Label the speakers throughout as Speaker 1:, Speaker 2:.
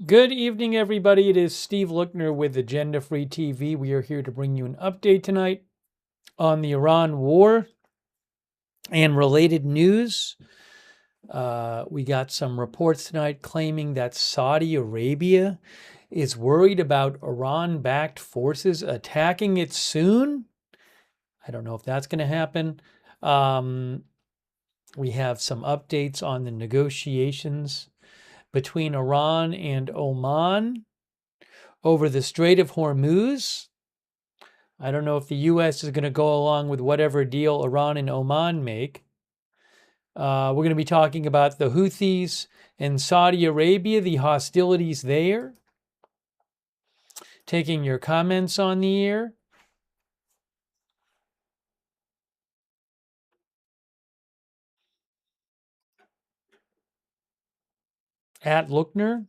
Speaker 1: Good evening, everybody. It is Steve Lookner with Agenda Free TV. We are here to bring you an update tonight on the Iran war and related news. We got some reports tonight claiming that Saudi Arabia is worried about Iran-backed forces attacking it soon. I don't know if that's going to happen. We have some updates on the negotiations between Iran and Oman over the Strait of Hormuz. I don't know if the U.S. is going to go along with whatever deal Iran and Oman make. We're going to be talking about the Houthis in Saudi Arabia, the hostilities there. Taking your comments on the air. At Lookner.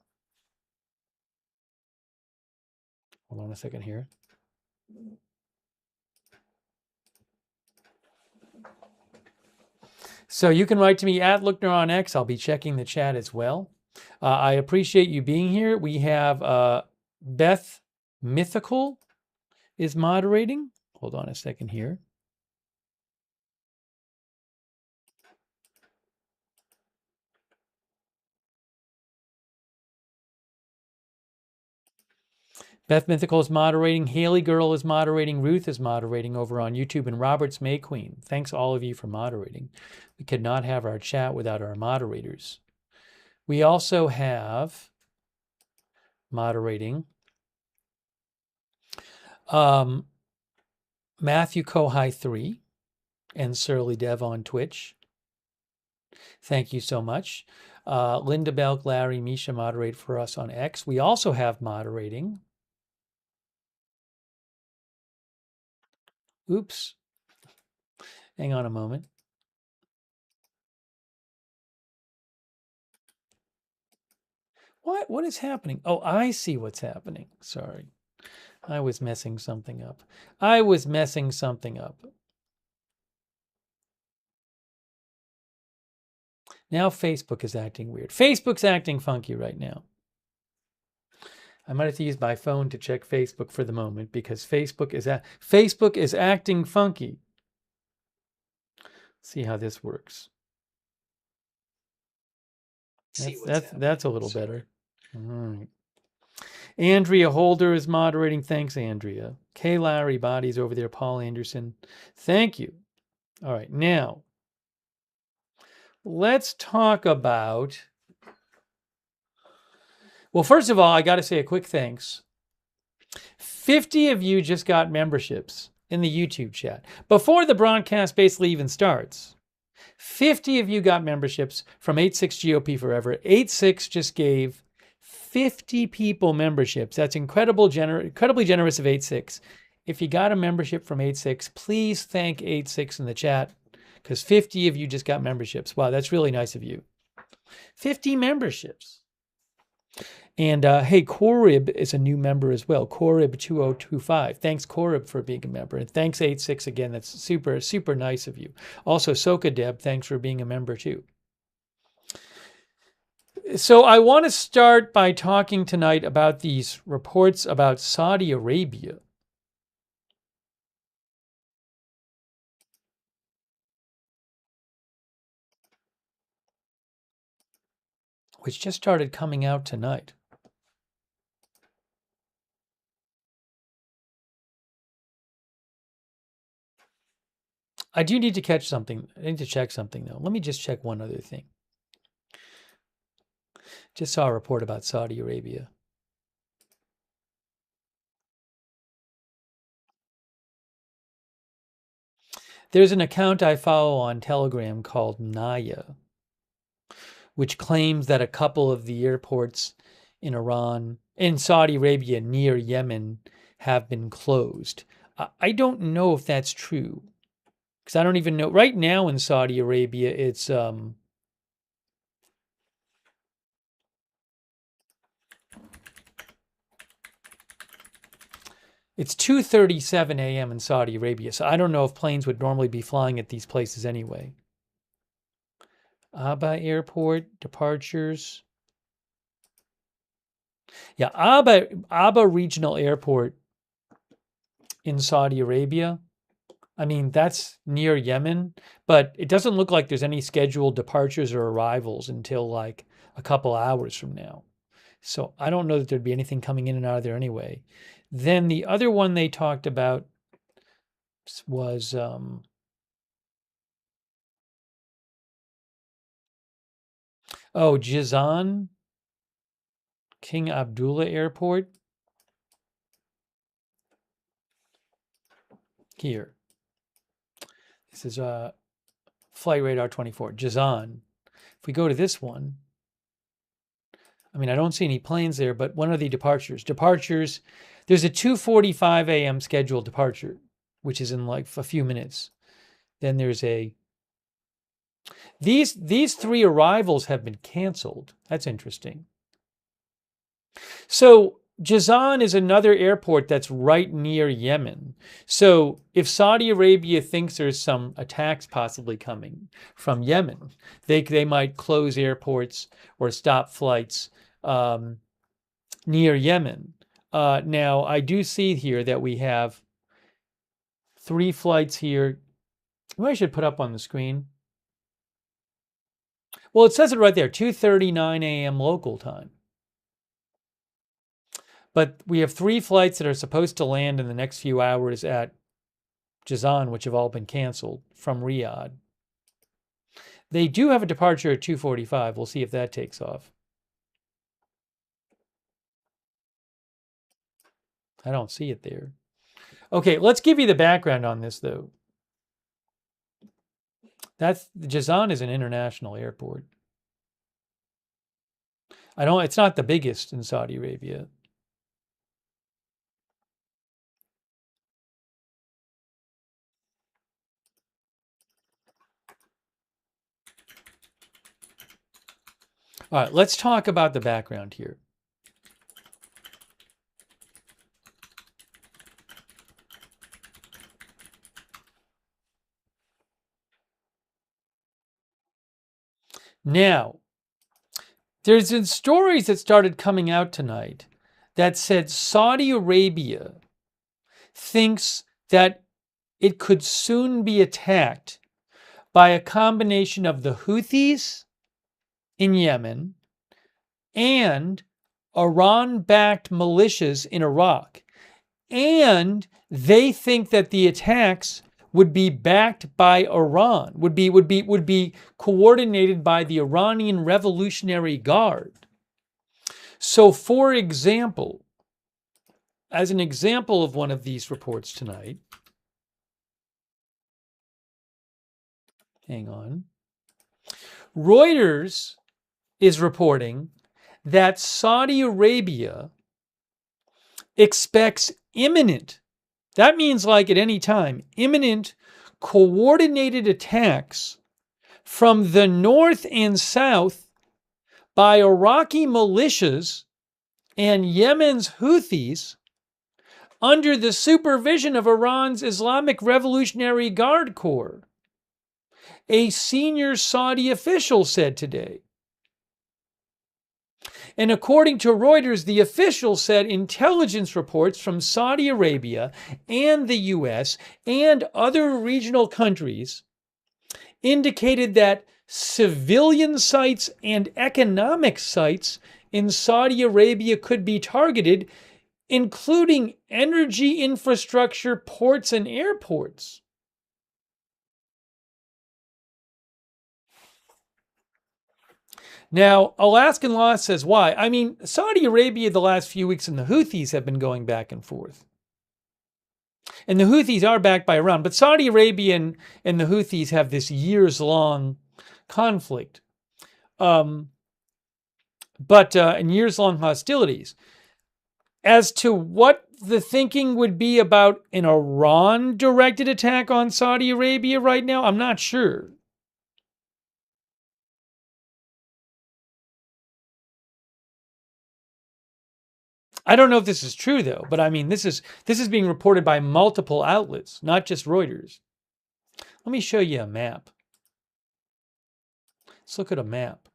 Speaker 1: Hold on a second here. So you can write to me at Lookner on X. I'll be checking the chat as well. I appreciate you being here. We have Beth Mythical is moderating. Hold on a second here. Beth Mythical is moderating. Haley Girl is moderating. Ruth is moderating over on YouTube. And Robert's May Queen. Thanks all of you for moderating. We could not have our chat without our moderators. We also have moderating Matthew Kohai 3 and Surly Dev on Twitch. Thank you so much. Linda Belk, Larry, Misha moderate for us on X. We also have moderating. Oops. Hang on a moment. What is happening? Oh, I see what's happening. Sorry. I was messing something up. Now Facebook is acting weird. Facebook's acting funky right now. I might have to use my phone to check Facebook for the moment because Facebook is acting funky. See how this works. That's a little better. All right. Andrea Holder is moderating. Thanks, Andrea. K. Larry Bodies over there. Paul Anderson. Thank you. All right. Now, let's talk about... Well, first of all, I got to say a quick thanks. 50 of you just got memberships in the YouTube chat. Before the broadcast basically even starts, 50 of you got memberships from 86 GOP Forever. 86 just gave 50 people memberships. That's incredibly generous of 86. If you got a membership from 86, please thank 86 in the chat because 50 of you just got memberships. Wow, that's really nice of you. 50 memberships. And hey, Corib is a new member as well. Corib 2025. Thanks, Corib, for being a member. And thanks, 86 again. That's super, super nice of you. Also, Soka Deb, thanks for being a member too. So I want to start by talking tonight about these reports about Saudi Arabia. which just started coming out tonight. I do need to catch something. I need to check something, though. Let me just check one other thing. Just saw a report about Saudi Arabia. There's an account I follow on Telegram called Naya, which claims that a couple of the airports in Saudi Arabia near Yemen have been closed. I don't know if that's true, because I don't even know. Right now in Saudi Arabia, it's 2:37 a.m. in Saudi Arabia, so I don't know if planes would normally be flying at these places anyway. Aba Airport, departures. Yeah, Aba Regional Airport in Saudi Arabia. I mean, that's near Yemen, but it doesn't look like there's any scheduled departures or arrivals until like a couple hours from now. So I don't know that there'd be anything coming in and out of there anyway. Then the other one they talked about was Jizan, King Abdullah Airport. Here. This is Flight Radar 24, Jizan. If we go to this one, I mean, I don't see any planes there, but one of the departures. There's a 2:45 a.m. scheduled departure, which is in like a few minutes. Then there's these three arrivals have been canceled. That's interesting. So Jizan is another airport that's right near Yemen. So if Saudi Arabia thinks there's some attacks possibly coming from Yemen, they might close airports or stop flights near Yemen. Now, I do see here that we have 3 flights here. Maybe I should put up on the screen. Well, it says it right there, 2:39 a.m. local time. But we have 3 flights that are supposed to land in the next few hours at Jizan, which have all been canceled from Riyadh. They do have a departure at 2:45. We'll see if that takes off. I don't see it there. Okay, let's give you the background on this, though. Jizan is an international airport. It's not the biggest in Saudi Arabia. All right, let's talk about the background here. Now, there's been stories that started coming out tonight that said Saudi Arabia thinks that it could soon be attacked by a combination of the Houthis in Yemen and Iran-backed militias in Iraq. And they think that the attacks would be backed by Iran, would be coordinated by the Iranian Revolutionary Guard. So, for example, as an example of one of these reports tonight, hang on, Reuters is reporting that Saudi Arabia expects imminent, that means like at any time, imminent coordinated attacks from the north and south by Iraqi militias and Yemen's Houthis under the supervision of Iran's Islamic Revolutionary Guard Corps, a senior Saudi official said today. And according to Reuters, the official said intelligence reports from Saudi Arabia and the US and other regional countries indicated that civilian sites and economic sites in Saudi Arabia could be targeted, including energy infrastructure, ports, and airports. Now, Alaskan Law says why. I mean, Saudi Arabia the last few weeks and the Houthis have been going back and forth. And the Houthis are backed by Iran, but Saudi Arabia and the Houthis have this years-long conflict. And years-long hostilities. As to what the thinking would be about an Iran-directed attack on Saudi Arabia right now, I'm not sure. I don't know if this is true though, but I mean this is being reported by multiple outlets, not just Reuters. Let me show you a map. Let's look at a map.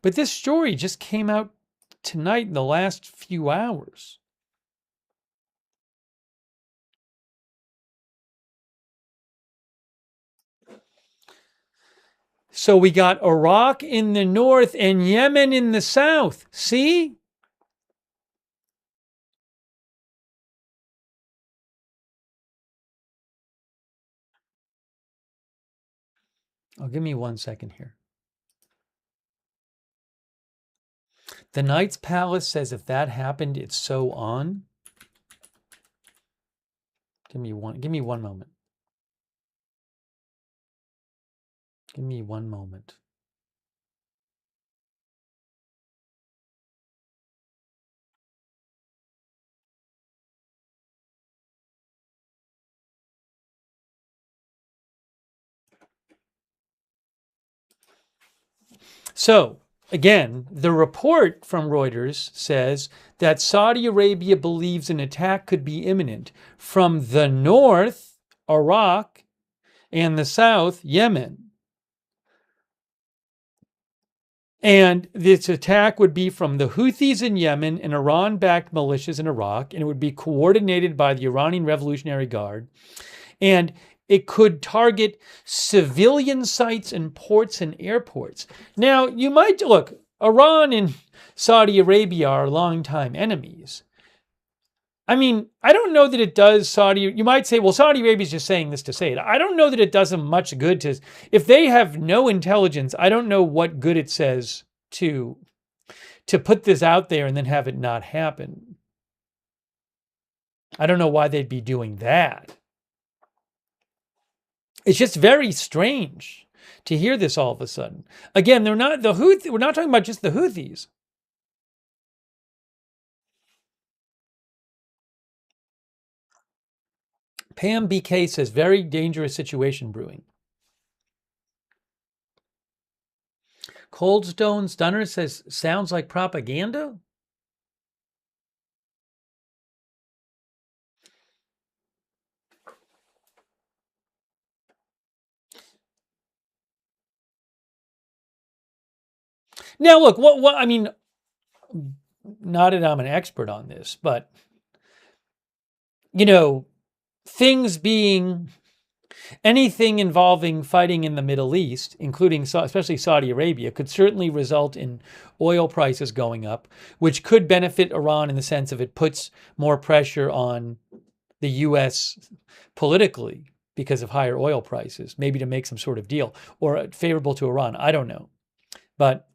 Speaker 1: But this story just came out tonight in the last few hours. So we got Iraq in the north and Yemen in the south. See? Oh, give me 1 second here. The Knight's Palace says if that happened, it's so on. Give me one moment. Give me 1 moment. So, again, the report from Reuters says that Saudi Arabia believes an attack could be imminent from the north, Iraq, and the south, Yemen. And this attack would be from the Houthis in Yemen and Iran-backed militias in Iraq, and it would be coordinated by the Iranian Revolutionary Guard. And it could target civilian sites and ports and airports. Now, you might look, Iran and Saudi Arabia are longtime enemies. I mean, I don't know that it does you might say, well, Saudi Arabia is just saying this to say it. I don't know that it does them much good if they have no intelligence, I don't know what good it says to put this out there and then have it not happen. I don't know why they'd be doing that. It's just very strange to hear this all of a sudden. Again, we're not talking about just the Houthis. Pam BK says, very dangerous situation brewing. Cold Stone Stunner says, sounds like propaganda? Now, look, what I mean, not that I'm an expert on this, but, things being anything involving fighting in the Middle East, including especially Saudi Arabia, could certainly result in oil prices going up, which could benefit Iran in the sense of it puts more pressure on the U.S. politically because of higher oil prices, maybe to make some sort of deal, or favorable to Iran. I don't know. But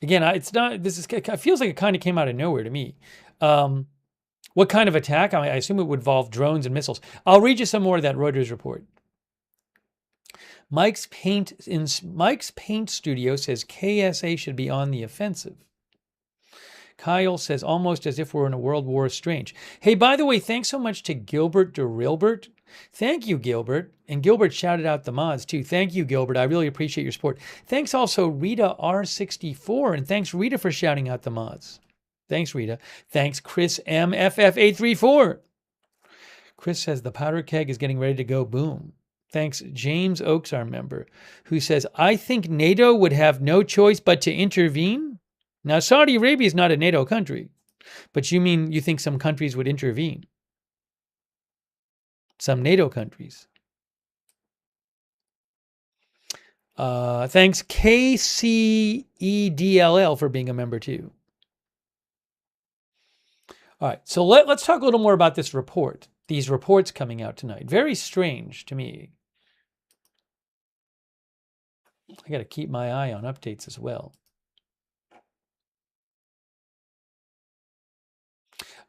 Speaker 1: again, it's not. It feels like it kind of came out of nowhere to me. What kind of attack? I assume it would involve drones and missiles. I'll read you some more of that Reuters report. Mike's Paint Studio says KSA should be on the offensive. Kyle says almost as if we're in a World War strange. Hey, by the way, thanks so much to Gilbert DeRilbert. Thank you, Gilbert. And Gilbert shouted out the mods too. Thank you, Gilbert. I really appreciate your support. Thanks also Rita R64. And thanks Rita for shouting out the mods. Thanks, Rita. Thanks, Chris MFF834. Chris says the powder keg is getting ready to go boom. Thanks, James Oakes, our member, who says, I think NATO would have no choice but to intervene. Now, Saudi Arabia is not a NATO country, but you mean you think some countries would intervene? Some NATO countries. Thanks, KCEDLL, for being a member too. All right, so let's talk a little more about this report, these reports coming out tonight. Very strange to me. I got to keep my eye on updates as well.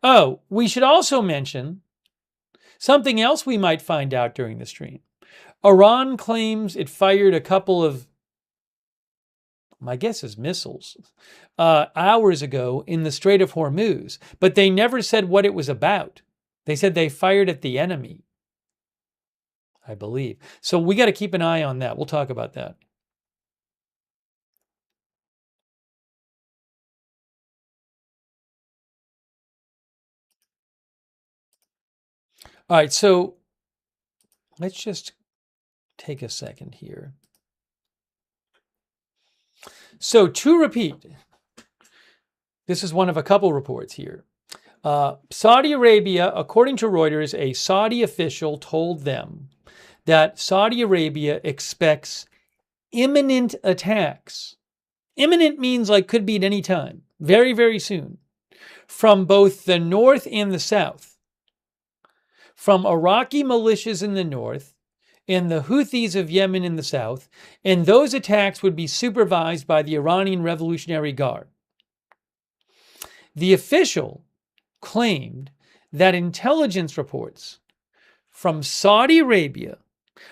Speaker 1: Oh, we should also mention something else we might find out during the stream. Iran claims it fired a couple of, my guess is missiles, hours ago in the Strait of Hormuz, but they never said what it was about. They said they fired at the enemy, I believe. So we got to keep an eye on that. We'll talk about that. All right, so let's just take a second here. So to repeat, this is one of a couple reports here. Saudi Arabia, according to Reuters, a Saudi official told them that Saudi Arabia expects imminent attacks. Imminent means like could be at any time, very, very soon, from both the north and the south, from Iraqi militias in the north and the Houthis of Yemen in the south, and those attacks would be supervised by the Iranian Revolutionary Guard. The official claimed that intelligence reports from Saudi Arabia,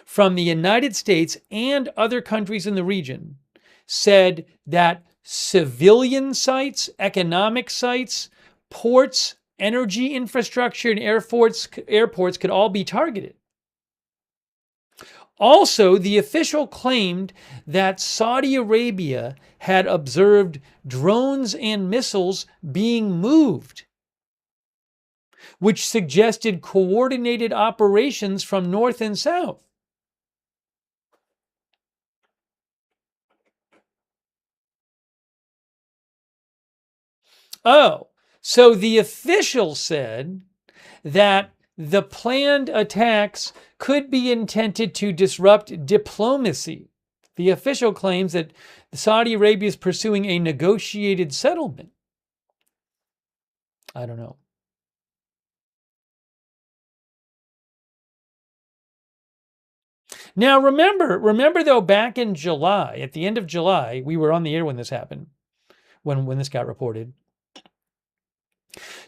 Speaker 1: from the United States, and other countries in the region said that civilian sites, economic sites, ports, energy infrastructure, and airports could all be targeted. Also, the official claimed that Saudi Arabia had observed drones and missiles being moved, which suggested coordinated operations from north and south. Oh, so the official said that the planned attacks could be intended to disrupt diplomacy. The official claims that Saudi Arabia is pursuing a negotiated settlement. I don't know. Now, remember though, back in July, at the end of July, we were on the air when this happened, when this got reported.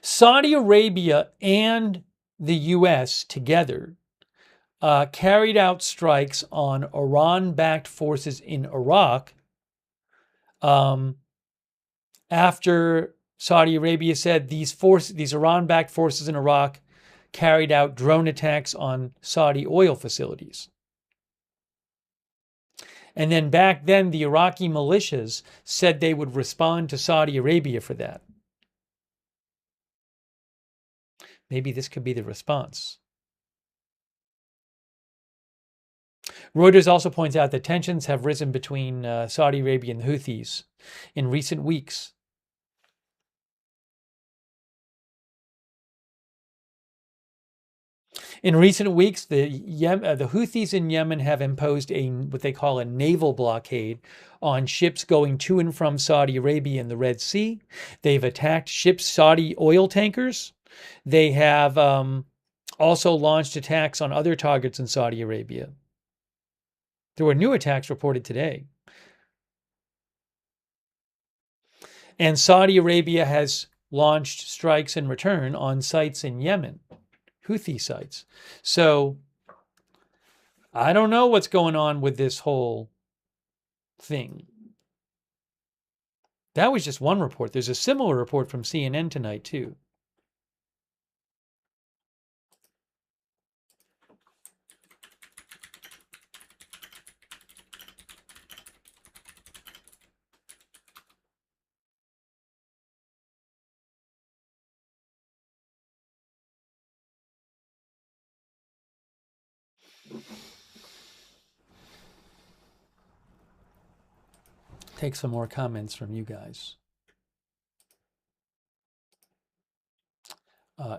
Speaker 1: Saudi Arabia and the U.S. together carried out strikes on Iran-backed forces in Iraq after Saudi Arabia said these Iran-backed forces in Iraq carried out drone attacks on Saudi oil facilities. And then back then, the Iraqi militias said they would respond to Saudi Arabia for that. Maybe this could be the response. Reuters also points out that tensions have risen between Saudi Arabia and the Houthis in recent weeks. In recent weeks, the Houthis in Yemen have imposed what they call a naval blockade on ships going to and from Saudi Arabia in the Red Sea. They've attacked Saudi oil tankers. They have also launched attacks on other targets in Saudi Arabia. There were new attacks reported today. And Saudi Arabia has launched strikes in return on sites in Yemen, Houthi sites. So I don't know what's going on with this whole thing. That was just one report. There's a similar report from CNN tonight, too. take some more comments from you guys.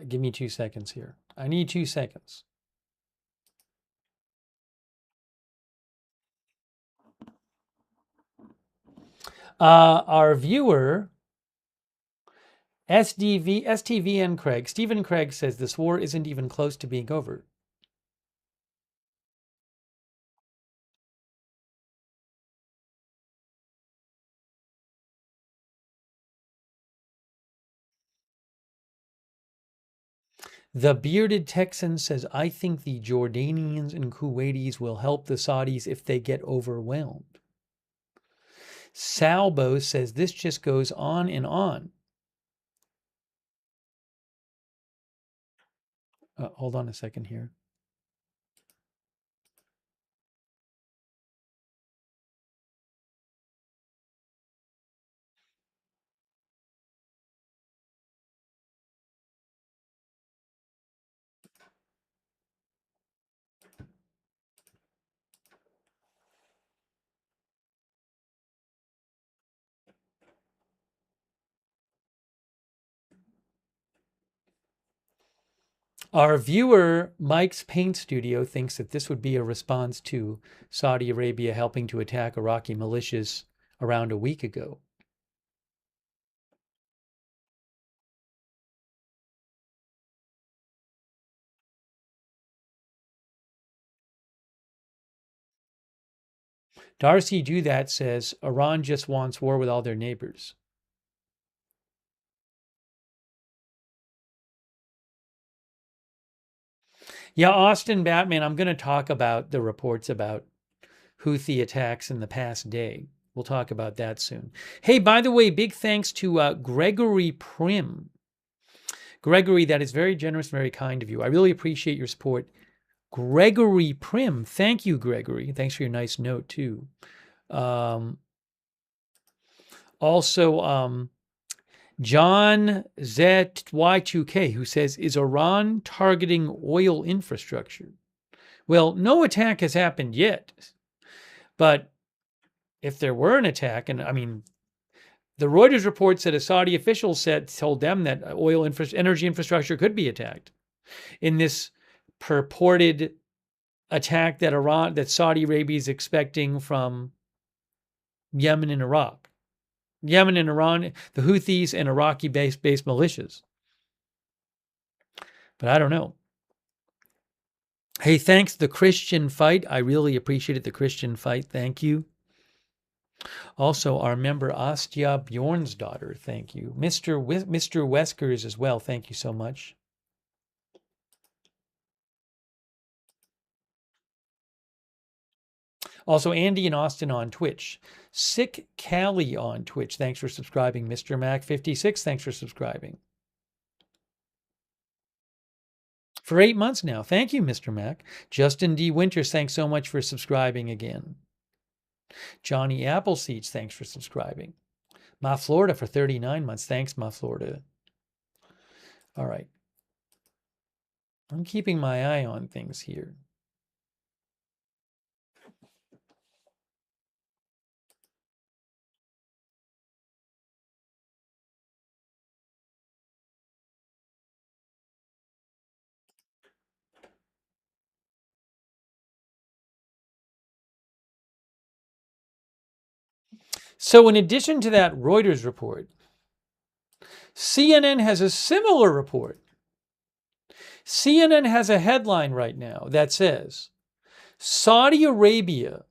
Speaker 1: Give me 2 seconds here. I need 2 seconds. Our viewer, STVN Craig, Stephen Craig says this war isn't even close to being over. The bearded Texan says, I think the Jordanians and Kuwaitis will help the Saudis if they get overwhelmed. Salbo says this just goes on and on. Hold on a second here. Our viewer, Mike's Paint Studio, thinks that this would be a response to Saudi Arabia helping to attack Iraqi militias around a week ago. Darcy Do That says Iran just wants war with all their neighbors. Yeah, Austin Batman, I'm going to talk about the reports about Houthi attacks in the past day. We'll talk about that soon. Hey, by the way, big thanks to Gregory Prim. Gregory, that is very generous, very kind of you. I really appreciate your support. Gregory Prim, thank you, Gregory. Thanks for your nice note, too. Also, John ZY2K, who says, is Iran targeting oil infrastructure? Well, no attack has happened yet. But if there were an attack, and I mean, the Reuters report said a Saudi official told them that energy infrastructure could be attacked in this purported attack that Saudi Arabia is expecting from Yemen and Iraq. Yemen and Iran, the Houthis and Iraqi-based militias. But I don't know. Hey, thanks, The Christian Fight. I really appreciated The Christian Fight. Thank you. Also, our member Astya Bjorn's daughter. Thank you. Mr. Weskers as well. Thank you so much. Also, Andy and Austin on Twitch. Sick Callie on Twitch. Thanks for subscribing. Mr. Mac 56. Thanks for subscribing. For 8 months now. Thank you, Mr. Mac. Justin D. Winters, thanks so much for subscribing again. Johnny Appleseeds, thanks for subscribing. Ma Florida for 39 months. Thanks, Ma Florida. All right. I'm keeping my eye on things here. So in addition to that Reuters report, CNN has a similar report. CNN has a headline right now that says, Saudi Arabia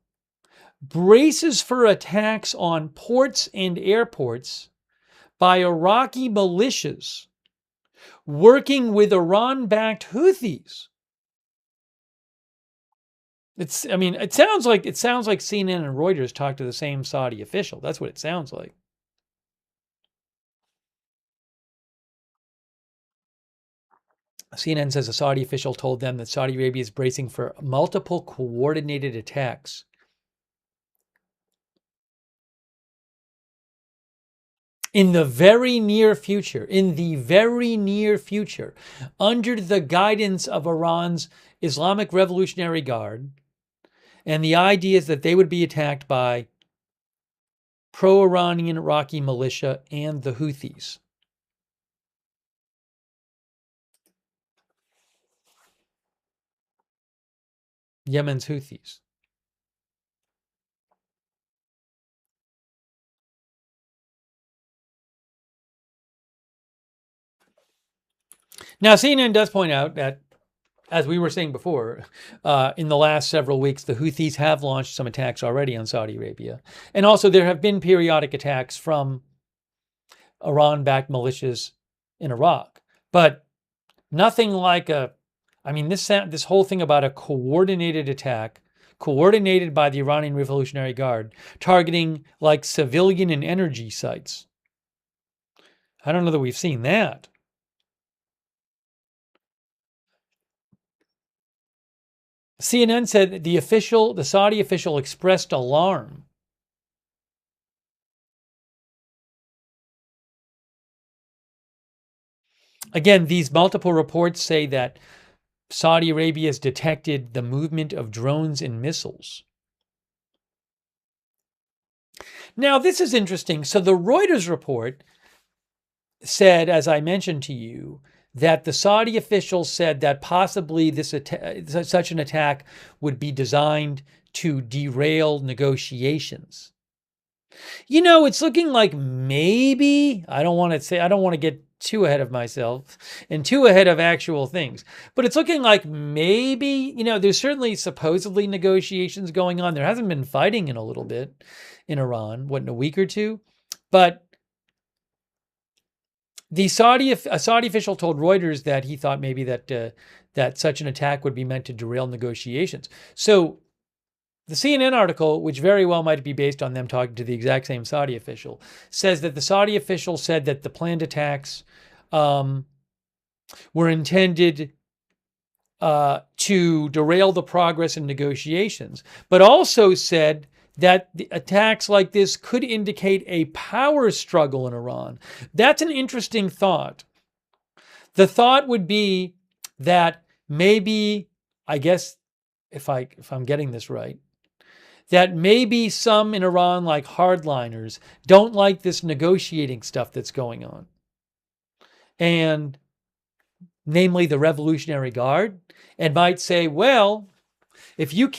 Speaker 1: braces for attacks on ports and airports by Iraqi militias working with Iran-backed Houthis. It sounds like CNN and Reuters talked to the same Saudi official. That's what it sounds like. CNN says a Saudi official told them that Saudi Arabia is bracing for multiple coordinated attacks. In the very near future, under the guidance of Iran's Islamic Revolutionary Guard, and the idea is that they would be attacked by pro-Iranian Iraqi militia, and the Houthis. Yemen's Houthis. Now, CNN does point out that, as we were saying before, in the last several weeks, the Houthis have launched some attacks already on Saudi Arabia. And also there have been periodic attacks from Iran-backed militias in Iraq. But nothing like this whole thing about a coordinated attack, coordinated by the Iranian Revolutionary Guard, targeting like civilian and energy sites. I don't know that we've seen that. CNN said that the Saudi official expressed alarm. Again, these multiple reports say that Saudi Arabia has detected the movement of drones and missiles. Now, this is interesting. So the Reuters report said, as I mentioned to you, that the Saudi officials said that possibly such an attack would be designed to derail negotiations. You know, it's looking like maybe, I don't want to get too ahead of myself and too ahead of actual things, but it's looking like maybe, there's certainly supposedly negotiations going on. There hasn't been fighting in a little bit in Iran, in a week or two, but a Saudi official told Reuters that he thought maybe that such an attack would be meant to derail negotiations. So the CNN article, which very well might be based on them talking to the exact same Saudi official, says that the Saudi official said that the planned attacks were intended to derail the progress in negotiations, but also said that the attacks like this could indicate a power struggle in Iran. That's an interesting thought. The thought would be that maybe, I guess, if I'm getting this right, that maybe some in Iran, like hardliners, don't like this negotiating stuff that's going on. And namely the Revolutionary Guard, and might say, well, if you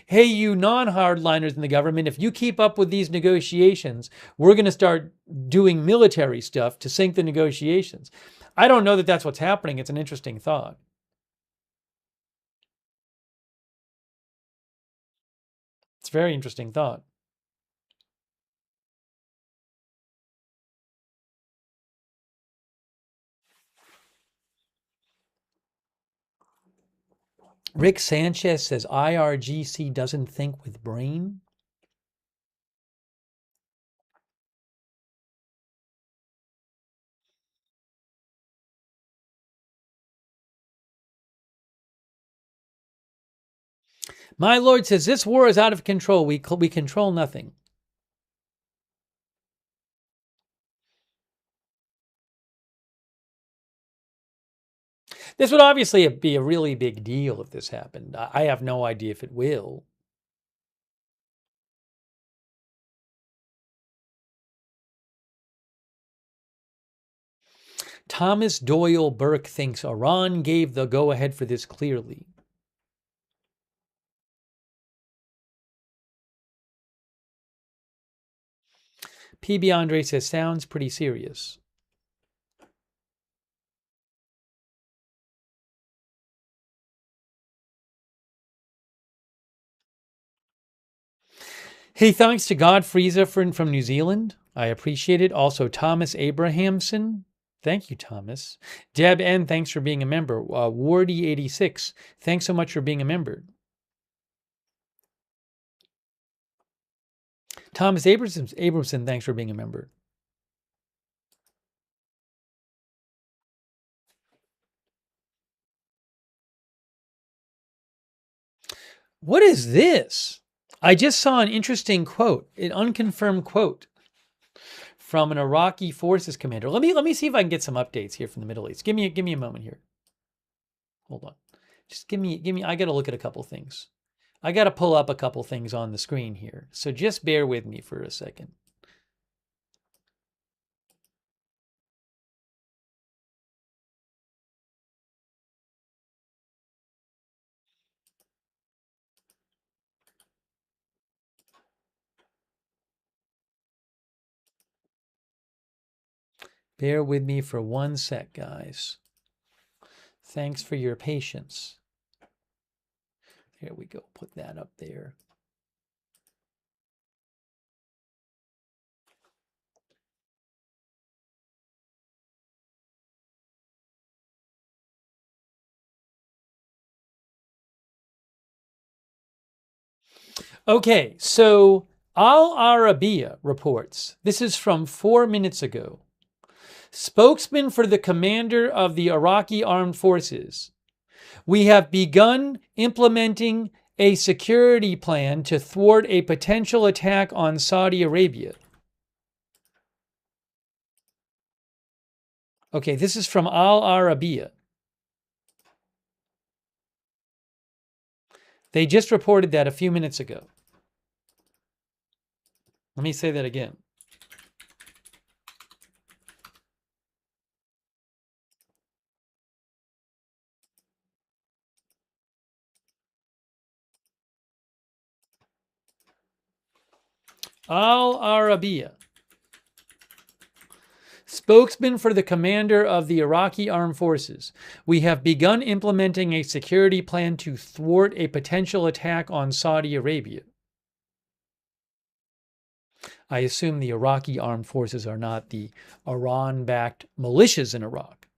Speaker 1: you non-hardliners in the government, if you keep up with these negotiations, we're going to start doing military stuff to sink the negotiations. I don't know that that's what's happening. It's an interesting thought. It's a very interesting thought. Rick Sanchez says IRGC doesn't think with brain. My Lord says this war is out of control. We control nothing. This would obviously be a really big deal if this happened. I have no idea if it will. Thomas Doyle Burke thinks Iran gave the go-ahead for this clearly. PB Andre says, sounds pretty serious. Hey, thanks to God Frieza from New Zealand. I appreciate it. Also, Thomas Abrahamson. Thank you, Thomas. Deb N., thanks for being a member. Wardy86, thanks so much for being a member. Thomas Abramson, thanks for being a member. What is this? I just saw an interesting quote, an unconfirmed quote from an Iraqi forces commander. Let me see if I can get some updates here from the Middle East. Give me a moment here. Hold on. Just give me. I got to look at a couple things. I got to pull up a couple things on the screen here. So just bear with me for a second. Bear with me for 1 sec, guys. Thanks for your patience. There we go. Put that up there. Okay, so Al Arabiya reports, this is from 4 minutes ago. Spokesman for the commander of the Iraqi armed forces. We have begun implementing a security plan to thwart a potential attack on Saudi Arabia. Okay, this is from Al Arabiya. They just reported that a few minutes ago. Let me say that again. Al Arabiya, spokesman for the commander of the Iraqi armed forces. We have begun implementing a security plan to thwart a potential attack on Saudi Arabia. I assume the Iraqi armed forces are not the Iran-backed militias in Iraq.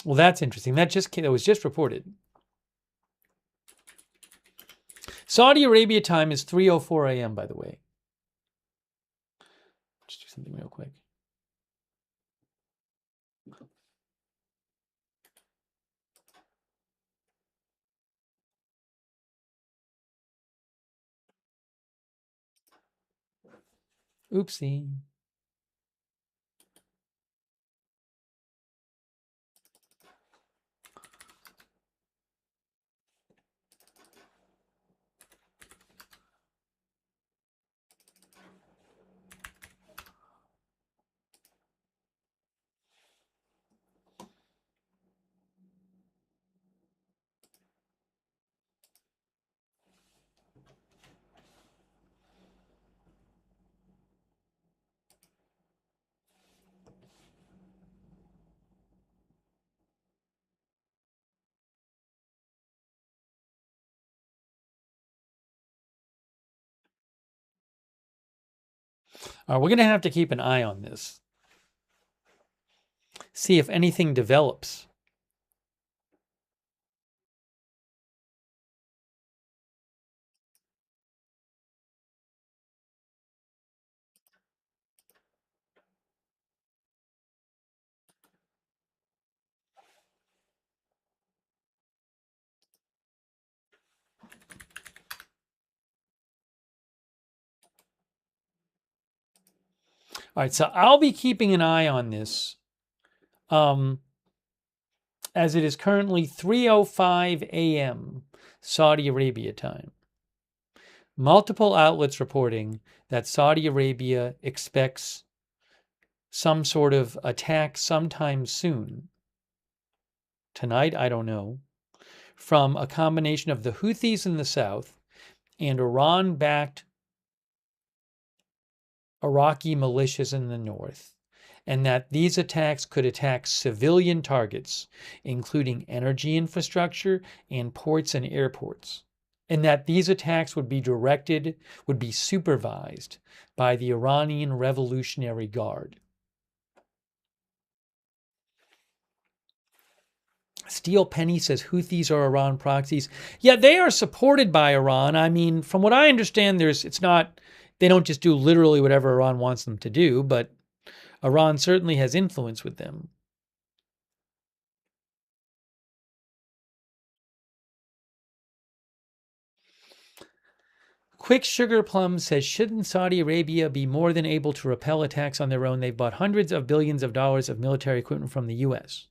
Speaker 1: Well, that's interesting. That was just reported. Saudi Arabia time is 3:04 a.m., by the way. Just do something real quick. Oopsie. All right, we're going to have to keep an eye on this. See if anything develops. All right, so I'll be keeping an eye on this as it is currently 3:05 a.m. Saudi Arabia time. Multiple outlets reporting that Saudi Arabia expects some sort of attack sometime soon. Tonight, I don't know. From a combination of the Houthis in the south and Iran-backed Iraqi militias in the north, and that these attacks could attack civilian targets, including energy infrastructure and ports and airports, and that these attacks would be supervised by the Iranian Revolutionary Guard. Steel Penny says Houthis are Iran proxies. Yeah, they are supported by Iran. I mean, from what I understand, they don't just do literally whatever Iran wants them to do, but Iran certainly has influence with them. Quick Sugar Plum says, shouldn't Saudi Arabia be more than able to repel attacks on their own? They've bought hundreds of billions of dollars of military equipment from the U.S.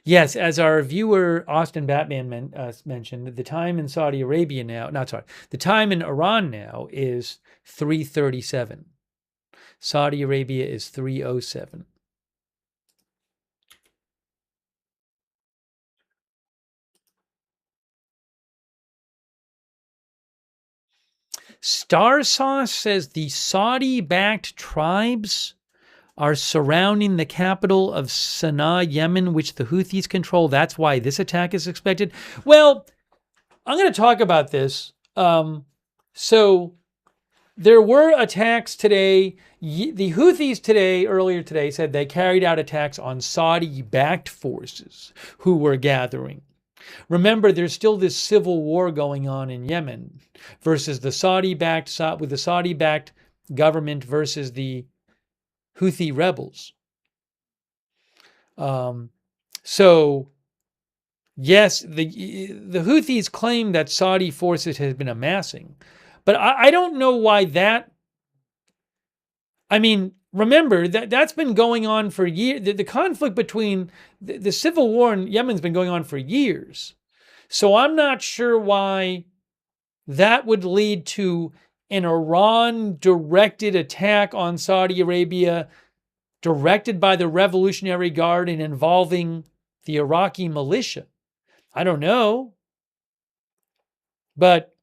Speaker 1: Yes, as our viewer Austin Batman mentioned, the time in Saudi Arabia now, not sorry, the time in Iran now is 3:37. Saudi Arabia is 3:07. Star Sauce says the Saudi-backed tribes are surrounding the capital of Sana'a, Yemen, which the Houthis control. That's why this attack is expected. Well, I'm going to talk about this. So there were attacks today. The Houthis earlier today, said they carried out attacks on Saudi-backed forces who were gathering. Remember, there's still this civil war going on in Yemen versus the Saudi-backed government versus the Houthi rebels. So yes, the Houthis claim that Saudi forces have been amassing, but I don't know why that. I mean, remember that's been going on for years. The conflict between the civil war in Yemen's been going on for years. So I'm not sure why that would lead to an Iran-directed attack on Saudi Arabia, directed by the Revolutionary Guard and involving the Iraqi militia. I don't know. But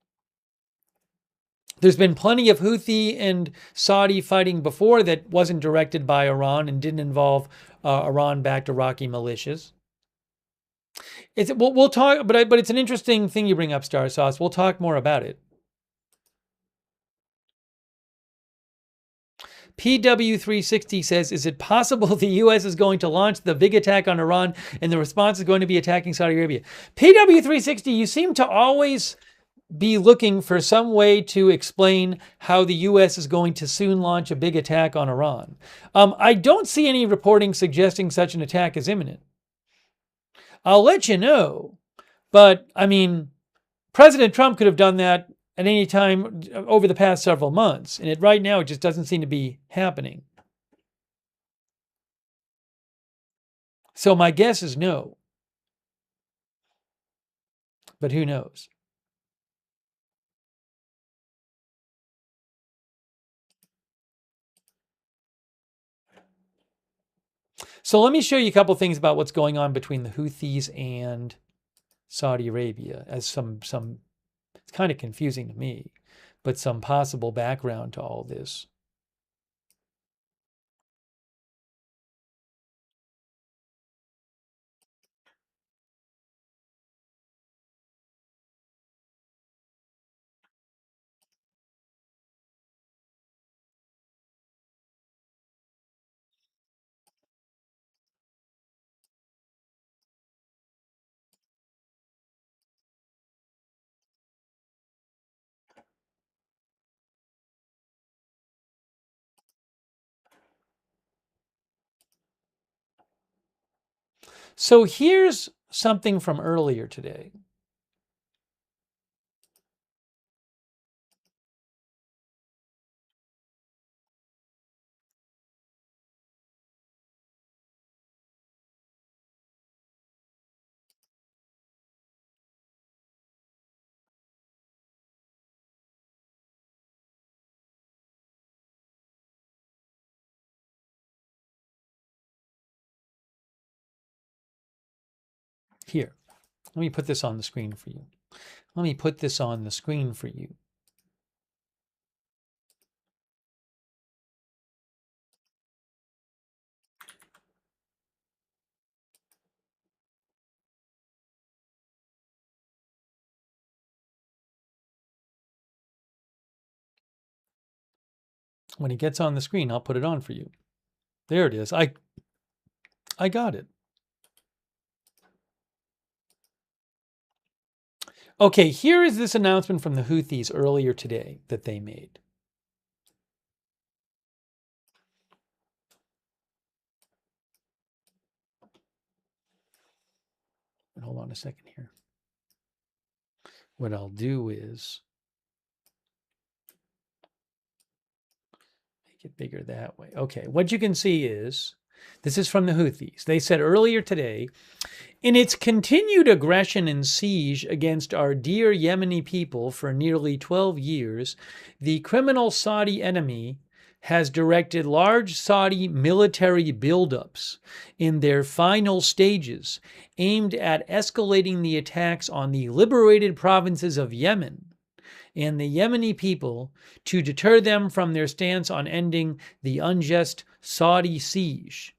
Speaker 1: there's been plenty of Houthi and Saudi fighting before that wasn't directed by Iran and didn't involve Iran-backed Iraqi militias. We'll talk, but it's an interesting thing you bring up, Star Sauce. We'll talk more about it. PW360 says, is it possible the U.S. is going to launch the big attack on Iran and the response is going to be attacking Saudi Arabia? PW360, you seem to always be looking for some way to explain how the U.S. is going to soon launch a big attack on Iran. I don't see any reporting suggesting such an attack is imminent. I'll let you know, but I mean, President Trump could have done that at any time over the past several months, and right now it just doesn't seem to be happening. So my guess is no, but who knows? So let me show you a couple things about what's going on between the Houthis and Saudi Arabia, as some it's kind of confusing to me, but some possible background to all this. So here's something from earlier today. Here, let me put this on the screen for you. Let me put this on the screen for you. When it gets on the screen, I'll put it on for you. There it is. I got it. Okay, here is this announcement from the Houthis earlier today that they made. And hold on a second here. What I'll do is make it bigger that way. Okay, what you can see is This is from the Houthis. They said earlier today, in its continued aggression and siege against our dear Yemeni people for nearly 12 years, the criminal Saudi enemy has directed large Saudi military buildups in their final stages aimed at escalating the attacks on the liberated provinces of Yemen and the Yemeni people to deter them from their stance on ending the unjust Saudi siege.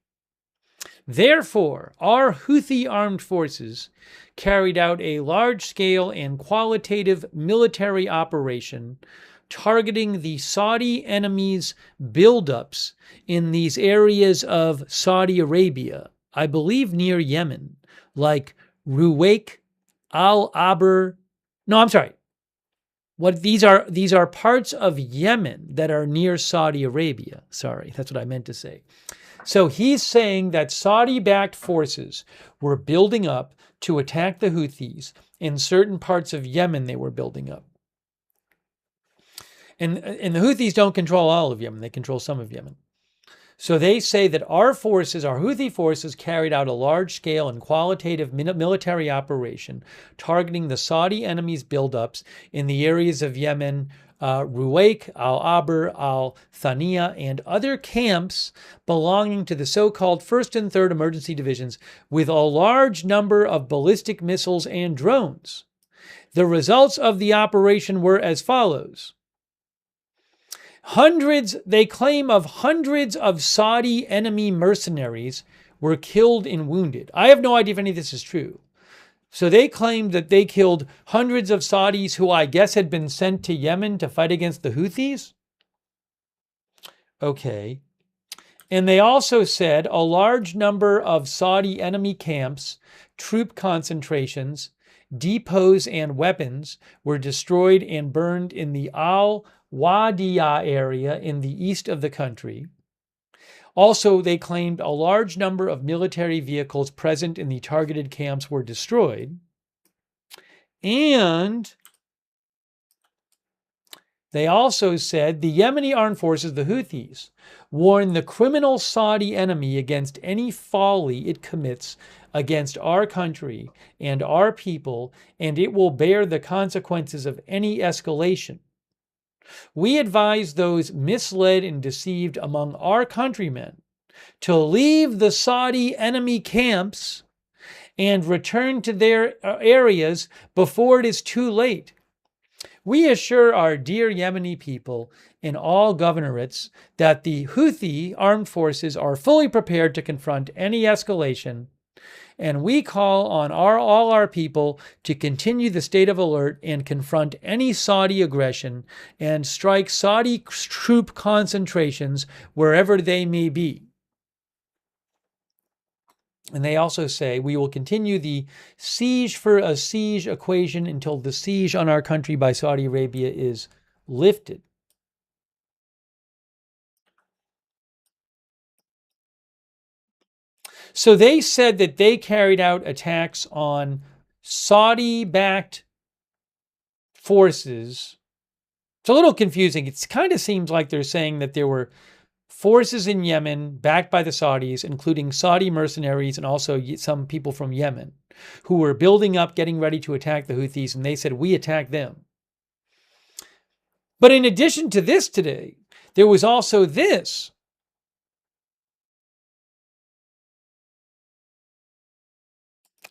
Speaker 1: Therefore, our Houthi armed forces carried out a large-scale and qualitative military operation targeting the Saudi enemy's buildups in these areas of Saudi Arabia, I believe near Yemen, like Ruwayk, Al-Aber. No, I'm sorry. These are parts of Yemen that are near Saudi Arabia. Sorry, that's what I meant to say. So he's saying that Saudi-backed forces were building up to attack the Houthis in certain parts of Yemen. They were building up. And the Houthis don't control all of Yemen. They control some of Yemen. So they say that our Houthi forces, carried out a large-scale and qualitative military operation targeting the Saudi enemy's buildups in the areas of Yemen, Ruwayk, Al-Aber, Al-Thaniya, and other camps belonging to the so-called 1st and 3rd Emergency Divisions with a large number of ballistic missiles and drones. The results of the operation were as follows. They claim of hundreds of Saudi enemy mercenaries were killed and wounded. I have no idea if any of this is true. So they claimed that they killed hundreds of Saudis who I guess had been sent to Yemen to fight against the Houthis. Okay. And they also said a large number of Saudi enemy camps, troop concentrations, depots, and weapons were destroyed and burned in the Al-Wadiya area in the east of the country. Also, they claimed a large number of military vehicles present in the targeted camps were destroyed. And they also said the Yemeni armed forces, the Houthis, warn the criminal Saudi enemy against any folly it commits against our country and our people, and it will bear the consequences of any escalation. We advise those misled and deceived among our countrymen to leave the Saudi enemy camps and return to their areas before it is too late. We assure our dear Yemeni people in all governorates that the Houthi armed forces are fully prepared to confront any escalation, and we call on all our people to continue the state of alert and confront any Saudi aggression and strike Saudi troop concentrations wherever they may be. And they also say we will continue the siege for a siege equation until the siege on our country by Saudi Arabia is lifted. So they said that they carried out attacks on Saudi-backed forces. It's a little confusing. It kind of seems like they're saying that there were forces in Yemen backed by the Saudis, including Saudi mercenaries and also some people from Yemen, who were building up, getting ready to attack the Houthis, and they said, we attack them. But in addition to this today, there was also this.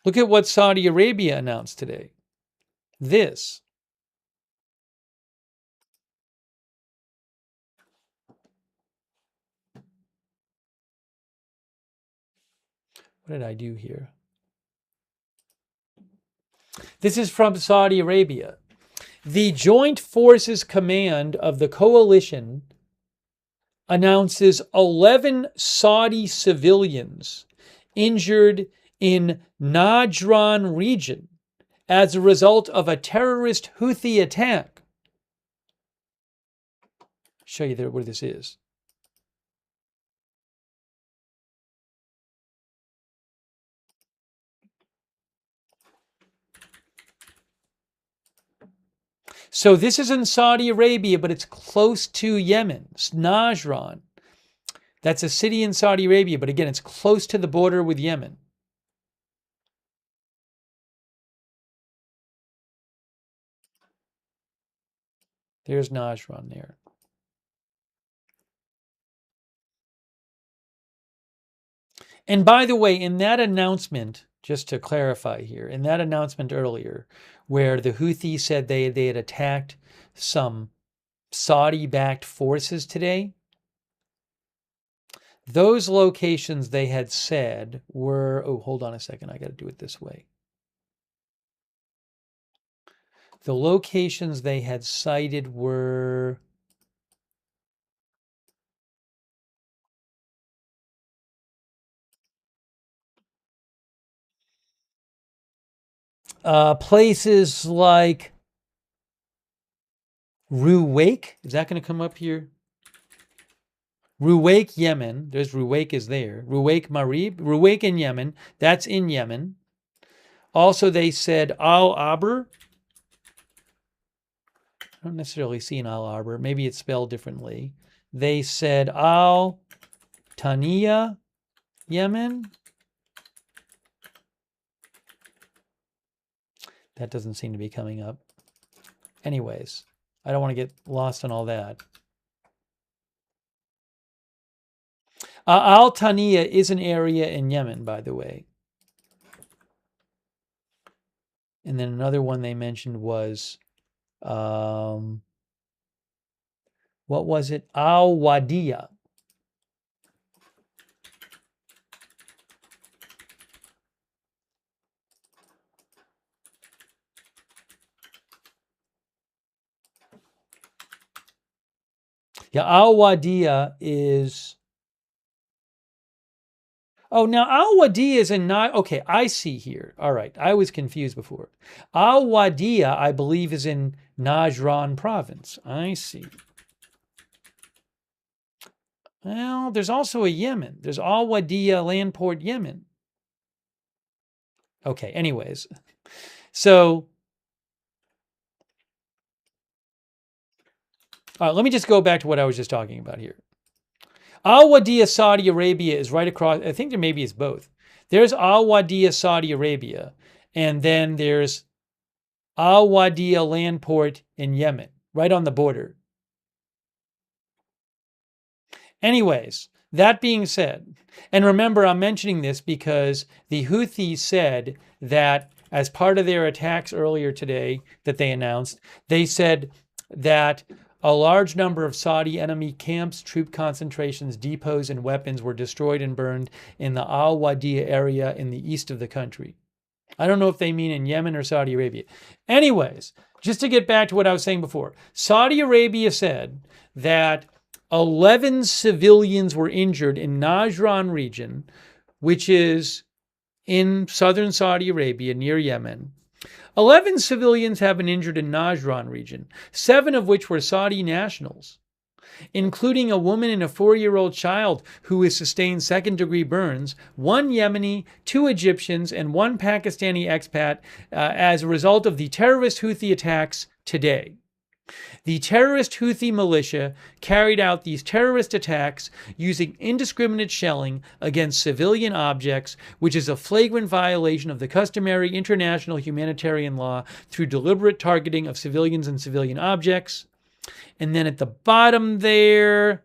Speaker 1: Look at what Saudi Arabia announced today. This. What did I do here? This is from Saudi Arabia. The Joint Forces Command of the coalition announces 11 Saudi civilians injured in Najran region as a result of a terrorist Houthi attack. I'll show you where this is. So this is in Saudi Arabia, but it's close to Yemen, Najran. That's a city in Saudi Arabia, but again, it's close to the border with Yemen. There's Najran there. And by the way, in that announcement, just to clarify here, in that announcement earlier, where the Houthis said they had attacked some Saudi-backed forces today, those locations they had said were, oh, hold on a second, I got to do it this way. The locations they had cited were places like Ruwayk. Is that going to come up here? Ruwayk, Yemen. There's Ruwayk is there. Ruwayk, Marib. Ruwayk in Yemen. That's in Yemen. Also, they said Al-Abr. I don't necessarily see an Al-Abr. Maybe it's spelled differently. They said Al-Taniya, Yemen. That doesn't seem to be coming up. Anyways, I don't want to get lost on all that. Al-Taniya is an area in Yemen, by the way. And then another one they mentioned was, what was it? Al-Wadiya. Yeah, Al-Wadiya is... Oh, now Al-Wadiya is in... Okay, I see here. All right, I was confused before. Al-Wadiya, I believe, is in Najran province. I see. Well, there's also a Yemen. There's Al-Wadiya land port, Yemen. Okay, anyways. So... let me just go back to what I was just talking about here. Al-Wadiya, Saudi Arabia is right across. I think there maybe is both. There's Al-Wadiya, Saudi Arabia, and then there's Al-Wadiya land port in Yemen, right on the border. Anyways, that being said, and remember, I'm mentioning this because the Houthis said that as part of their attacks earlier today that they announced, they said that a large number of Saudi enemy camps, troop concentrations, depots, and weapons were destroyed and burned in the Al-Wadiya area in the east of the country. I don't know if they mean in Yemen or Saudi Arabia. Anyways, just to get back to what I was saying before, Saudi Arabia said that 11 civilians were injured in Najran region, which is in southern Saudi Arabia near Yemen. 11 civilians have been injured in Najran region, 7 of which were Saudi nationals, including a woman and a 4-year-old child who has sustained second-degree burns, 1 Yemeni, 2 Egyptians, and 1 Pakistani expat as a result of the terrorist Houthi attacks today. The terrorist Houthi militia carried out these terrorist attacks using indiscriminate shelling against civilian objects, which is a flagrant violation of the customary international humanitarian law through deliberate targeting of civilians and civilian objects. And then at the bottom there,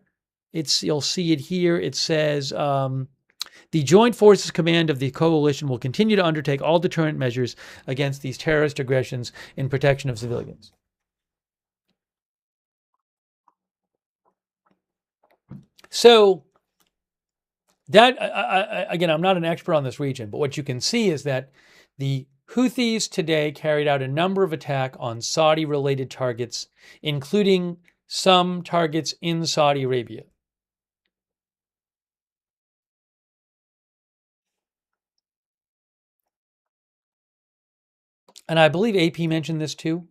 Speaker 1: you'll see it here, it says, the Joint Forces Command of the coalition will continue to undertake all deterrent measures against these terrorist aggressions in protection of civilians. So that, again, I'm not an expert on this region, but what you can see is that the Houthis today carried out a number of attacks on Saudi-related targets, including some targets in Saudi Arabia. And I believe AP mentioned this too.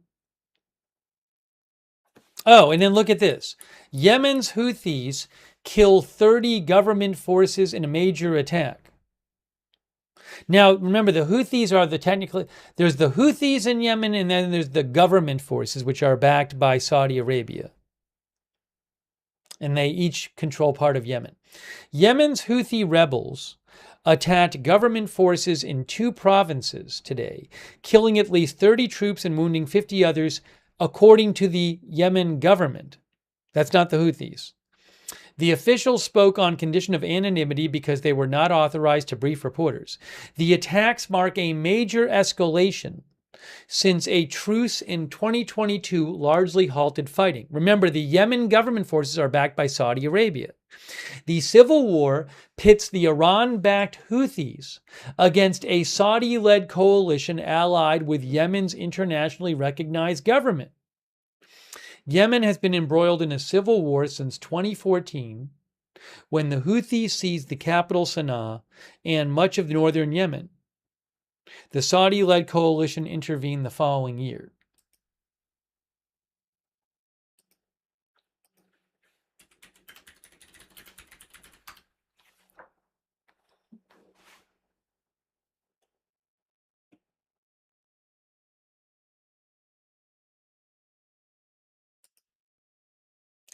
Speaker 1: Oh, and then look at this. Yemen's Houthis kill 30 government forces in a major attack. Now, remember, the Houthis are there's the Houthis in Yemen, and then there's the government forces, which are backed by Saudi Arabia. and they each control part of Yemen. Yemen's Houthi rebels attacked government forces in 2 provinces today, killing at least 30 troops and wounding 50 others, according to the Yemen government. That's not the Houthis. The officials spoke on condition of anonymity because they were not authorized to brief reporters. The attacks mark a major escalation since a truce in 2022 largely halted fighting. Remember, the Yemen government forces are backed by Saudi Arabia. The civil war pits the Iran-backed Houthis against a Saudi-led coalition allied with Yemen's internationally recognized government. Yemen has been embroiled in a civil war since 2014, when the Houthis seized the capital Sana'a and much of northern Yemen. The Saudi-led coalition intervened the following year.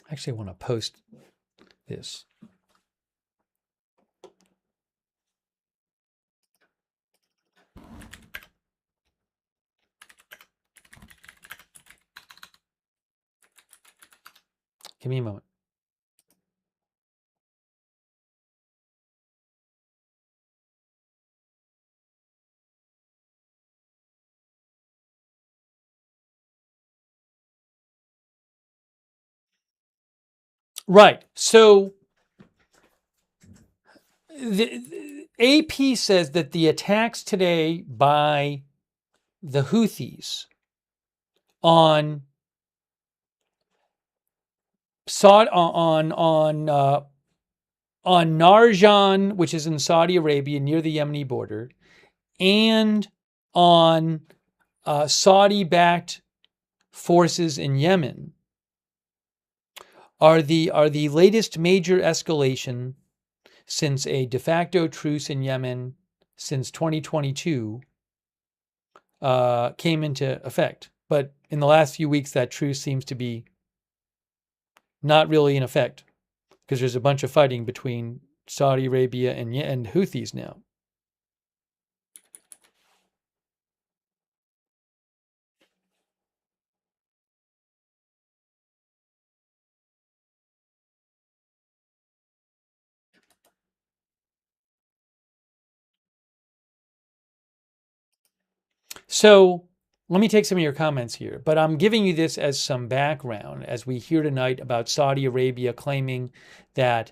Speaker 1: Actually, I want to post this. Give me a moment. Right. So the AP says that the attacks today by the Houthis on Narjan, which is in Saudi Arabia near the Yemeni border, and on Saudi-backed forces in Yemen are the latest major escalation since a de facto truce in Yemen since 2022 came into effect. But in the last few weeks, that truce seems to be not really in effect because there's a bunch of fighting between Saudi Arabia and Houthis now. So let me take some of your comments here, but I'm giving you this as some background as we hear tonight about Saudi Arabia claiming that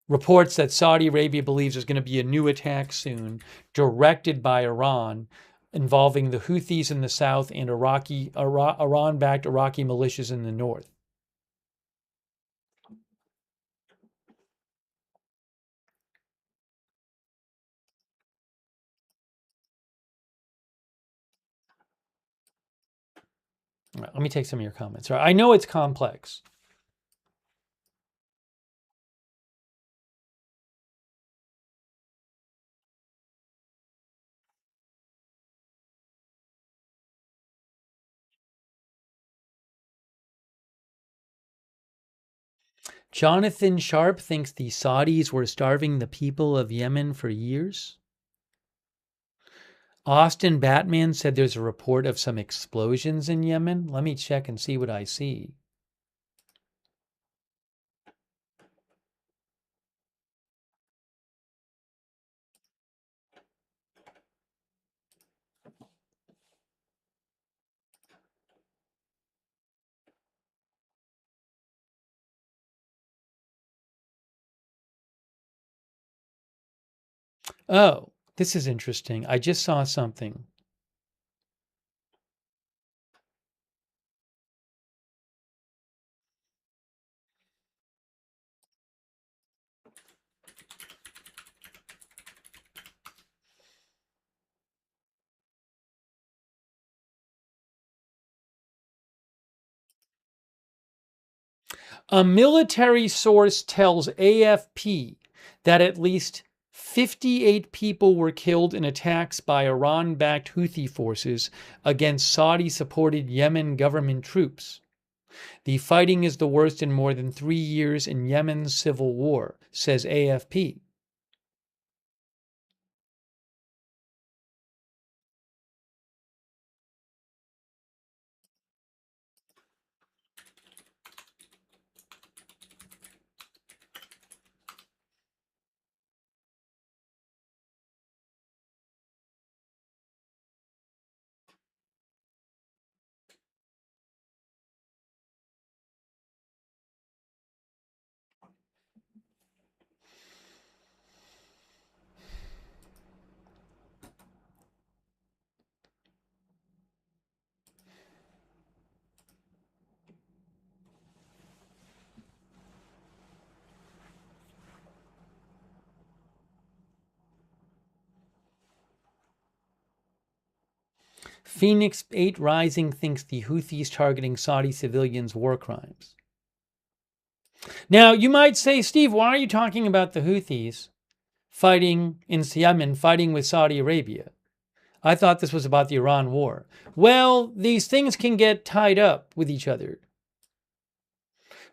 Speaker 1: reports that Saudi Arabia believes there's going to be a new attack soon directed by Iran involving the Houthis in the south and Iran-backed Iraqi militias in the north. All right, let me take some of your comments. All right, I know it's complex. Jonathan Sharp thinks the Saudis were starving the people of Yemen for years. Austin Batman said there's a report of some explosions in Yemen. Let me check and see what I see. Oh, this is interesting. I just saw something. A military source tells AFP that at least 58 people were killed in attacks by Iran-backed Houthi forces against Saudi-supported Yemen government troops. The fighting is the worst in more than 3 years in Yemen's civil war, says AFP. Phoenix 8 Rising thinks the Houthis targeting Saudi civilians war crimes. Now, you might say, Steve, why are you talking about the Houthis fighting in Yemen, fighting with Saudi Arabia? I thought this was about the Iran war. Well, these things can get tied up with each other.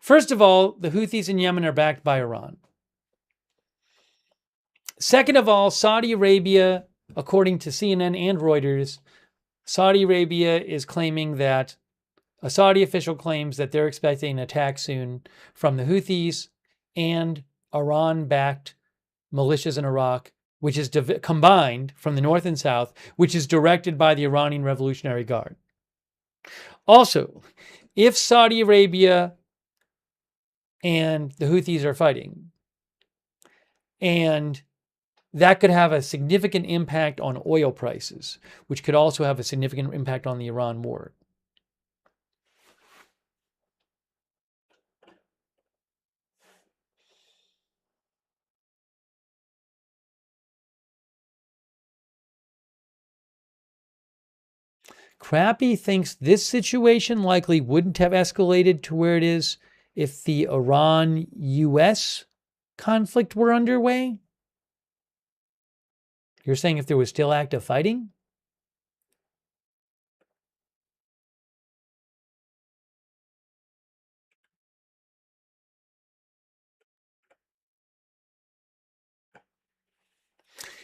Speaker 1: First of all, the Houthis in Yemen are backed by Iran. Second of all, Saudi Arabia, according to CNN and Reuters, Saudi Arabia is claiming that a Saudi official claims that they're expecting an attack soon from the Houthis and Iran-backed militias in Iraq, which is combined from the north and south, which is directed by the Iranian Revolutionary Guard. Also, if Saudi Arabia and the Houthis are fighting, and that could have a significant impact on oil prices, which could also have a significant impact on the Iran war. Crappy thinks this situation likely wouldn't have escalated to where it is if the Iran-US conflict were underway. You're saying if there was still active fighting?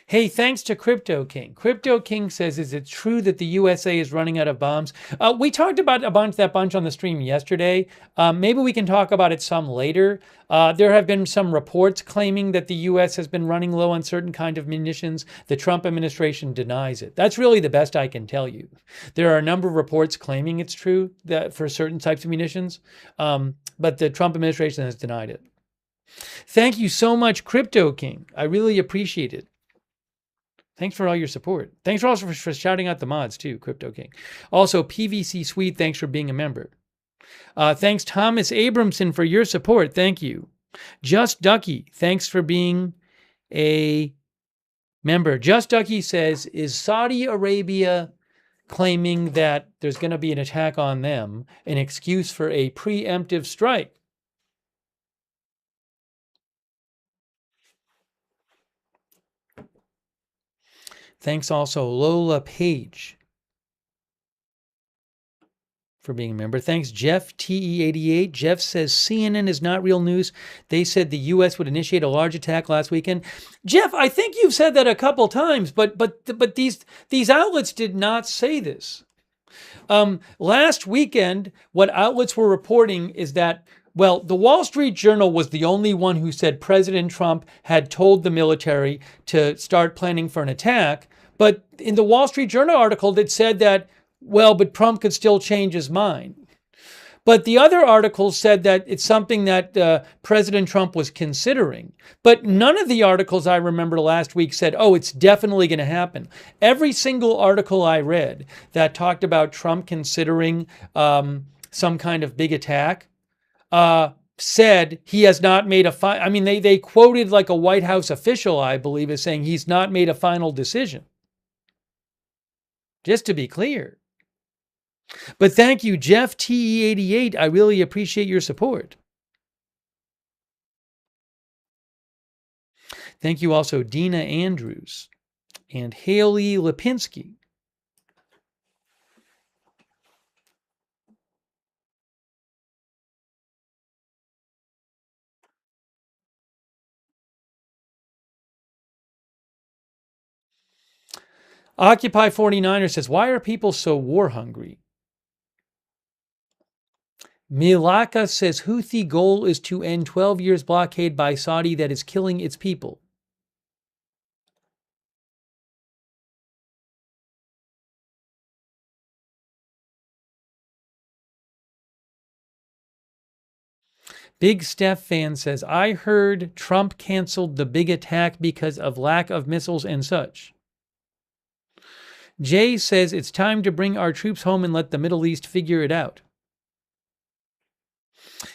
Speaker 1: Hey, thanks to Crypto King. Crypto King says, is it true that the USA is running out of bombs? We talked about that bunch on the stream yesterday. Maybe we can talk about it some later. There have been some reports claiming that the US has been running low on certain kind of munitions. The Trump administration denies it. That's really the best I can tell you. There are a number of reports claiming it's true that for certain types of munitions, but the Trump administration has denied it. Thank you so much, Crypto King. I really appreciate it. Thanks for all your support. Thanks also for shouting out the mods too, Crypto King. Also, PVC Swede, thanks for being a member. Thanks, Thomas Abramson, for your support. Thank you. Just Ducky, thanks for being a member. Just Ducky says, is Saudi Arabia claiming that there's going to be an attack on them an excuse for a preemptive strike? Thanks also, Lola Page, for being a member. Thanks, Jeff TE88. Jeff says CNN is not real news. They said the U.S. would initiate a large attack last weekend. Jeff, I think you've said that a couple times, but these outlets did not say this. Last weekend, what outlets were reporting is that, well, the Wall Street Journal was the only one who said President Trump had told the military to start planning for an attack. But in the Wall Street Journal article, it said that, well, but Trump could still change his mind. But the other articles said that it's something that President Trump was considering. But none of the articles I remember last week said, oh, it's definitely going to happen. Every single article I read that talked about Trump considering some kind of big attack said he has not made a I mean, they quoted like a White House official, I believe, as saying he's not made a final decision. Just to be clear. But thank you, Jeff TE88. I really appreciate your support. Thank you also, Dina Andrews and Haley Lipinski. Occupy 49er says, why are people so war hungry? Milaka says, Houthi goal is to end 12 years blockade by Saudi that is killing its people. Big Steph fan says, I heard Trump canceled the big attack because of lack of missiles and such. Jay says, it's time to bring our troops home and let the Middle East figure it out.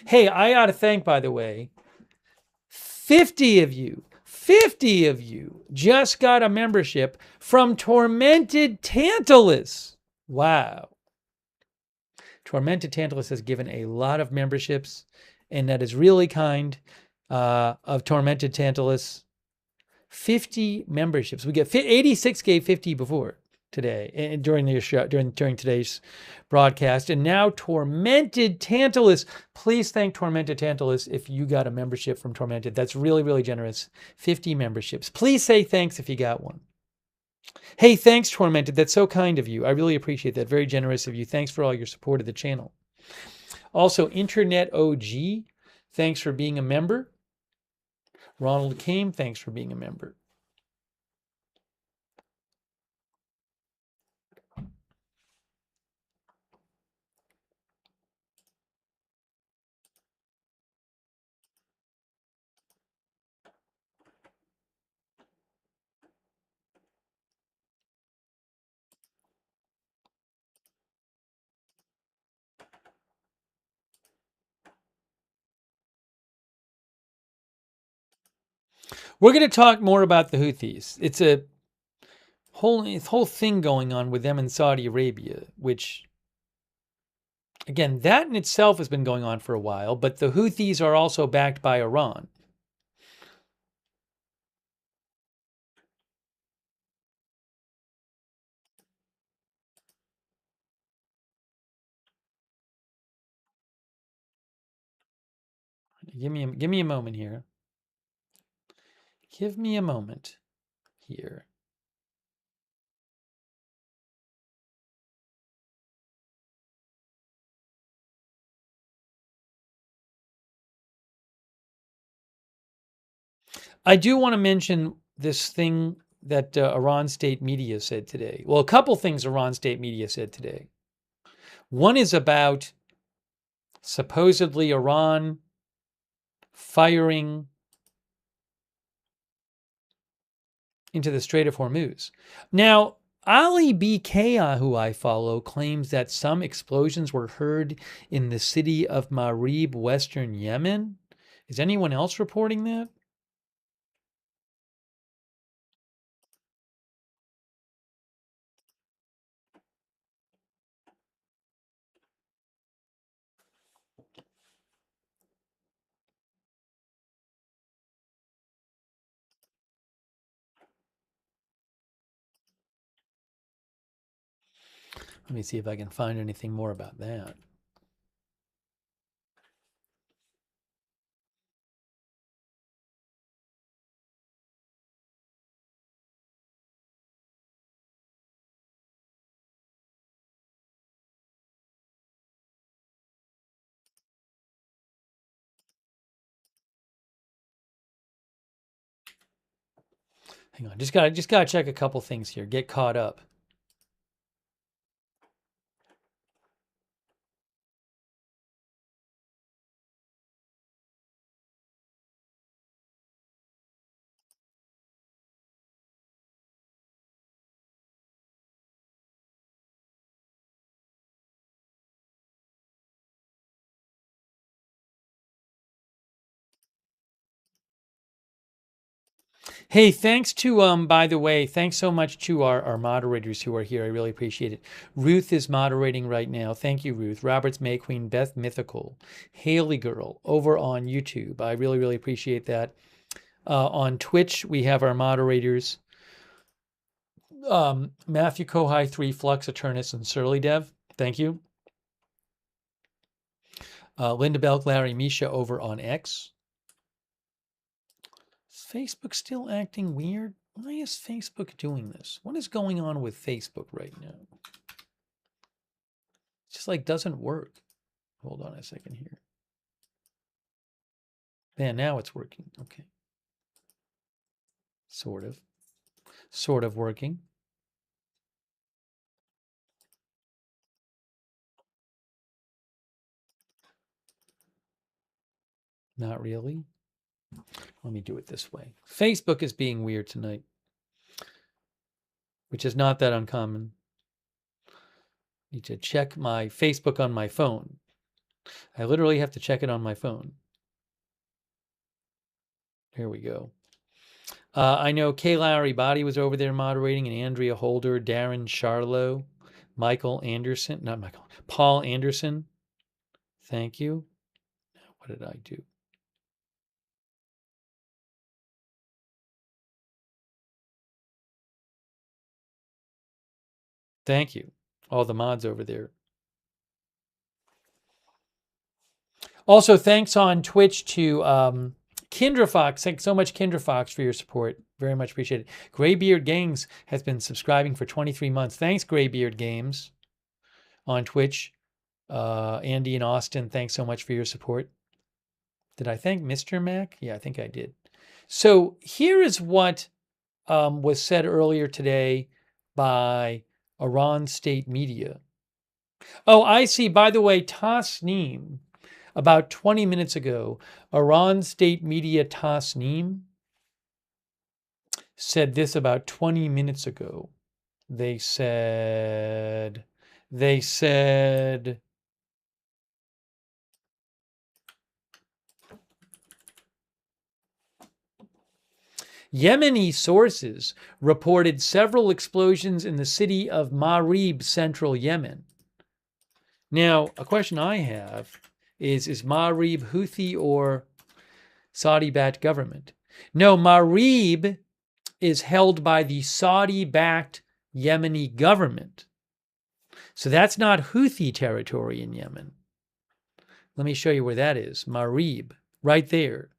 Speaker 1: Hey, I ought to thank, by the way, 50 of you just got a membership from Tormented Tantalus. Wow. Tormented Tantalus has given a lot of memberships, and that is really kind of Tormented Tantalus. 50 memberships. We get 86 gave 50 before today and during the show, during today's broadcast, and now Tormented Tantalus. Please thank Tormented Tantalus if you got a membership from Tormented. That's really, really generous. 50 memberships. Please say thanks if you got one. Hey, thanks, Tormented. That's so kind of you. I really appreciate that. Very generous of you. Thanks for all your support of the channel. Also, Internet OG, thanks for being a member. Ronald Kame, thanks for being a member. We're going to talk more about the Houthis. It's a whole thing going on with them in Saudi Arabia, which, again, that in itself has been going on for a while, but the Houthis are also backed by Iran. Give me a moment here. Give me a moment here. I do want to mention this thing that Iran state media said today. Well, a couple things Iran state media said today. One is about supposedly Iran firing into the Strait of Hormuz. Now, Ali BK, who I follow, claims that some explosions were heard in the city of Marib, western Yemen. Is anyone else reporting that? Let me see if I can find anything more about that. Hang on, just gotta check a couple things here. Get caught up. Hey, thanks to by the way, thanks so much to our moderators who are here. I really appreciate it. Ruth is moderating right now. Thank you, Ruth. Roberts May Queen, Beth Mythical, Haley Girl over on YouTube. I really, really appreciate that. On Twitch, we have our moderators. Matthew Kohai 3, Flux Eternus, and Surly Dev. Thank you. Linda Belk, Larry, Misha over on X. Is Facebook still acting weird? Why is Facebook doing this? What is going on with Facebook right now? It's just like doesn't work. Hold on a second here. Man, now it's working. Okay. Sort of. Sort of working. Not really. Let me do it this way. Facebook is being weird tonight, which is not that uncommon. Need to check my Facebook on my phone. I literally have to check it on my phone. Here we go. I know Kay Lowry Body was over there moderating, and Andrea Holder, Darren Charlo, Paul Anderson. Thank you. What did I do? Thank you. All the mods over there. Also, thanks on Twitch to Kindra Fox. Thanks so much, Kindra Fox, for your support. Very much appreciated. Graybeard Games has been subscribing for 23 months. Thanks, Graybeard Games on Twitch. Andy and Austin, thanks so much for your support. Did I thank Mr. Mac? Yeah, I think I did. So here is what was said earlier today by Iran State Media. Oh, I see. By the way, Tasneem, about 20 minutes ago, Iran State Media Tasneem said this about 20 minutes ago. They said, Yemeni sources reported several explosions in the city of Marib, central Yemen. Now, a question I have is Marib Houthi or Saudi-backed government? No, Marib is held by the Saudi-backed Yemeni government. So that's not Houthi territory in Yemen. Let me show you where that is. Marib, right there.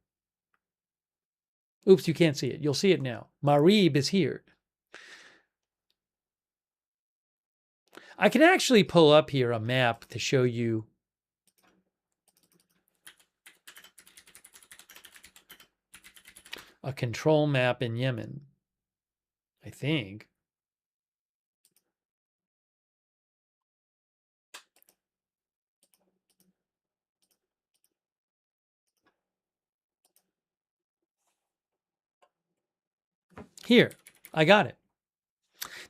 Speaker 1: Oops, you can't see it. You'll see it now. Marib is here. I can actually pull up here a map to show you a control map in Yemen, I think. Here, I got it.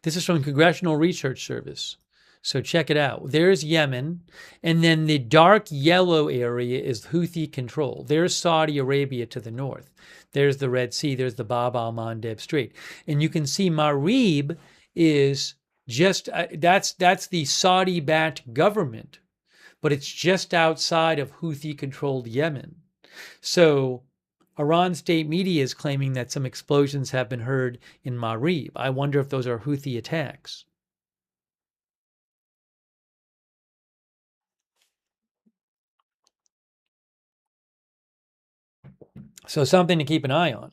Speaker 1: This is from Congressional Research Service. So check it out. There's Yemen, and then the dark yellow area is Houthi control. There's Saudi Arabia to the north. There's the Red Sea. There's the Bab al-Mandeb Strait. And you can see Marib is just, that's the Saudi-backed government, but it's just outside of Houthi-controlled Yemen. So Iran State Media is claiming that some explosions have been heard in Marib. I wonder if those are Houthi attacks. So something to keep an eye on.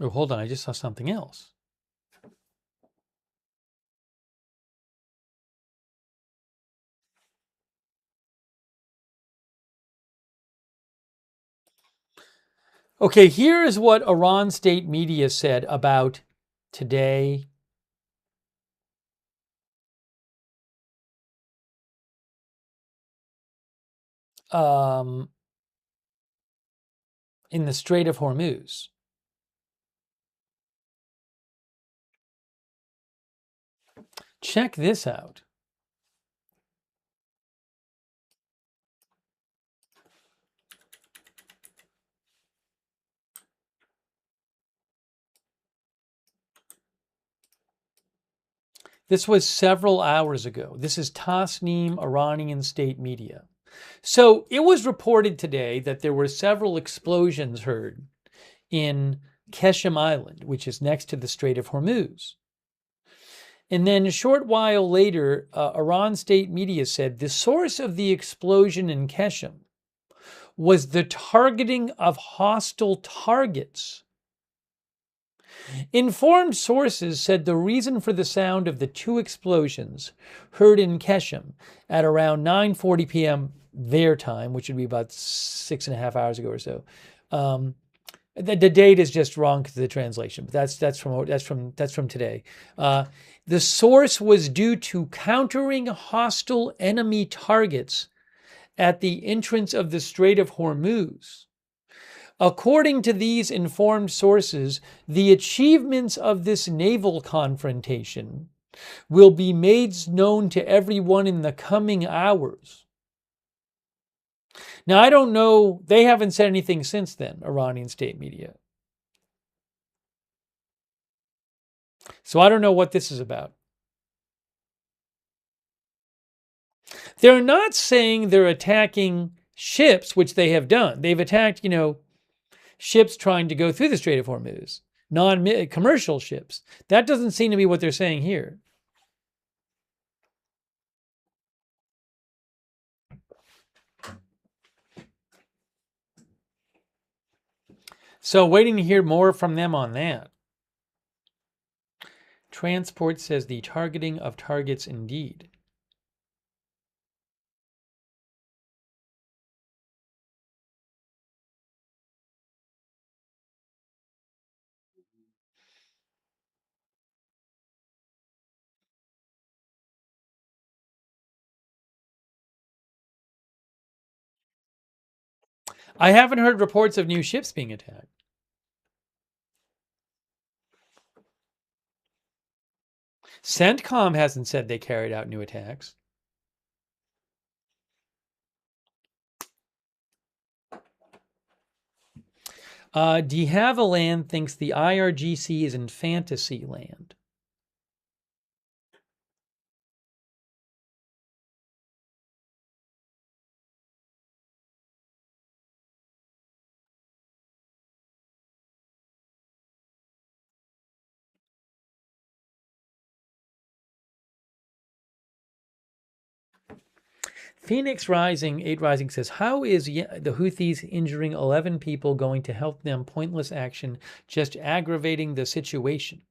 Speaker 1: Oh, hold on. I just saw something else. Okay, here is what Iran State Media said about today. In the Strait of Hormuz. Check this out. This was several hours ago. This is Tasneem Iranian State Media. So it was reported today that there were several explosions heard in Keshem Island, which is next to the Strait of Hormuz. And then a short while later, Iran state media said the source of the explosion in Keshem was the targeting of hostile targets. Informed sources said the reason for the sound of the two explosions heard in Keshem at around 9:40 p.m. their time, which would be about 6.5 hours ago or so. The date is just wrong because of the translation, but that's from today. The source was due to countering hostile enemy targets at the entrance of the Strait of Hormuz. According to these informed sources, the achievements of this naval confrontation will be made known to everyone in the coming hours. Now, I don't know, they haven't said anything since then, Iranian state media. So I don't know what this is about. They're not saying they're attacking ships, which they have done. They've attacked, ships trying to go through the Strait of Hormuz, non-commercial ships. That doesn't seem to be what they're saying here. So waiting to hear more from them on that. Transport says the targeting of targets indeed. I haven't heard reports of new ships being attacked. CENTCOM hasn't said they carried out new attacks. De Havilland thinks the IRGC is in fantasy land. Phoenix Rising, 8 Rising says, how is the Houthis injuring 11 people going to help them? Pointless action, just aggravating the situation.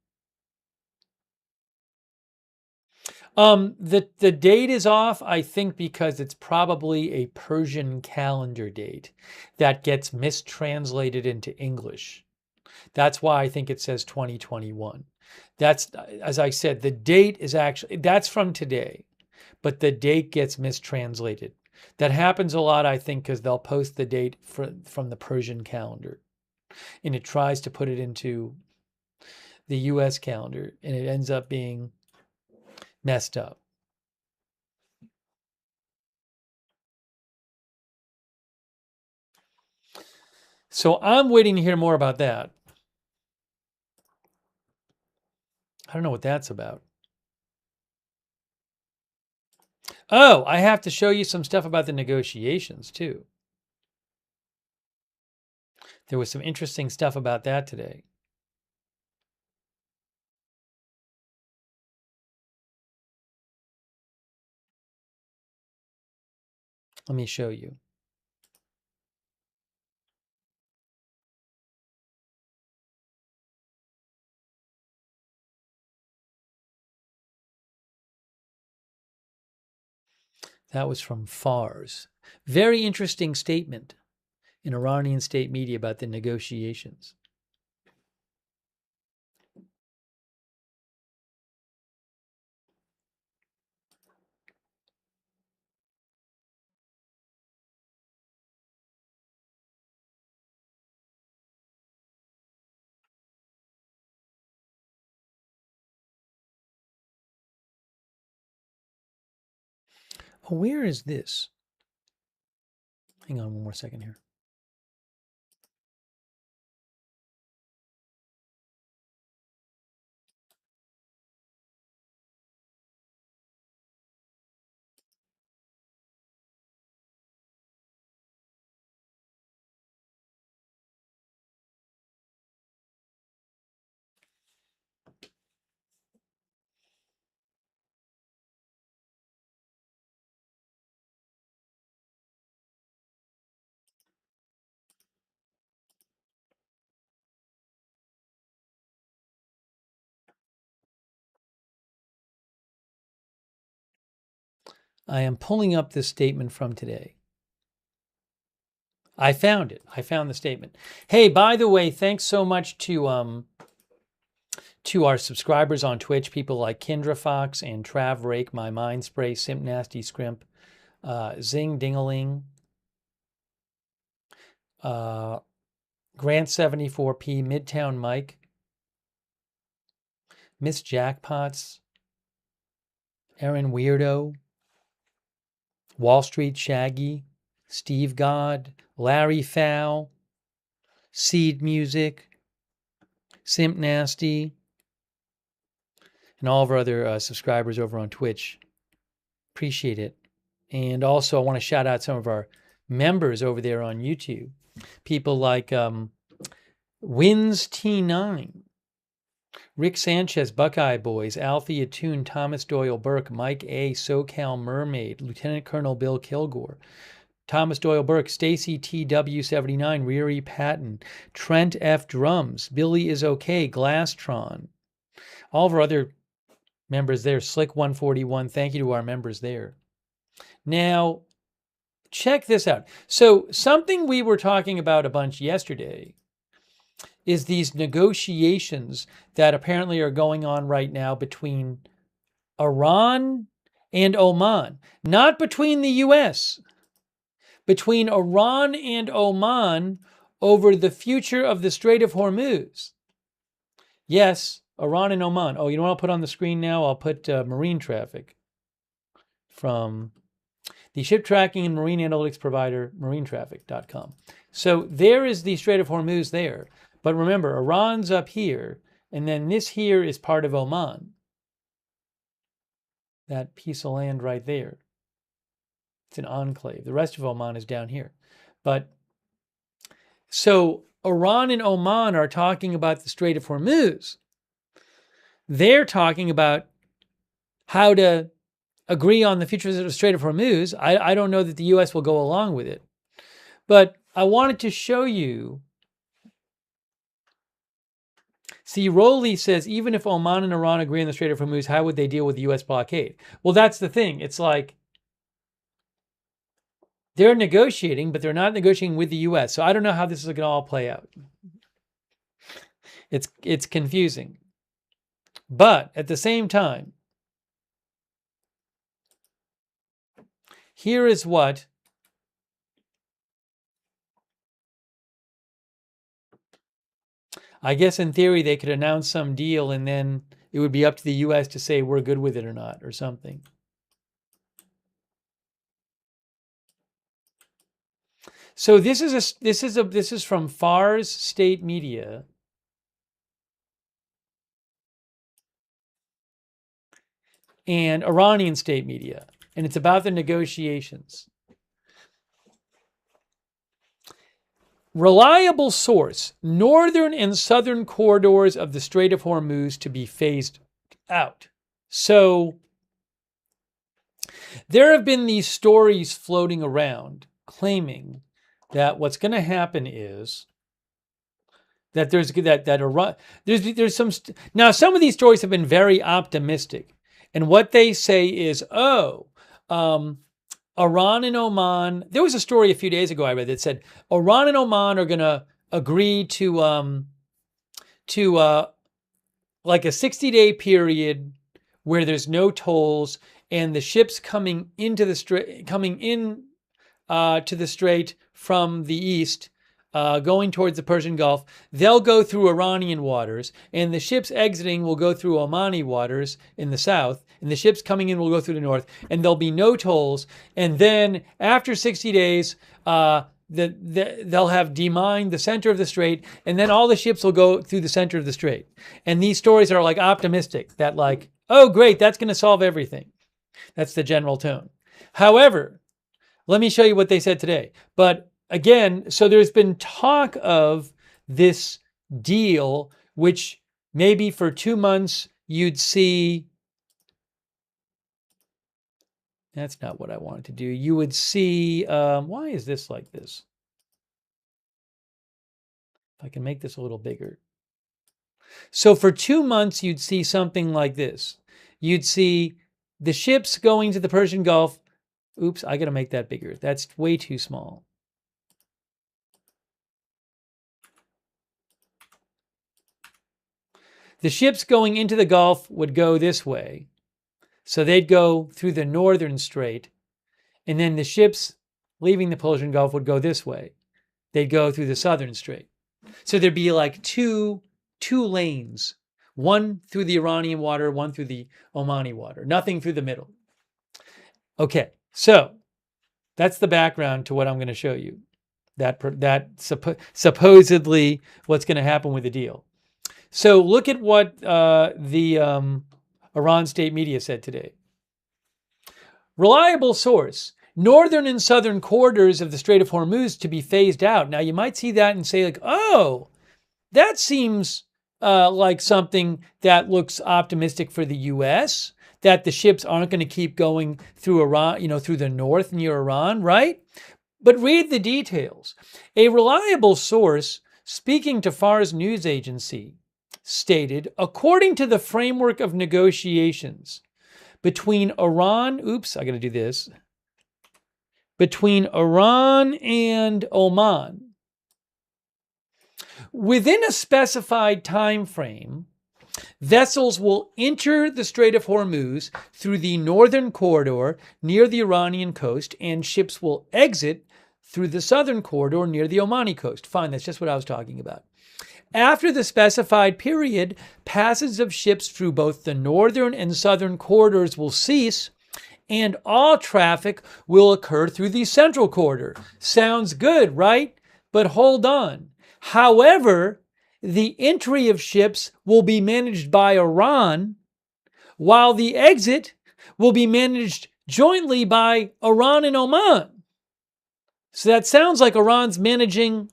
Speaker 1: The date is off, I think, because it's probably a Persian calendar date that gets mistranslated into English. That's why I think it says 2021. That's, as I said, the date is actually, that's from today, but the date gets mistranslated. That happens a lot, I think, because they'll post the date from the Persian calendar, and it tries to put it into the US calendar, and it ends up being messed up. So I'm waiting to hear more about that. I don't know what that's about. Oh, I have to show you some stuff about the negotiations too. There was some interesting stuff about that today. Let me show you. That was from Fars. Very interesting statement in Iranian state media about the negotiations. Oh, where is this? Hang on one more second here. I am pulling up this statement from today. I found it. I found the statement. Hey, by the way, thanks so much to our subscribers on Twitch, people like Kindra Fox and Trav Rake, My Mind Spray, Simp Nasty Scrimp, Zing Dingaling, Grant 74P, Midtown Mike, Miss Jackpots, Aaron Weirdo, Wall Street Shaggy, Steve God, Larry Fowl, Seed Music, Simp Nasty, and all of our other subscribers over on Twitch. Appreciate it. And also, I want to shout out some of our members over there on YouTube. People like Wins T9, Rick Sanchez, Buckeye Boys, Alfie Atune, Thomas Doyle Burke, Mike A, SoCal Mermaid, Lieutenant Colonel Bill Kilgore, Thomas Doyle Burke, Stacy TW79, Riri Patton, Trent F. Drums, Billy is okay, Glasstron, all of our other members there, Slick141. Thank you to our members there. Now, check this out. So something we were talking about a bunch yesterday is these negotiations that apparently are going on right now between Iran and Oman, not between the U.S., between Iran and Oman over the future of the Strait of Hormuz. Yes, Iran and Oman. Oh, you know what I'll put on the screen now? I'll put marine traffic from the ship tracking and marine analytics provider, marinetraffic.com. So there is the Strait of Hormuz there. But remember, Iran's up here, and then this here is part of Oman. That piece of land right there. It's an enclave. The rest of Oman is down here. But so Iran and Oman are talking about the Strait of Hormuz. They're talking about how to agree on the future of the Strait of Hormuz. I don't know that the U.S. will go along with it. But I wanted to show you. See, Rowley says, even if Oman and Iran agree on the Strait of Hormuz, how would they deal with the U.S. blockade? Well, that's the thing. It's like they're negotiating, but they're not negotiating with the U.S. So I don't know how this is going to all play out. It's confusing. But at the same time, here is what I guess in theory they could announce some deal and then it would be up to the U.S. to say we're good with it or not or something. So this is from Fars State Media. And Iranian state media. And it's about the negotiations. Reliable source, northern and southern corridors of the Strait of Hormuz to be phased out. So there have been these stories floating around claiming that what's going to happen is that there's some now some of these stories have been very optimistic. And what they say is, Iran and Oman. There was a story a few days ago I read that said Iran and Oman are going to agree to like a 60-day period where there's no tolls and the ships coming into the strait, to the strait from the east, going towards the Persian Gulf, they'll go through Iranian waters, and the ships exiting will go through Omani waters in the south, and the ships coming in will go through the north, and there'll be no tolls. And then after 60 days, they'll have demined the center of the strait, and then all the ships will go through the center of the strait. And these stories are like optimistic, that like, oh great, that's going to solve everything. That's the general tone. However, let me show you what they said today. But again, so there's been talk of this deal, which maybe for 2 months you'd see. That's not what I wanted to do. You would see, why is this like this? If I can make this a little bigger. So for 2 months, you'd see something like this. You'd see the ships going to the Persian Gulf, Oops, I got to make that bigger. That's way too small. The ships going into the Gulf would go this way. So they'd go through the northern strait, and then the ships leaving the Persian Gulf would go this way. They'd go through the southern strait. So there'd be like two lanes, one through the Iranian water, one through the Omani water, nothing through the middle. Okay, so that's the background to what I'm going to show you. Supposedly what's going to happen with the deal. So look at what the Iran state media said today. Reliable source. Northern and southern corridors of the Strait of Hormuz to be phased out. Now you might see that and say like, oh, that seems like something that looks optimistic for the U.S., that the ships aren't going to keep going through Iran, through the north near Iran, right? But read the details. A reliable source speaking to Fars news agency stated, according to the framework of negotiations between Iran, between Iran and Oman, within a specified time frame, vessels will enter the Strait of Hormuz through the northern corridor near the Iranian coast, and ships will exit through the southern corridor near the Omani coast. Fine, that's just what I was talking about. After the specified period, passage of ships through both the northern and southern corridors will cease, and all traffic will occur through the central corridor. Sounds good, right? But hold on. However, the entry of ships will be managed by Iran, while the exit will be managed jointly by Iran and Oman. So that sounds like Iran's managing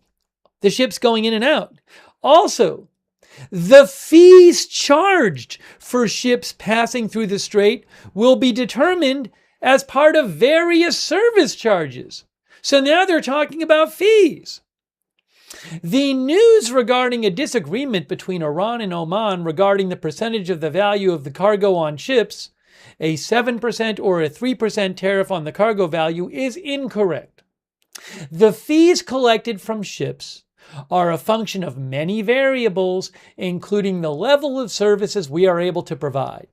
Speaker 1: the ships going in and out. Also, the fees charged for ships passing through the strait will be determined as part of various service charges. So now they're talking about fees. The news regarding a disagreement between Iran and Oman regarding the percentage of the value of the cargo on ships, a 7% or a 3% tariff on the cargo value, is incorrect. The fees collected from ships are a function of many variables, including the level of services we are able to provide.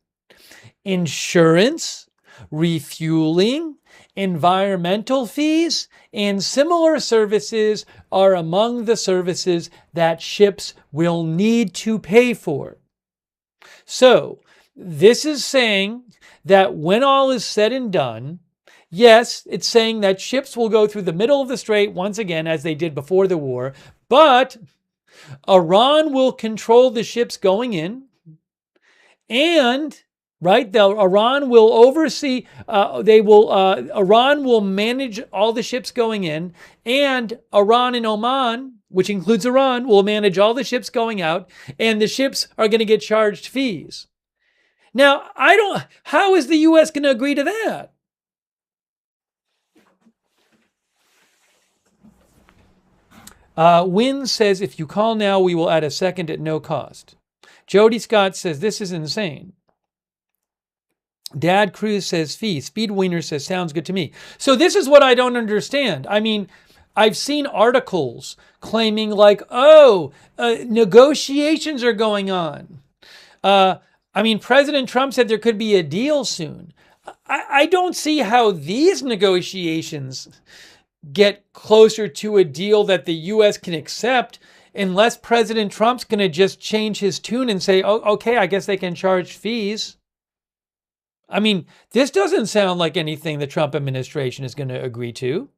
Speaker 1: Insurance, refueling, environmental fees, and similar services are among the services that ships will need to pay for. So, this is saying that when all is said and done, yes, it's saying that ships will go through the middle of the strait once again, as they did before the war, but Iran will control the ships going in, and Iran will oversee. Iran will manage all the ships going in, and Iran and Oman, which includes Iran, will manage all the ships going out, and the ships are going to get charged fees. Now, how is the U.S. going to agree to that? Wynn says, if you call now, we will add a second at no cost. Jody Scott says, this is insane. Dad Cruz says, fee. Speed Wiener says, sounds good to me. So this is what I don't understand. I mean, I've seen articles claiming like, negotiations are going on. President Trump said there could be a deal soon. I don't see how these negotiations get closer to a deal that the U.S. can accept unless President Trump's going to just change his tune and say, oh, okay, I guess they can charge fees. I mean, this doesn't sound like anything the Trump administration is going to agree to.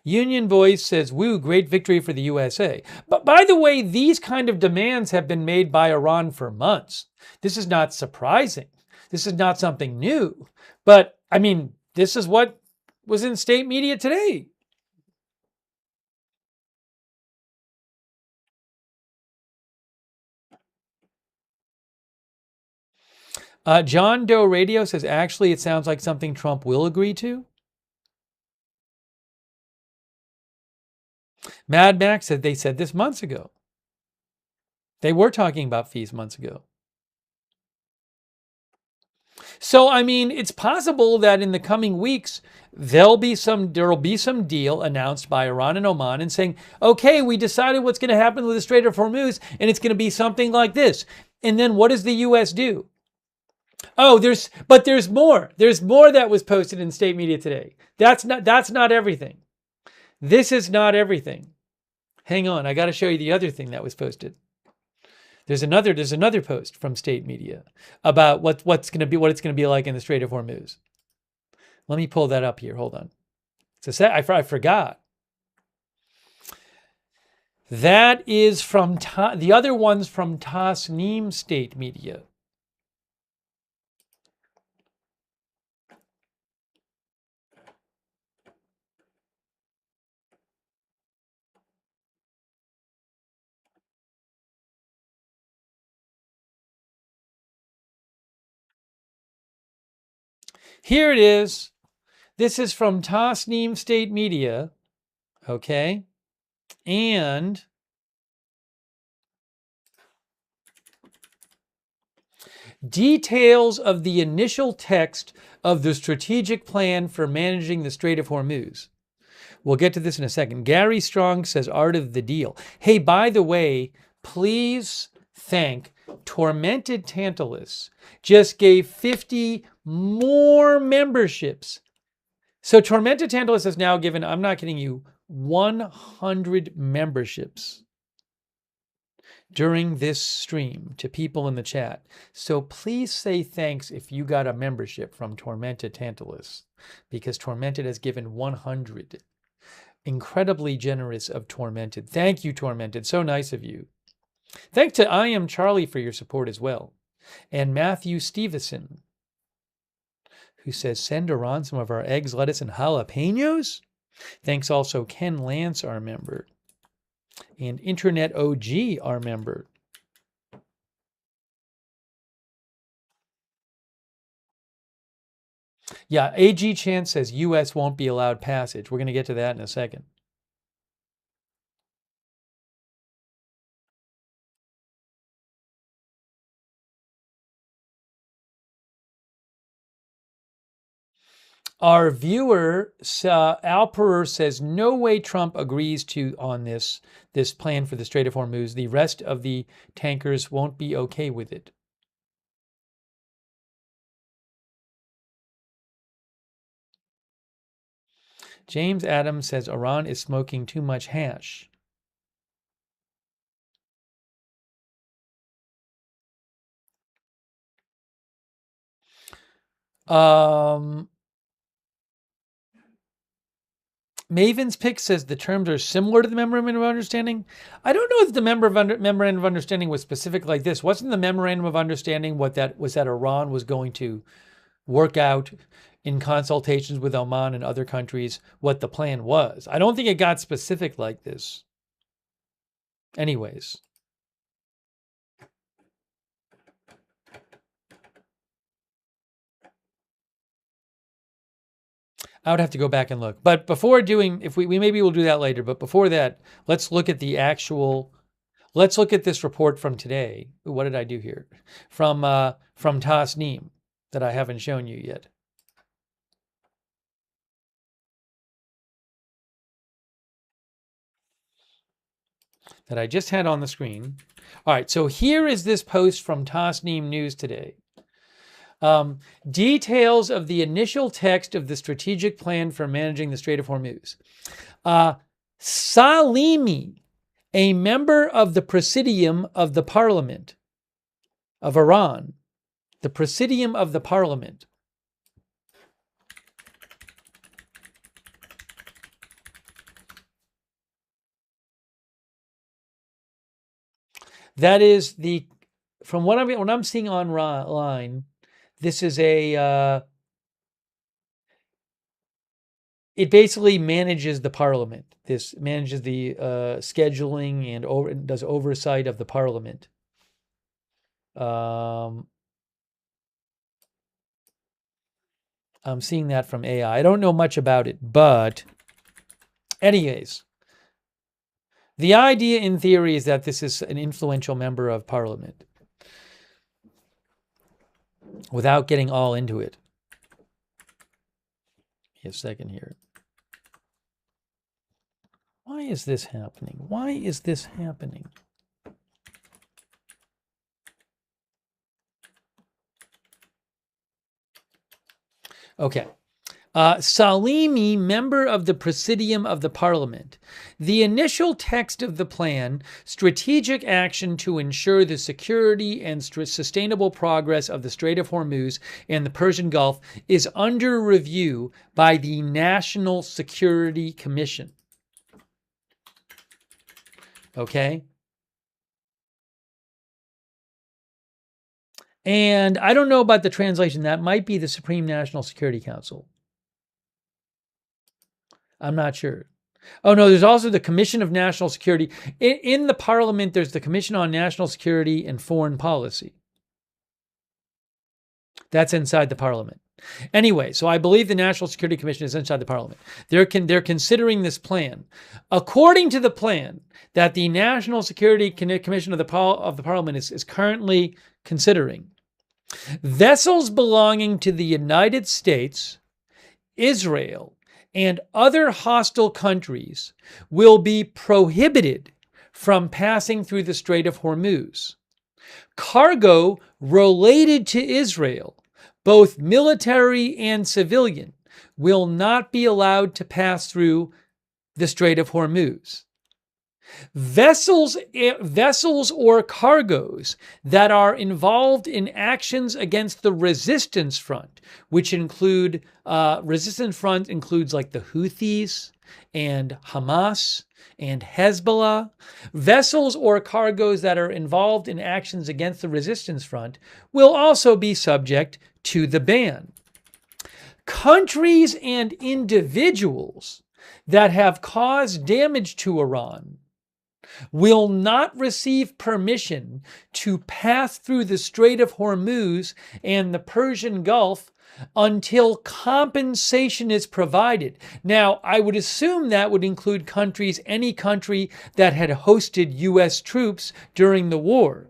Speaker 1: Union Voice says, woo, great victory for the USA. But by the way, these kind of demands have been made by Iran for months. This is not surprising. This is not something new. But, this is what was in state media today. John Doe Radio says, actually, it sounds like something Trump will agree to. Mad Max said they said this months ago. They were talking about fees months ago. So, I mean, it's possible that in the coming weeks, there'll be some deal announced by Iran and Oman and saying, okay, we decided what's going to happen with the Strait of Hormuz, and it's going to be something like this. And then what does the U.S. do? Oh, there's more. There's more that was posted in state media today. That's not everything. This is not everything. Hang on, I got to show you the other thing that was posted. There's another post from state media about what it's going to be like in the Strait of Hormuz. Let me pull that up here. Hold on. I forgot. That is from the other one's from Tasnim state media. Here it is. This is from Tasnim state media. Okay. And details of the initial text of the strategic plan for managing the Strait of Hormuz. We'll get to this in a second. Gary Strong says, art of the deal. Hey, by the way, please thank Tormented Tantalus. Just gave 50 more memberships. So Tormented Tantalus has now given, I'm not kidding you, 100 memberships during this stream to people in the chat. So please say thanks if you got a membership from Tormented Tantalus, because Tormented has given 100. Incredibly generous of Tormented. Thank you, Tormented. So nice of you. Thanks to I Am Charlie for your support as well. And Matthew Stevenson, who says, send Iran some of our eggs, lettuce, and jalapenos. Thanks also Ken Lance, our member. And Internet OG, our member. Yeah, AG Chance says U.S. won't be allowed passage. We're going to get to that in a second. Our viewer, Alperer, says, no way Trump agrees on this plan for the Strait of Hormuz. The rest of the tankers won't be okay with it. James Adams says, Iran is smoking too much hash. Maven's Pick says the terms are similar to the Memorandum of Understanding. I don't know if the Memorandum of Understanding was specific like this. Wasn't the Memorandum of Understanding that Iran was going to work out in consultations with Oman and other countries what the plan was? I don't think it got specific like this. Anyways. I would have to go back and look. But before doing, if we maybe we'll do that later, but before that, let's look at let's look at this report from today. What did I do here? From Tasnim that I haven't shown you yet. That I just had on the screen. All right, so here is this post from Tasnim News today. Details of the initial text of the strategic plan for managing the Strait of Hormuz. Salimi, a member of the Presidium of the Parliament of Iran, the Presidium of the Parliament, that is from what I'm seeing online, this is it basically manages the parliament. This manages the scheduling and does oversight of the parliament. I'm seeing that from AI. I don't know much about it, but anyways, the idea in theory is that this is an influential member of parliament. without getting all into it. Give me a second here. Why is this happening? Why is this happening? Okay. Salimi, member of the Presidium of the Parliament. The initial text of the plan, strategic action to ensure the security and sustainable progress of the Strait of Hormuz and the Persian Gulf, is under review by the National Security Commission. Okay? And I don't know about the translation. That might be the Supreme National Security Council. I'm not sure. Oh, no, there's also the Commission of National Security. In the Parliament, there's the Commission on National Security and Foreign Policy. That's inside the Parliament. Anyway, so I believe the National Security Commission is inside the Parliament. They're considering this plan. According to the plan that the National Security Commission of the Parliament is currently considering, vessels belonging to the United States, Israel, and other hostile countries will be prohibited from passing through the Strait of Hormuz. Cargo related to Israel, both military and civilian, will not be allowed to pass through the Strait of Hormuz. Vessels or cargoes that are involved in actions against the resistance front, which include resistance front includes like the Houthis and Hamas and Hezbollah. Vessels or cargoes that are involved in actions against the resistance front will also be subject to the ban. Countries and individuals that have caused damage to Iran will not receive permission to pass through the Strait of Hormuz and the Persian Gulf until compensation is provided. Now, I would assume that would include countries, any country that had hosted U.S. troops during the war,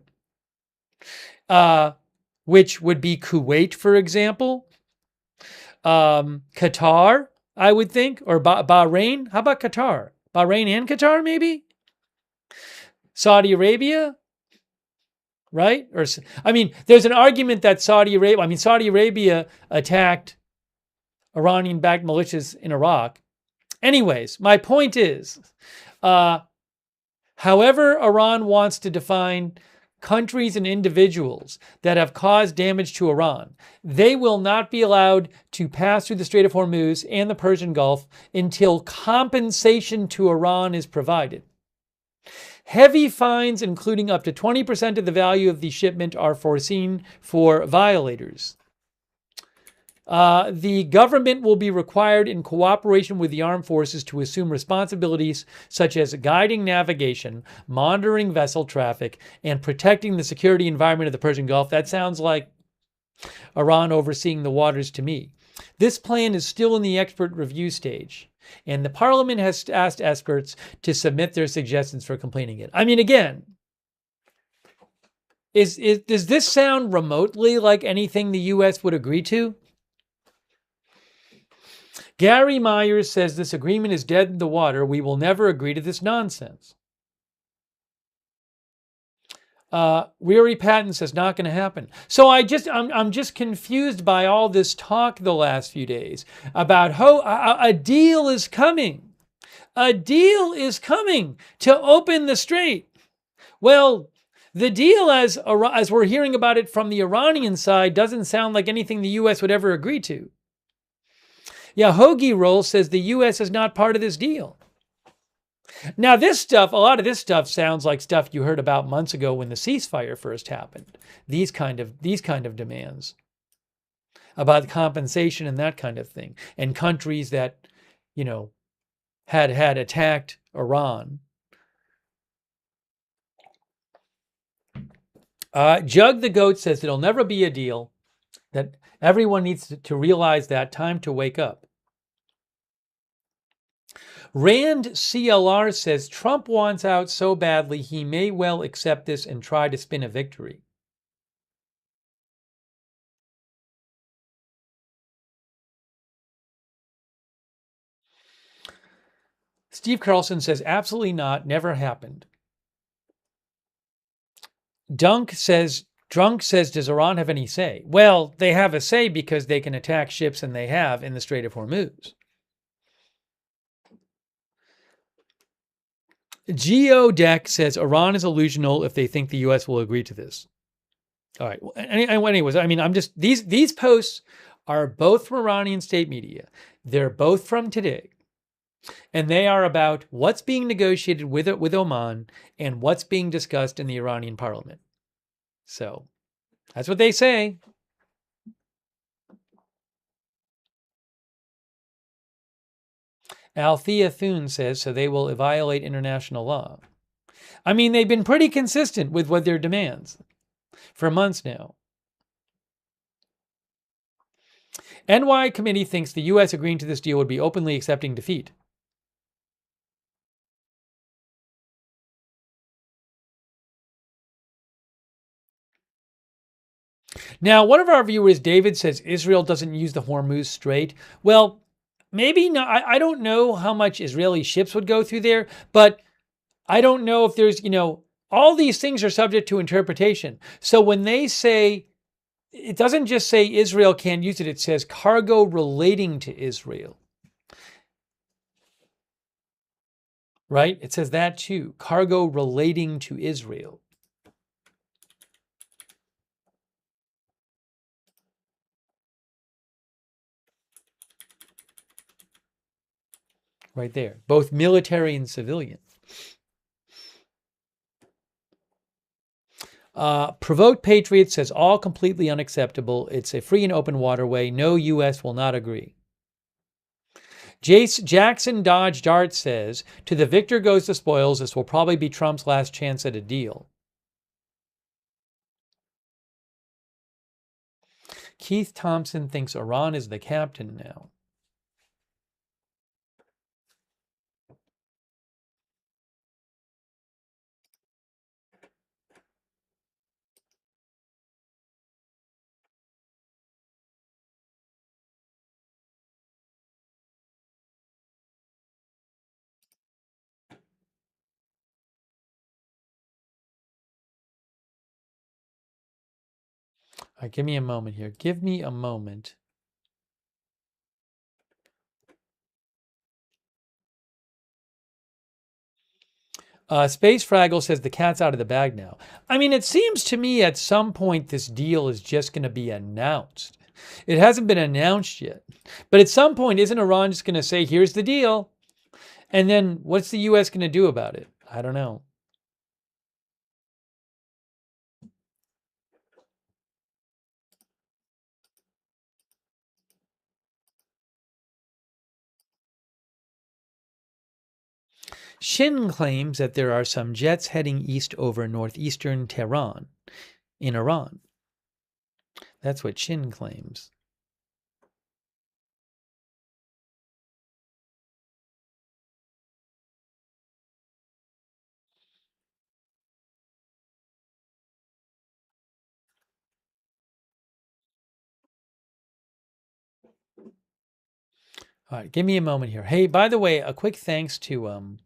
Speaker 1: which would be Kuwait, for example, Qatar, I would think, or Bahrain. How about Qatar? Bahrain and Qatar, maybe? Saudi Arabia, right? Or, I mean, there's an argument that Saudi Arabia attacked Iranian-backed militias in Iraq. Anyways, my point is, however Iran wants to define countries and individuals that have caused damage to Iran, they will not be allowed to pass through the Strait of Hormuz and the Persian Gulf until compensation to Iran is provided. Heavy fines, including up to 20% of the value of the shipment, are foreseen for violators. The government will be required, in cooperation with the armed forces, to assume responsibilities such as guiding navigation, monitoring vessel traffic, and protecting the security environment of the Persian Gulf. That sounds like Iran overseeing the waters to me. This plan is still in the expert review stage, and the Parliament has asked experts to submit their suggestions for completing it. I mean, again, does this sound remotely like anything the U.S. would agree to? Gary Myers says this agreement is dead in the water. We will never agree to this nonsense. Weary Patton says not going to happen. So I'm just confused by all this talk the last few days about how a deal is coming. A deal is coming to open the strait. Well, the deal as we're hearing about it from the Iranian side doesn't sound like anything the U.S. would ever agree to. Yeah, Hoagie Roll says the U.S. is not part of this deal. Now, a lot of this stuff sounds like stuff you heard about months ago when the ceasefire first happened. These kind of demands about compensation and that kind of thing, and countries that, had attacked Iran. Jug the Goat says it'll never be a deal. That everyone needs to realize that. Time to wake up. Rand CLR says Trump wants out so badly he may well accept this and try to spin a victory. Steve Carlson says, absolutely not, never happened. Drunk says, does Iran have any say? Well, they have a say because they can attack ships, and they have in the Strait of Hormuz. Geodeck says Iran is illusional if they think the U.S. will agree to this. All right. Anyways, I mean, I'm just these posts are both from Iranian state media. They're both from today, and they are about what's being negotiated with Oman and what's being discussed in the Iranian parliament. So that's what they say. Althea Thune says, so they will violate international law. I mean, they've been pretty consistent with what their demands for months now. NY committee thinks the U.S. agreeing to this deal would be openly accepting defeat. Now, one of our viewers, David, says Israel doesn't use the Hormuz Strait. Well, maybe not. I don't know how much Israeli ships would go through there, but I don't know if there's, all these things are subject to interpretation. So when they say, it doesn't just say Israel can't use it, it says cargo relating to Israel. Right? It says that too, cargo relating to Israel. Right there, both military and civilian. Provoked Patriot says all completely unacceptable. It's a free and open waterway. No U.S. will not agree. Jackson Dodge Dart says, to the victor goes the spoils. This will probably be Trump's last chance at a deal. Keith Thompson thinks Iran is the captain now. All right, give me a moment here. Give me a moment. Space Fraggle says the cat's out of the bag now. I mean, it seems to me at some point this deal is just going to be announced. It hasn't been announced yet. But at some point, isn't Iran just going to say, here's the deal? And then what's the U.S. going to do about it? I don't know. Shin claims that there are some jets heading east over northeastern Tehran in Iran. That's what Shin claims. All right, give me a moment here. Hey, by the way, a quick thanks to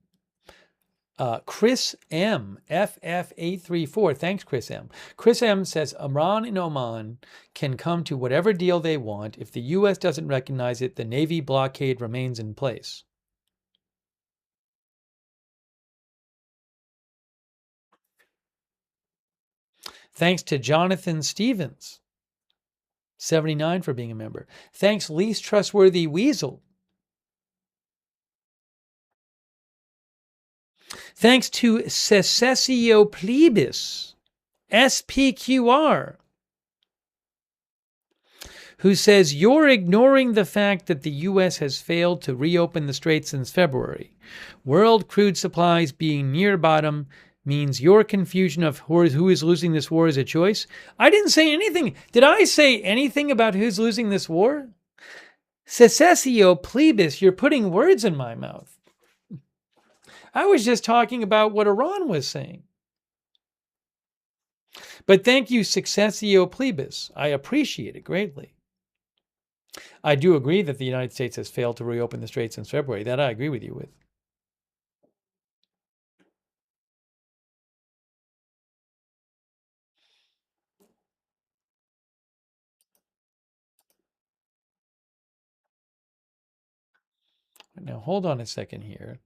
Speaker 1: Chris M, FF834. Thanks, Chris M. Chris M says Iran and Oman can come to whatever deal they want. If the U.S. doesn't recognize it, the Navy blockade remains in place. Thanks to Jonathan Stevens, 79, for being a member. Thanks, Least Trustworthy Weasel. Thanks to Secessio Plebis, SPQR, who says, you're ignoring the fact that the U.S. has failed to reopen the strait since February. World crude supplies being near bottom means your confusion of who is losing this war is a choice. I didn't say anything. Did I say anything about who's losing this war? Secessio Plebis, you're putting words in my mouth. I was just talking about what Iran was saying. But thank you, Successio Plebis. I appreciate it greatly. I do agree that the United States has failed to reopen the strait since February. That I agree with you with. Now, hold on a second here.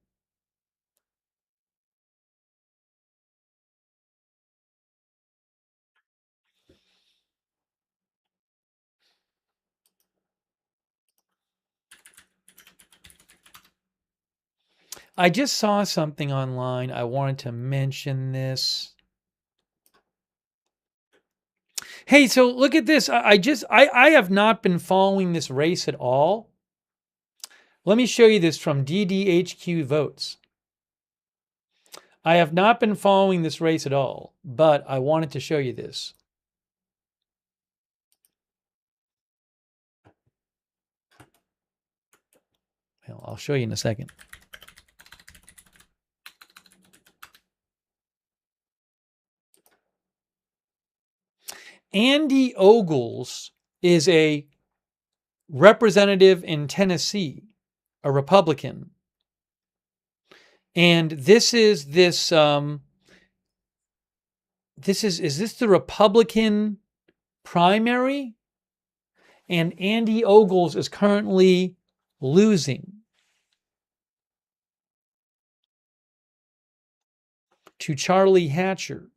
Speaker 1: I just saw something online. I wanted to mention this. Hey, so look at this. I have not been following this race at all. Let me show you this from DDHQ Votes. I have not been following this race at all, but I wanted to show you this. Well, I'll show you in a second. Andy Ogles is a representative in Tennessee, a Republican. And this is this is this the Republican primary? And Andy Ogles is currently losing to Charlie Hatcher.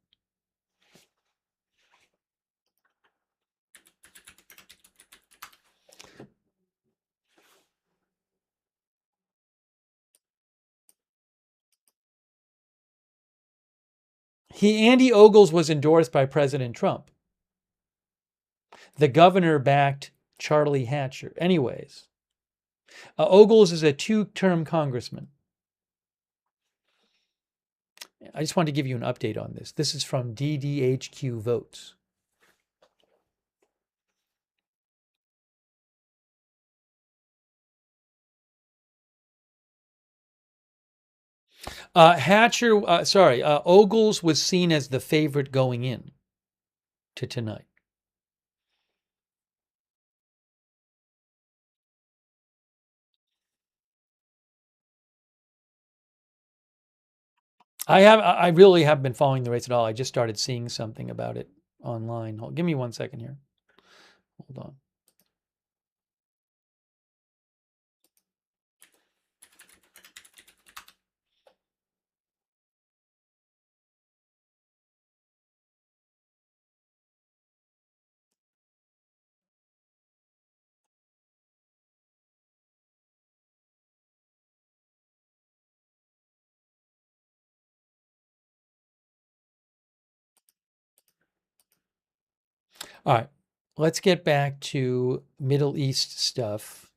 Speaker 1: Andy Ogles was endorsed by President Trump. The governor backed Charlie Hatcher. Anyways, Ogles is a two-term congressman. I just wanted to give you an update on this. This is from DDHQ Votes. Ogles was seen as the favorite going in to tonight. I really haven't been following the race at all. I just started seeing something about it online. Give me 1 second here. Hold on. All right, let's get back to Middle East stuff.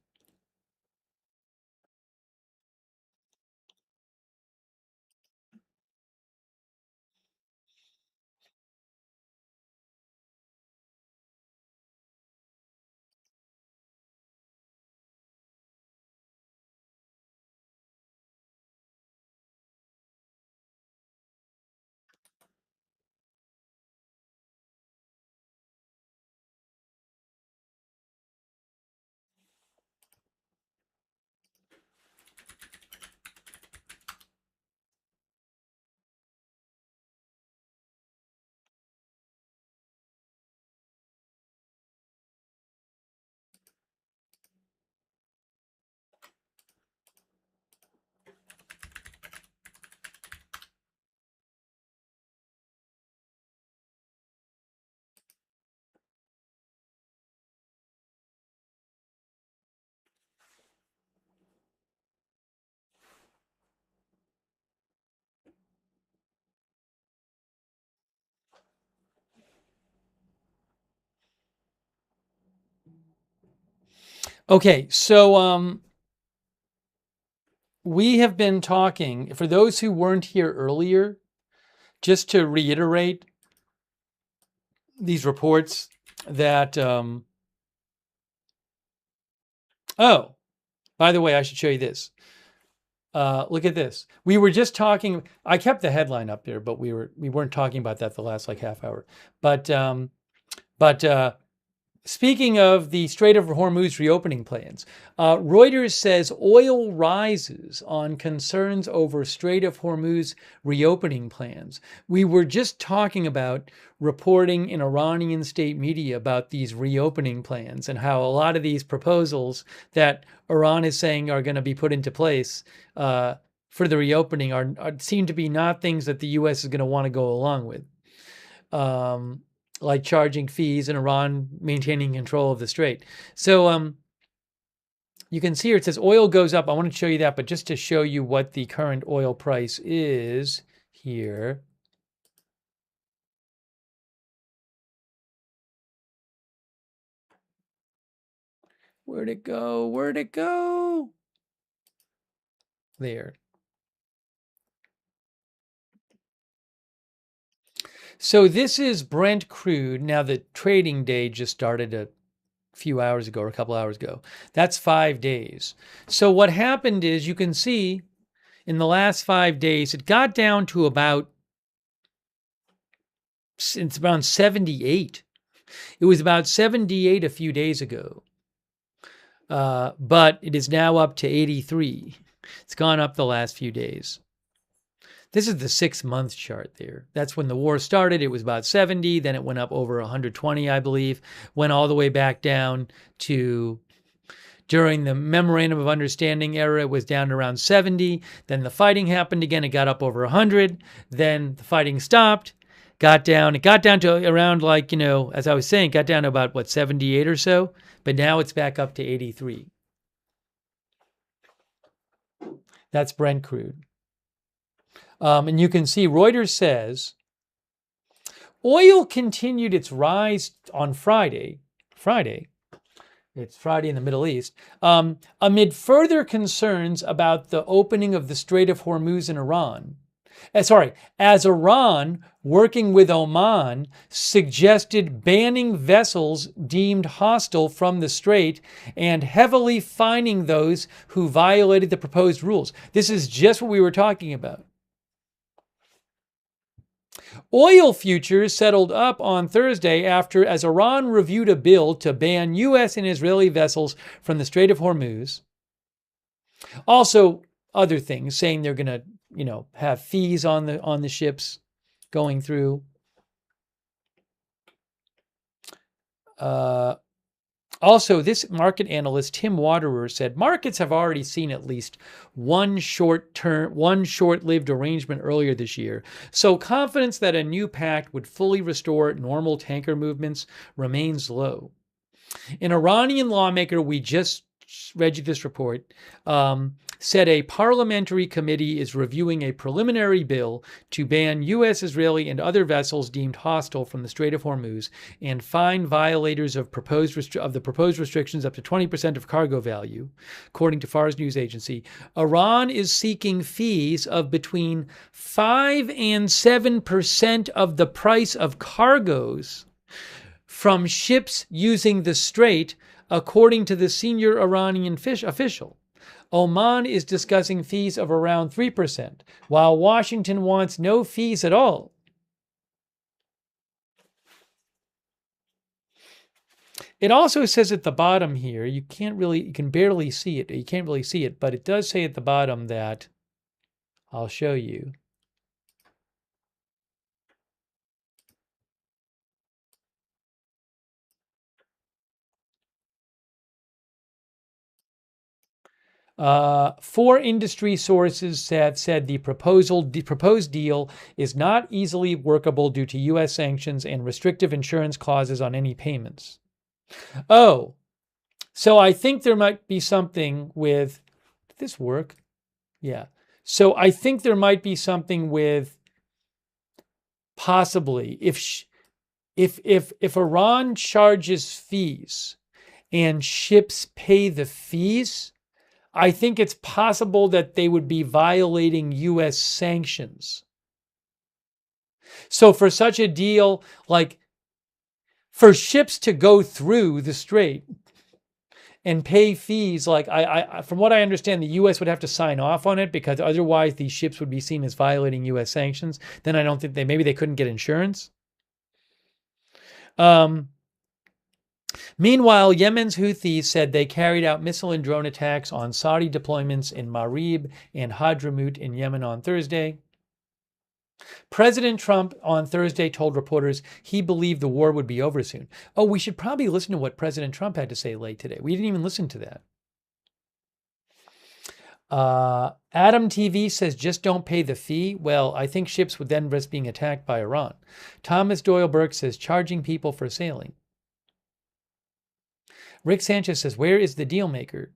Speaker 1: Okay, so we have been talking, for those who weren't here earlier, just to reiterate these reports that, oh, by the way, I should show you this. Look at this. We were just talking, I kept the headline up there, but we weren't talking about that the last like half hour. But Speaking of the Strait of Hormuz reopening plans, Reuters says oil rises on concerns over Strait of Hormuz reopening plans. We were just talking about reporting in Iranian state media about these reopening plans and how a lot of these proposals that Iran is saying are going to be put into place for the reopening seem to be not things that the U.S. is going to want to go along with. Like charging fees and Iran maintaining control of the strait. So you can see here, it says oil goes up. I want to show you that, but just to show you what the current oil price is here. Where'd it go? Where'd it go? There. So this is Brent crude. Now the trading day just started a few hours ago or a couple hours ago. That's 5 days. So what happened is you can see in the last 5 days, it got down to it's around 78. It was about 78 a few days ago. But it is now up to 83. It's gone up the last few days. This is the 6-month chart there. That's when the war started. It was about 70. Then it went up over 120, I believe. Went all the way back down to, during the Memorandum of Understanding era, it was down to around 70. Then the fighting happened again. It got up over 100. Then the fighting stopped. It got down to around, like, as I was saying, got down to about, 78 or so. But now it's back up to 83. That's Brent crude. And you can see Reuters says oil continued its rise on Friday. It's Friday in the Middle East. Amid further concerns about the opening of the Strait of Hormuz in Iran. As Iran, working with Oman, suggested banning vessels deemed hostile from the strait and heavily fining those who violated the proposed rules. This is just what we were talking about. Oil futures settled up on Thursday as Iran reviewed a bill to ban U.S. and Israeli vessels from the Strait of Hormuz. Also, other things, saying they're going to, have fees on the ships going through. Also, this market analyst, Tim Waterer, said markets have already seen at least one short-lived arrangement earlier this year. So confidence that a new pact would fully restore normal tanker movements remains low. An Iranian lawmaker, we just read you this report, said a parliamentary committee is reviewing a preliminary bill to ban U.S., Israeli, and other vessels deemed hostile from the Strait of Hormuz and fine violators of the proposed restrictions up to 20% of cargo value, according to Fars News Agency. Iran is seeking fees of between 5 and 7% of the price of cargoes from ships using the strait, according to the senior Iranian official. Oman is discussing fees of around 3%, while Washington wants no fees at all. It also says at the bottom here, you can barely see it. You can't really see it, but it does say at the bottom that, I'll show you. Four industry sources have said the proposed deal is not easily workable due to U.S. sanctions and restrictive insurance clauses on any payments. Oh, so I think there might be something with, did this work? Yeah. So I think there might be something with possibly if Iran charges fees and ships pay the fees, I think it's possible that they would be violating U.S. sanctions. So for such a deal, like for ships to go through the strait and pay fees, like I from what I understand, the U.S. would have to sign off on it because otherwise these ships would be seen as violating U.S. sanctions. Then I don't think maybe they couldn't get insurance. Meanwhile, Yemen's Houthis said they carried out missile and drone attacks on Saudi deployments in Marib and Hadramaut in Yemen on Thursday. President Trump on Thursday told reporters he believed the war would be over soon. Oh, we should probably listen to what President Trump had to say late today. We didn't even listen to that. Adam TV says, just don't pay the fee. Well, I think ships would then risk being attacked by Iran. Thomas Doyle Burke says, charging people for sailing. Rick Sanchez says, where is the deal maker?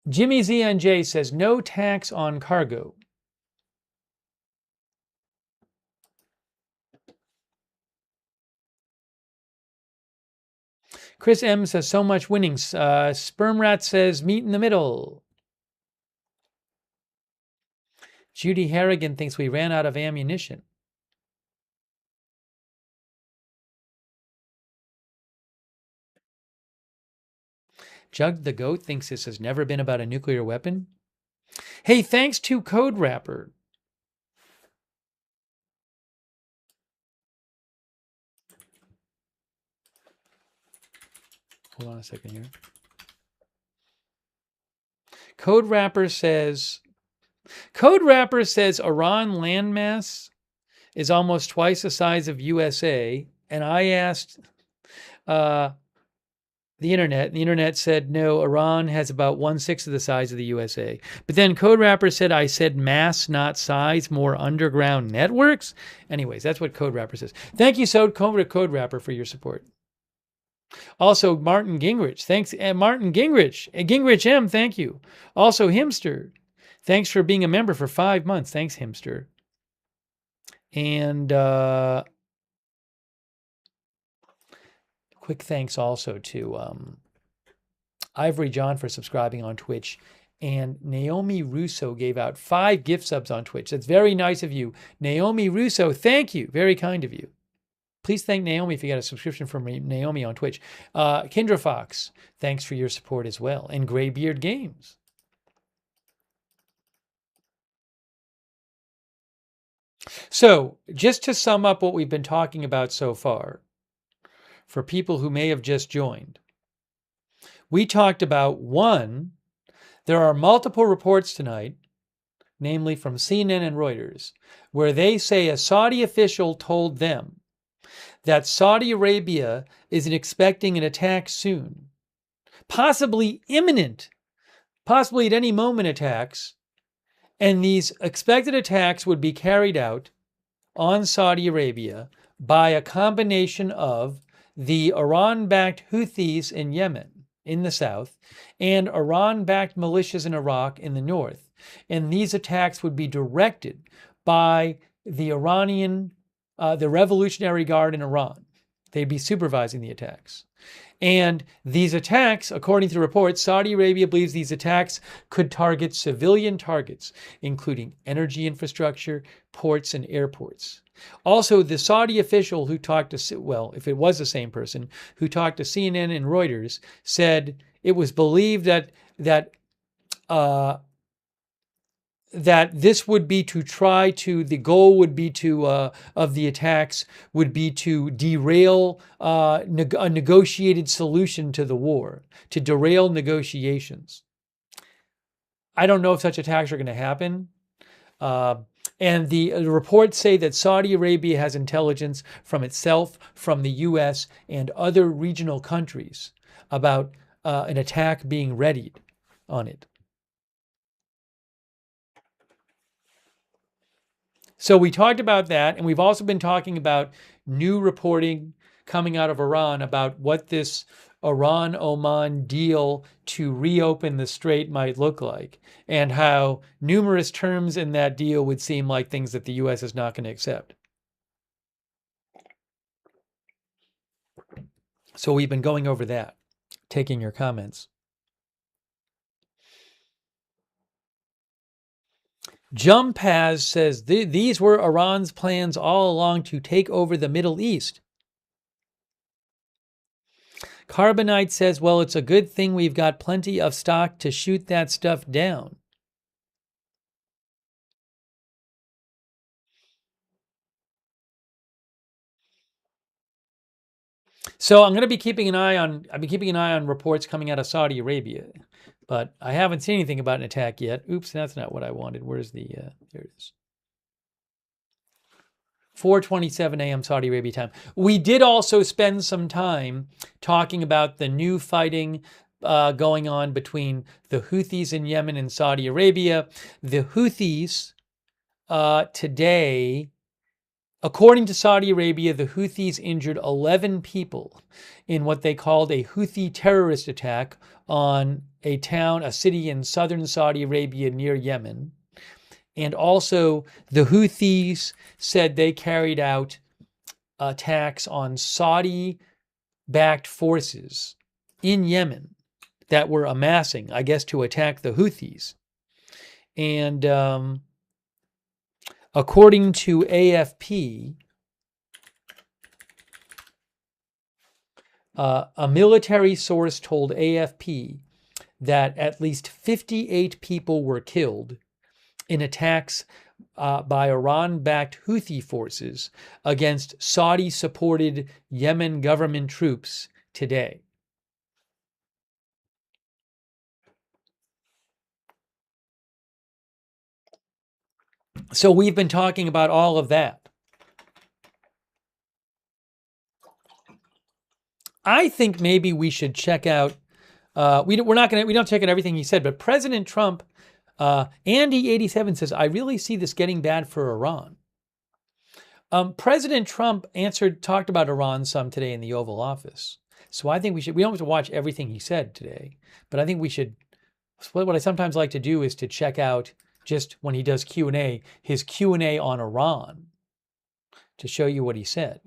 Speaker 1: Jimmy ZNJ says, no tax on cargo. Chris M says, so much winnings. Sperm Rat says, meet in the middle. Judy Harrigan thinks we ran out of ammunition. Jug the Goat thinks this has never been about a nuclear weapon. Hey, thanks to Code Wrapper. Hold on a second here. Code Wrapper says Iran landmass is almost twice the size of USA. And I asked the internet said, no, Iran has about 1/6 of the size of the USA. But then Code Wrapper said, I said mass, not size, more underground networks. Anyways, that's what Code Wrapper says. Thank you, Code Wrapper, for your support. Also, Martin Gingrich. Thanks, Martin Gingrich. Gingrich M, thank you. Also, Himster. Thanks for being a member for 5 months. Thanks, Himster. And quick thanks also to Ivory John for subscribing on Twitch. And Naomi Russo gave out 5 gift subs on Twitch. That's very nice of you. Naomi Russo, thank you. Very kind of you. Please thank Naomi if you got a subscription from Naomi on Twitch. Kendra Fox, thanks for your support as well. And Graybeard Games. So, just to sum up what we've been talking about so far, for people who may have just joined, we talked about, 1, there are multiple reports tonight, namely from CNN and Reuters, where they say a Saudi official told them that Saudi Arabia is expecting an attack soon, possibly imminent, possibly at any moment attacks, and these expected attacks would be carried out on Saudi Arabia by a combination of the Iran-backed Houthis in Yemen in the south and Iran-backed militias in Iraq in the north. And these attacks would be directed by the the Revolutionary Guard in Iran. They'd be supervising the attacks. And these attacks, according to reports, Saudi Arabia believes these attacks could target civilian targets, including energy infrastructure, ports, and airports. Also, the Saudi official who talked to, well, if it was the same person, who talked to CNN and Reuters, said it was believed that this would be to try to, the goal would be to, of the attacks would be to derail a negotiated solution to the war, to derail negotiations. I don't know if such attacks are going to happen. And the reports say that Saudi Arabia has intelligence from itself, from the US, and other regional countries about an attack being readied on it. So we talked about that, and we've also been talking about new reporting coming out of Iran about what this Iran-Oman deal to reopen the strait might look like, and how numerous terms in that deal would seem like things that the U.S. is not going to accept. So we've been going over that, taking your comments. Jumpaz says, these were Iran's plans all along to take over the Middle East. Carbonite says, well, it's a good thing we've got plenty of stock to shoot that stuff down. So I'm going to be keeping an eye on. I've been keeping an eye on reports coming out of Saudi Arabia, but I haven't seen anything about an attack yet. Oops, that's not what I wanted. Where's the? There it is. 4:27 a.m. Saudi Arabia time. We did also spend some time talking about the new fighting going on between the Houthis in Yemen and Saudi Arabia. The Houthis today, according to Saudi Arabia, the Houthis injured 11 people in what they called a Houthi terrorist attack on a city in southern Saudi Arabia near Yemen. And also, the Houthis said they carried out attacks on Saudi-backed forces in Yemen that were amassing, I guess, to attack the Houthis. And according to AFP, a military source told AFP that at least 58 people were killed in attacks by Iran-backed Houthi forces against Saudi-supported Yemen government troops today. So we've been talking about all of that. I think maybe we should check out. We don't check out everything he said, but President Trump, Andy87 says, I really see this getting bad for Iran. President Trump talked about Iran some today in the Oval Office. So I think we don't have to watch everything he said today, but I think we should. What I sometimes like to do is to check out, just when he does Q&A, his Q&A on Iran, to show you what he said.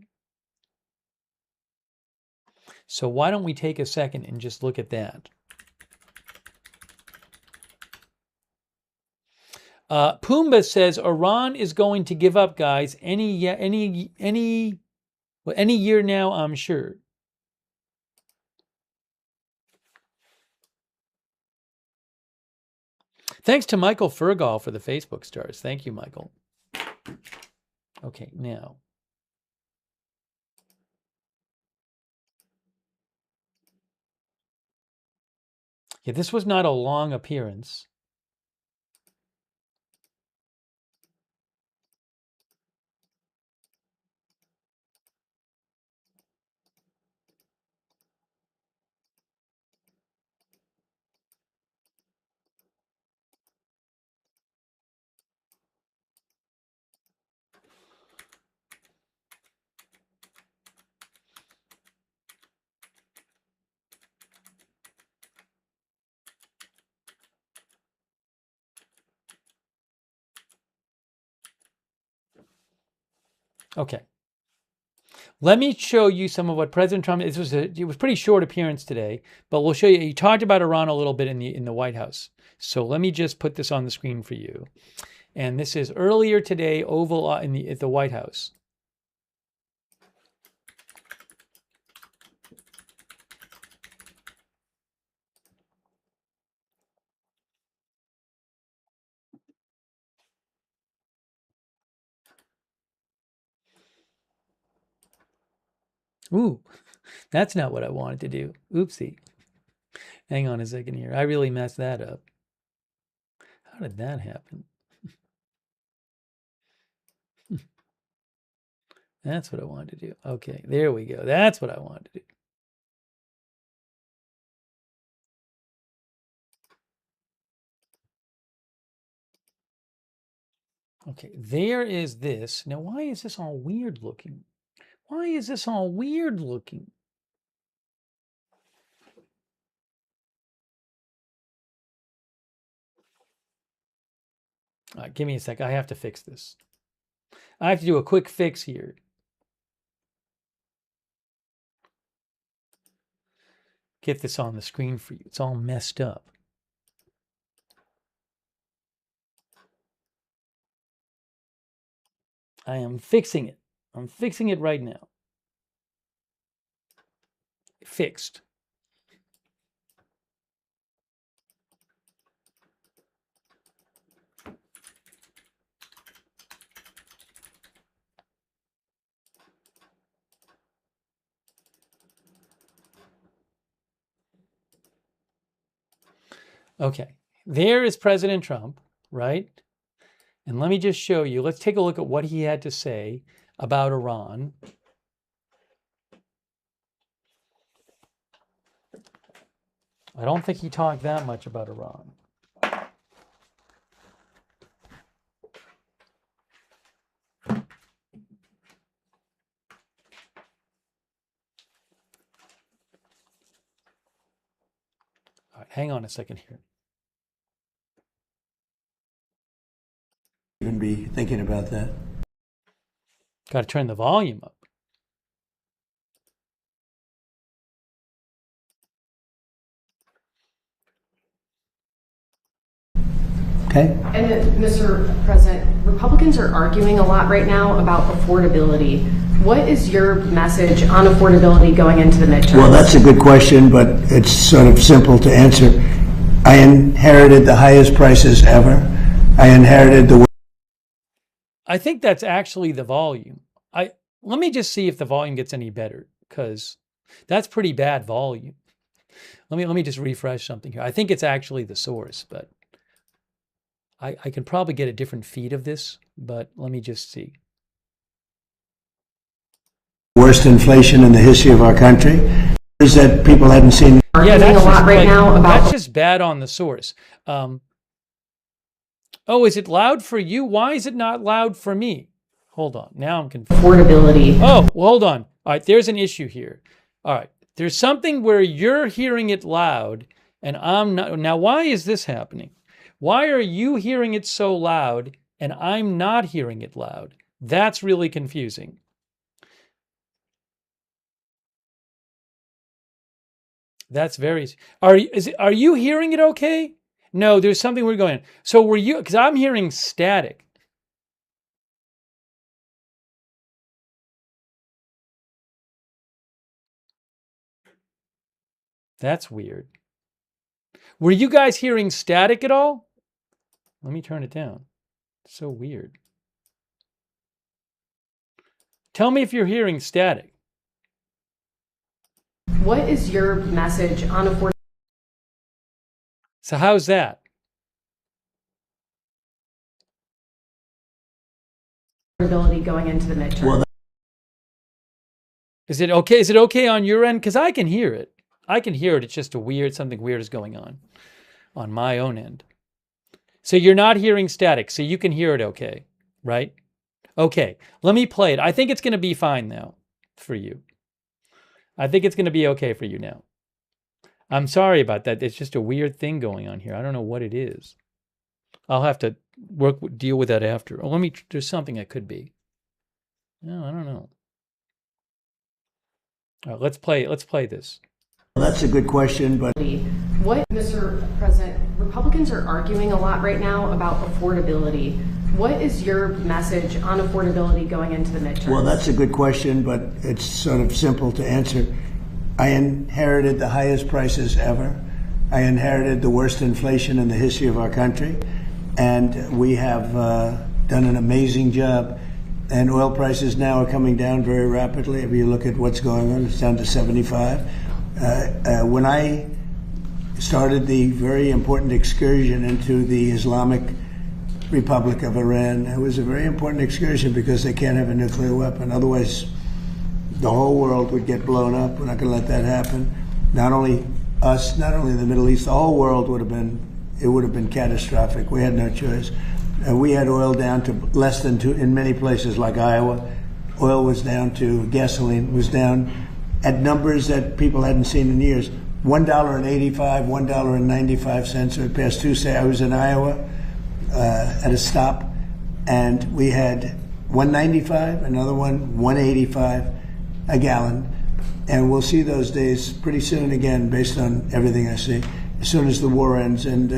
Speaker 1: So why don't we take a second and just look at that? Pumbaa says Iran is going to give up, guys. Any year now, I'm sure. Thanks to Michael Fergal for the Facebook stars. Thank you, Michael. Okay, now. Yeah, this was not a long appearance. Okay. Let me show you some of what President Trump. It was a pretty short appearance today, but we'll show you. He talked about Iran a little bit in the White House. So let me just put this on the screen for you. And this is earlier today, at the White House. Ooh, that's not what I wanted to do. Oopsie. Hang on a second here. I really messed that up. How did that happen? That's what I wanted to do. Okay, there we go. That's what I wanted to do. Okay, there is this. Now, why is this all weird looking? Why is this all weird looking? All right, give me a sec. I have to fix this. I have to do a quick fix here. Get this on the screen for you. It's all messed up. I am fixing it. I'm fixing it right now. Fixed. Okay, there is President Trump, right? And let me just show you. Let's take a look at what he had to say about Iran. I don't think he talked that much about Iran. All right, hang on a second here.
Speaker 2: Even be thinking about that.
Speaker 1: Got to turn the volume up.
Speaker 2: Okay.
Speaker 3: And Mr. President, Republicans are arguing a lot right now about affordability. What is your message on affordability going into the midterm?
Speaker 2: Well, that's a good question, but it's sort of simple to answer. I inherited the highest prices ever. I inherited the...
Speaker 1: I think that's actually the volume. Let me just see if the volume gets any better, because that's pretty bad volume. Let me just refresh something here. I think it's actually the source, but I can probably get a different feed of this, but let me just see.
Speaker 2: Worst inflation in the history of our country is that people hadn't seen.
Speaker 1: Yeah, that's
Speaker 3: a lot right now about
Speaker 1: that's just bad on the source. Oh, is it loud for you? Why is it not loud for me? Hold on. Now I'm confused.
Speaker 3: affordability.
Speaker 1: Oh, well, hold on. All right, there's an issue here. All right, there's something where you're hearing it loud and I'm not. Now, why is this happening? Why are you hearing it so loud and I'm not hearing it loud? That's really confusing. That's very. Are you hearing it okay? No, there's something we're going on. So were you? Because I'm hearing static. That's weird. Were you guys hearing static at all? Let me turn it down. It's so weird. Tell me if you're hearing static.
Speaker 3: What is your message on affordability?
Speaker 1: So how's that?
Speaker 3: Going into the midterm?
Speaker 2: Well,
Speaker 1: Is it okay? Is it okay on your end? Because I can hear it. I can hear it. It's just something weird is going on my own end. So you're not hearing static, so you can hear it okay, right? Okay, let me play it. I think it's going to be fine now for you. I think it's going to be okay for you now. I'm sorry about that. It's just a weird thing going on here. I don't know what it is. I'll have to deal with that after. Oh, there's something that could be. No, I don't know. All right, let's play this.
Speaker 2: well, that's a good question, but
Speaker 3: What, Mr. President, Republicans are arguing a lot right now about affordability. What is your message on affordability going into the midterm?
Speaker 2: well, that's a good question, but it's sort of simple to answer. I inherited the highest prices ever. I inherited the worst inflation in the history of our country, and we have done an amazing job. And oil prices now are coming down very rapidly. If you look at what's going on, it's down to 75. When I started the very important excursion into the Islamic Republic of Iran, it was a very important excursion because they can't have a nuclear weapon. Otherwise, the whole world would get blown up. We're not going to let that happen. Not only us, not only the Middle East, the whole world would have been catastrophic. We had no choice. We had oil down to less than two, in many places like Iowa. Oil was down to, gasoline was down at numbers that people hadn't seen in years. $1.85, $1.95. So it passed Tuesday. I was in Iowa at a stop, and we had $1.95, another one $1.85 a gallon. And we'll see those days pretty soon again, based on everything I see, as soon as the war ends. And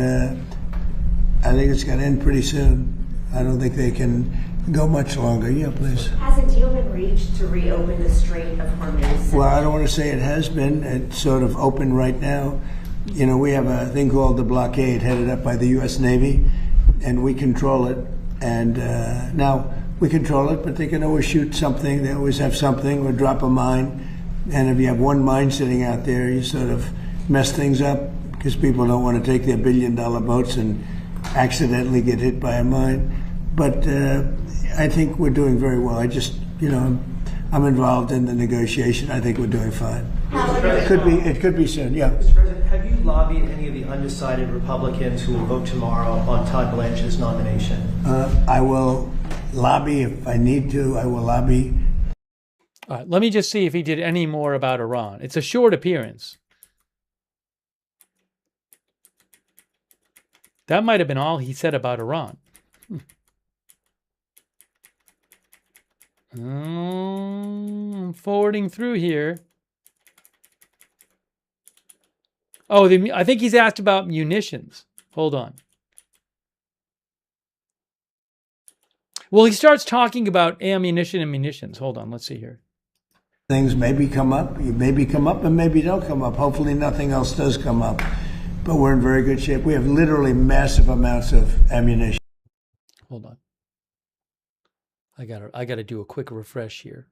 Speaker 2: I think it's going to end pretty soon. I don't think they can go much longer. Yeah, please.
Speaker 4: Has a deal been reached to reopen the Strait of Hormuz?
Speaker 2: Well, I don't want to say it has been. It's sort of open right now. You know, we have a thing called the blockade headed up by the U.S. Navy, and we control it. And now we control it, but they can always shoot something. They always have something, or drop a mine. And if you have one mine sitting out there, you sort of mess things up because people don't want to take their billion-dollar boats and accidentally get hit by a mine. But I think we're doing very well. I just, I'm involved in the negotiation. I think we're doing fine. It could be soon, yeah.
Speaker 5: Mr. President, have you lobbied any of the undecided Republicans who will vote tomorrow on Todd Blanche's nomination?
Speaker 2: I will lobby if I need to. I will lobby.
Speaker 1: All right, let me just see if he did any more about Iran. It's a short appearance. That might have been all he said about Iran. I'm forwarding through here. Oh, I think he's asked about munitions. Hold on. Well, he starts talking about ammunition and munitions. Hold on, let's see here.
Speaker 2: Things maybe come up, and maybe don't come up. Hopefully nothing else does come up. But we're in very good shape. We have literally massive amounts of ammunition.
Speaker 1: Hold on. I gotta do a quick refresh here.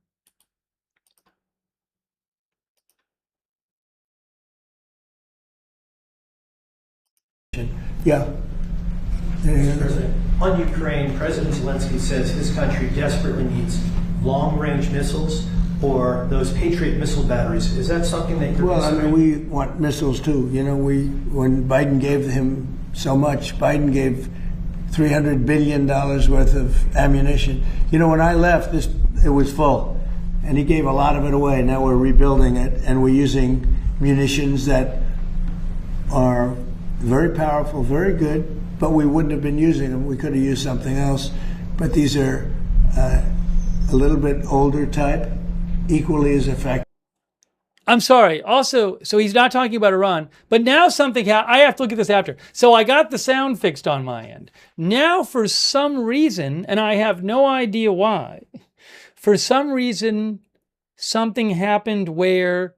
Speaker 2: Yeah.
Speaker 5: On Ukraine, President Zelensky says his country desperately needs long-range missiles or those Patriot missile batteries. Is that something that you're considering?
Speaker 2: We want missiles too. When Biden gave him so much, Biden gave $300 billion worth of ammunition. When I left, it was full, and he gave a lot of it away. Now we're rebuilding it, and we're using munitions that are very powerful, very good, but we wouldn't have been using them. We could have used something else. But these are a little bit older type, equally as effective.
Speaker 1: I'm sorry. Also, so he's not talking about Iran, but now something I have to look at this after. So I got the sound fixed on my end. Now, for some reason, and I have no idea why, for some reason, something happened where,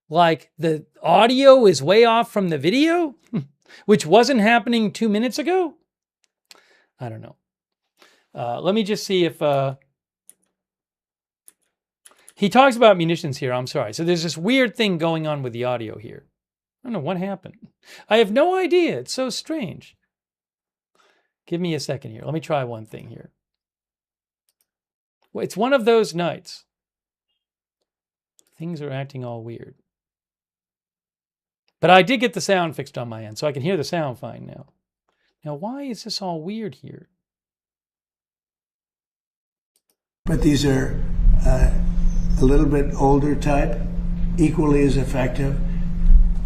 Speaker 1: like, the audio is way off from the video, which wasn't happening 2 minutes ago. I don't know. Let me just see if... He talks about munitions here. I'm sorry. So there's this weird thing going on with the audio here. I don't know what happened. I have no idea. It's so strange. Give me a second here. Let me try one thing here. Well, it's one of those nights. Things are acting all weird. But I did get the sound fixed on my end, so I can hear the sound fine now. Now, why is this all weird here?
Speaker 2: But these are a little bit older type, equally as effective,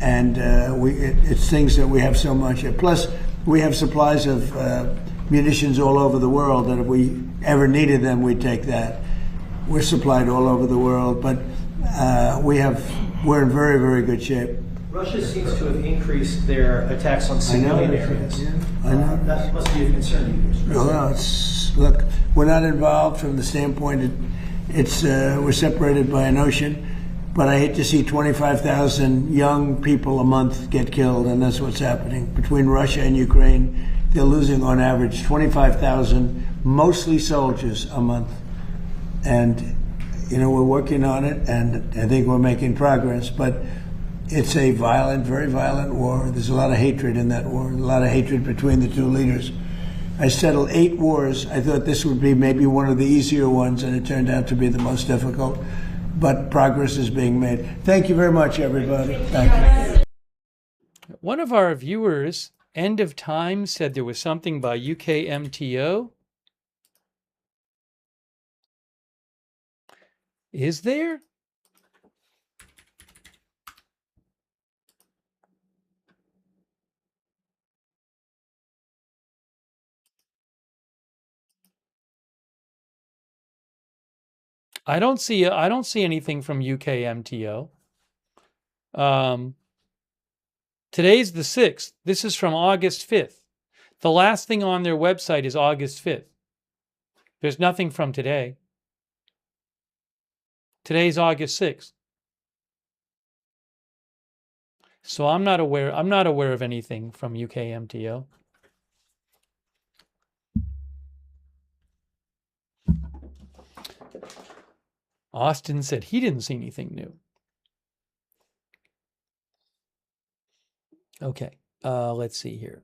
Speaker 2: and it's things that we have so much of. Plus, we have supplies of munitions all over the world that if we ever needed them, we'd take that. We're supplied all over the world, but we're in very, very good shape.
Speaker 5: Russia seems to have increased their attacks on civilian areas.
Speaker 2: Yeah, I know.
Speaker 5: That must be a concern to you, Mr. President.
Speaker 2: Well, look, we're not involved from the standpoint we're separated by an ocean, but I hate to see 25,000 young people a month get killed, and that's what's happening. Between Russia and Ukraine, they're losing on average 25,000, mostly soldiers, a month. And, we're working on it, and I think we're making progress, but it's a violent, very violent war. There's a lot of hatred in that war, a lot of hatred between the two leaders. I settled 8 wars. I thought this would be maybe one of the easier ones, and it turned out to be the most difficult. But progress is being made. Thank you very much, everybody. Thank you.
Speaker 1: One of our viewers, End of Time, said there was something by UKMTO. Is there? I don't see anything from UKMTO. Today's the 6th. This is from August 5th. The last thing on their website is August 5th. There's nothing from today. Today's August 6th. So I'm not aware of anything from UKMTO. Austin said he didn't see anything new. Okay, let's see here.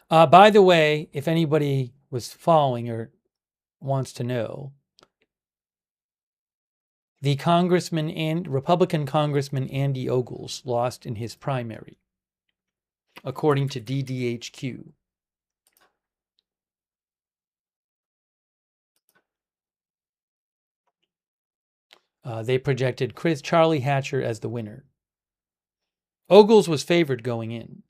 Speaker 1: By the way, if anybody was following or wants to know, the Republican Congressman Andy Ogles lost in his primary, according to DDHQ. They projected Charlie Hatcher as the winner. Ogles was favored going in.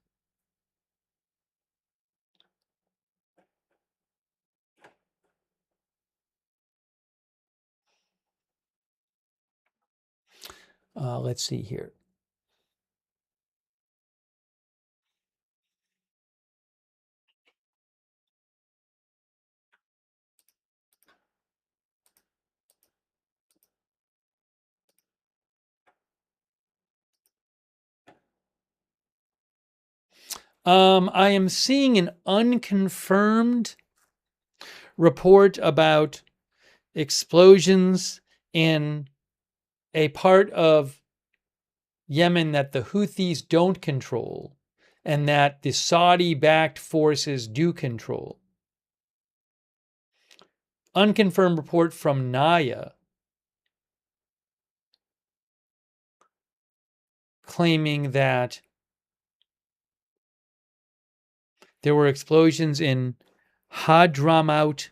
Speaker 1: Let's see here. I am seeing an unconfirmed report about explosions in a part of Yemen that the Houthis don't control and that the Saudi-backed forces do control. Unconfirmed report from Naya claiming that there were explosions in Hadramaut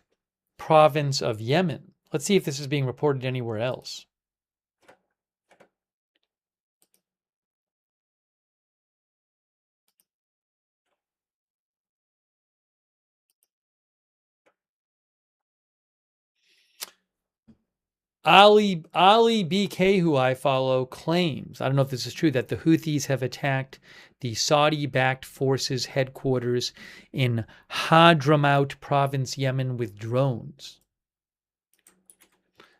Speaker 1: province of Yemen. Let's see if this is being reported anywhere else. Ali BK, who I follow, claims, I don't know if this is true, that the Houthis have attacked the Saudi-backed forces headquarters in Hadramaut province, Yemen, with drones.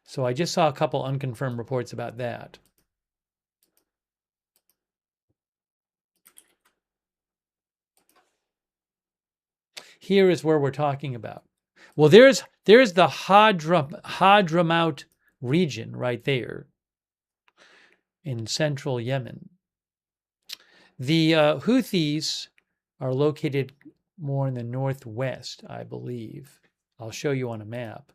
Speaker 1: So I just saw a couple unconfirmed reports about that. Here is where we're talking about. Well, there's the Hadramaut region right there in central Yemen. The Houthis are located more in the northwest, I believe. I'll show you on a map.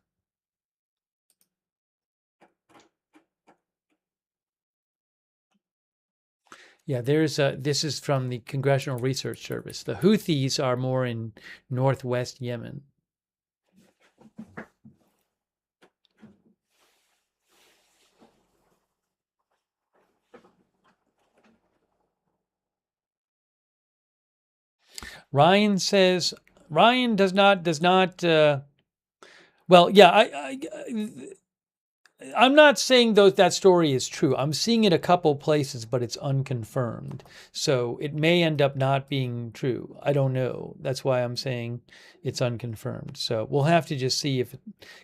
Speaker 1: Yeah, this is from the Congressional Research Service. The Houthis are more in northwest Yemen. Ryan says Ryan does not. Well, yeah, I'm not saying that story is true. I'm seeing it a couple places, but it's unconfirmed. So it may end up not being true. I don't know. That's why I'm saying it's unconfirmed. So we'll have to just see if it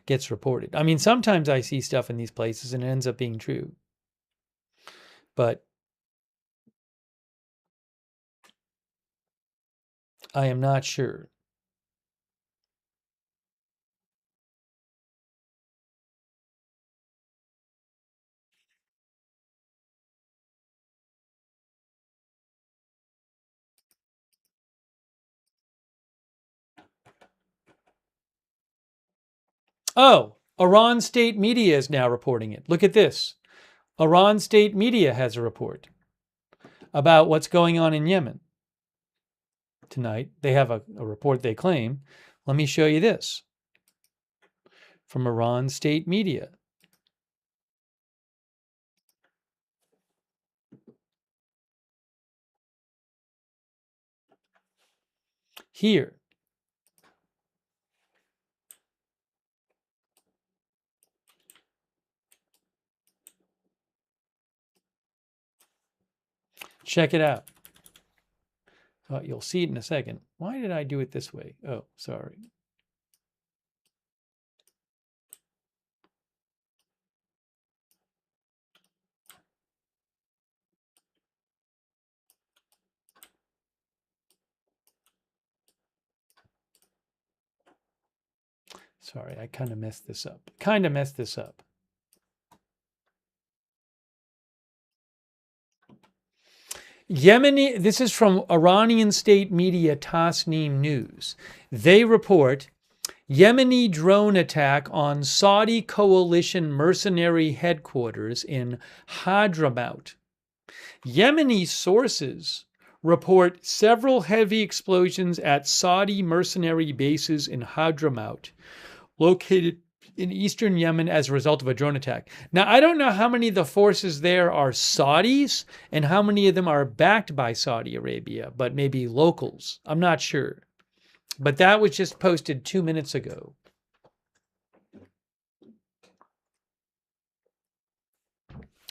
Speaker 1: gets reported. I mean, sometimes I see stuff in these places and it ends up being true. But I am not sure. Oh, Iran state media is now reporting it. Look at this. Iran state media has a report about what's going on in Yemen tonight. They have a report they claim. Let me show you this from Iran state media. Here. Check it out. You'll see it in a second. Why did I do it this way? Oh, sorry. Sorry, I kind of messed this up. Yemeni, this is from Iranian state media Tasnim News. They report Yemeni drone attack on Saudi coalition mercenary headquarters in Hadramaut. Yemeni sources report several heavy explosions at Saudi mercenary bases in Hadramaut, located in eastern Yemen as a result of a drone attack. Now, I don't know how many of the forces there are Saudis and how many of them are backed by Saudi Arabia, but maybe locals. I'm not sure. But that was just posted 2 minutes ago.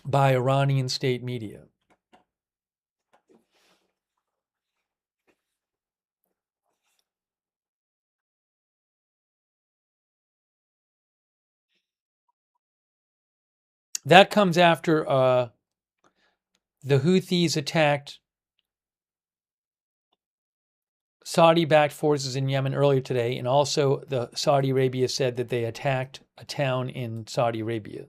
Speaker 1: By Iranian state media. That comes after the Houthis attacked Saudi-backed forces in Yemen earlier today, and also the Saudi Arabia said that they attacked a town in Saudi Arabia.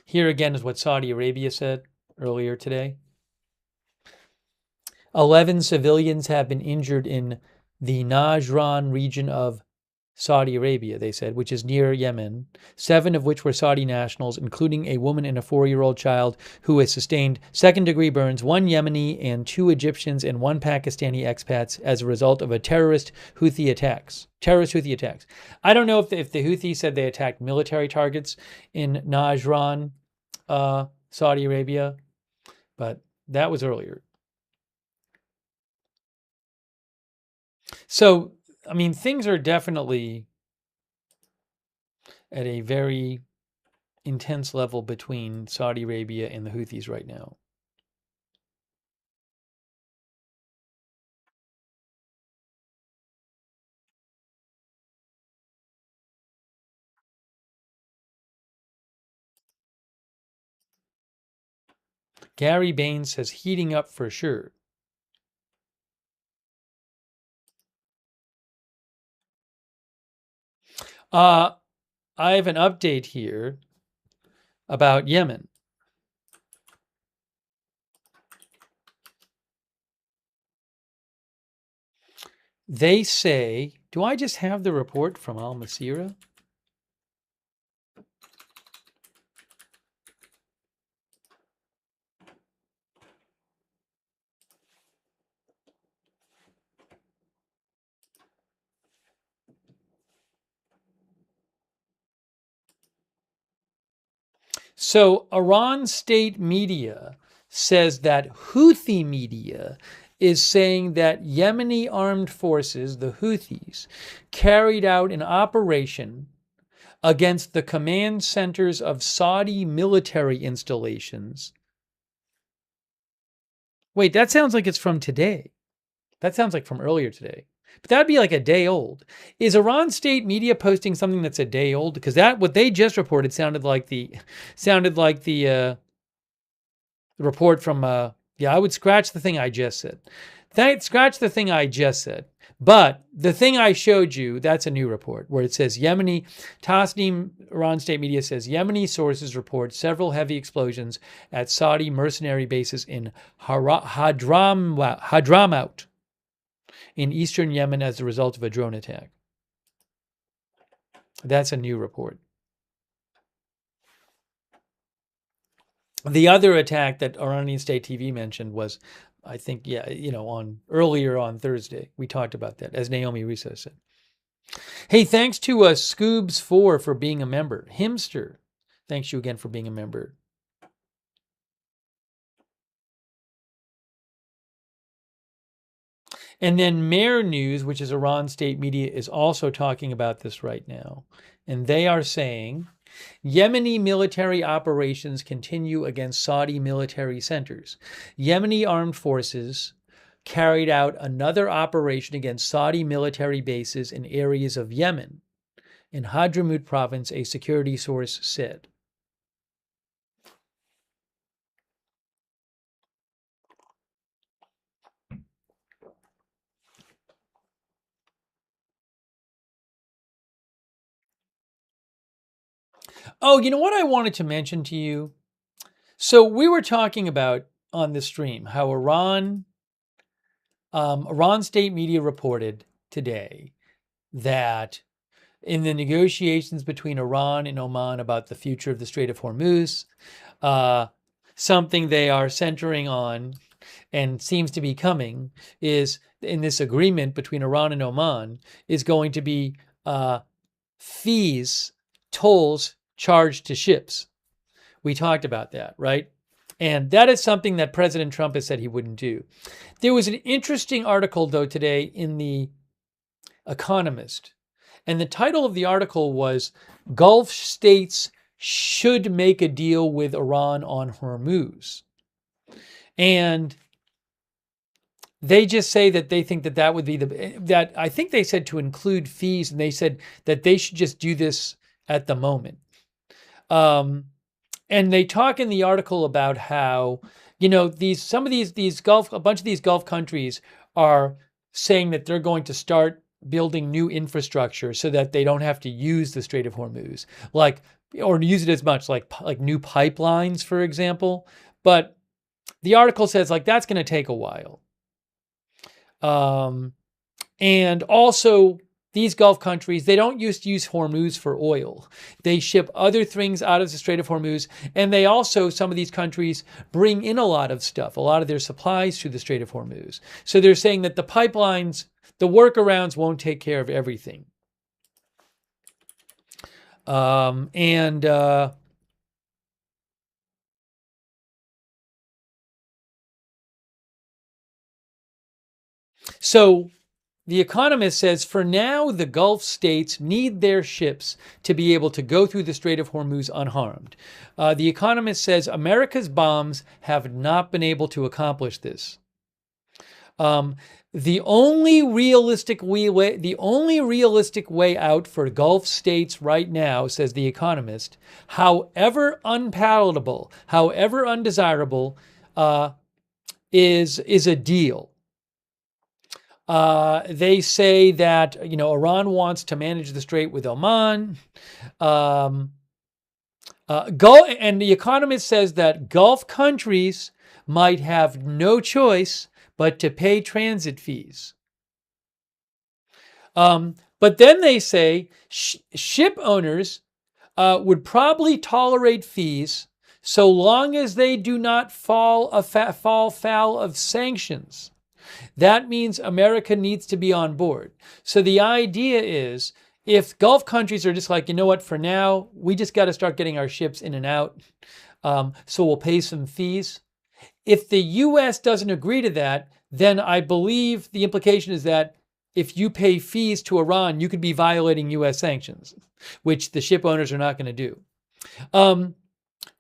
Speaker 1: Here again is what Saudi Arabia said earlier today. 11 civilians have been injured in the Najran region of Saudi Arabia, they said, which is near Yemen, 7 of which were Saudi nationals, including a woman and a 4-year-old child who has sustained second-degree burns, 1 Yemeni and 2 Egyptians and 1 Pakistani expats as a result of a terrorist Houthi attacks. I don't know if the Houthis said they attacked military targets in Najran, Saudi Arabia, but that was earlier. So, I mean, things are definitely at a very intense level between Saudi Arabia and the Houthis right now. Gary Baines says heating up for sure. I have an update here about Yemen. They say, do I just have the report from Al Masira? So Iran state media says that Houthi media is saying that Yemeni armed forces, the Houthis, carried out an operation against the command centers of Saudi military installations. Wait, that sounds like it's from today. That sounds like from earlier today. But that'd be like a day old. Is Iran state media posting something that's a day old? Because that what they just reported sounded like the report from I would scratch the thing I just said. Scratch the thing I just said. But the thing I showed you, that's a new report where it says Yemeni, Tasnim, Iran state media says Yemeni sources report several heavy explosions at Saudi mercenary bases in Hadramaut in eastern Yemen as a result of a drone attack. That's a new report. The other attack that Iranian State TV mentioned was, I think, earlier on Thursday. We talked about that, as Naomi Risa said. Hey, thanks to Scoobs4 for being a member. Himster, thanks you again for being a member. And then Mehr News, which is Iran state media, is also talking about this right now. And they are saying Yemeni military operations continue against Saudi military centers. Yemeni armed forces carried out another operation against Saudi military bases in areas of Yemen. In Hadramaut province, a security source said. Oh, you know what I wanted to mention to you? So we were talking about on the stream how Iran state media reported today that in the negotiations between Iran and Oman about the future of the Strait of Hormuz, something they are centering on and seems to be coming is in this agreement between Iran and Oman is going to be fees, tolls charged to ships. We talked about that, right? And that is something that President Trump has said he wouldn't do. There was an interesting article, though, today in The Economist. And the title of the article was Gulf States Should Make a Deal with Iran on Hormuz. And they just say that they think that that would be that I think they said to include fees, and they said that they should just do this at the moment. And they talk in the article about how, you know, a bunch of these Gulf countries are saying that they're going to start building new infrastructure so that they don't have to use the Strait of Hormuz, or use it as much, like new pipelines, for example. But the article says that's going to take a while. And also, these Gulf countries, they don't use Hormuz for oil. They ship other things out of the Strait of Hormuz. And they also, some of these countries, bring in a lot of stuff, a lot of their supplies through the Strait of Hormuz. So they're saying that the pipelines, the workarounds won't take care of everything. So The Economist says, for now, the Gulf states need their ships to be able to go through the Strait of Hormuz unharmed. The Economist says America's bombs have not been able to accomplish this. The only realistic way out for Gulf states right now, says The Economist, however unpalatable, however undesirable, is a deal. They say that, Iran wants to manage the strait with Oman. And The Economist says that Gulf countries might have no choice but to pay transit fees. But then they say ship owners would probably tolerate fees so long as they do not fall foul of sanctions. That means America needs to be on board. So the idea is, if Gulf countries are just like, you know what, for now, we just got to start getting our ships in and out, so we'll pay some fees. If the U.S. doesn't agree to that, then I believe the implication is that if you pay fees to Iran, you could be violating U.S. sanctions, which the ship owners are not going to do.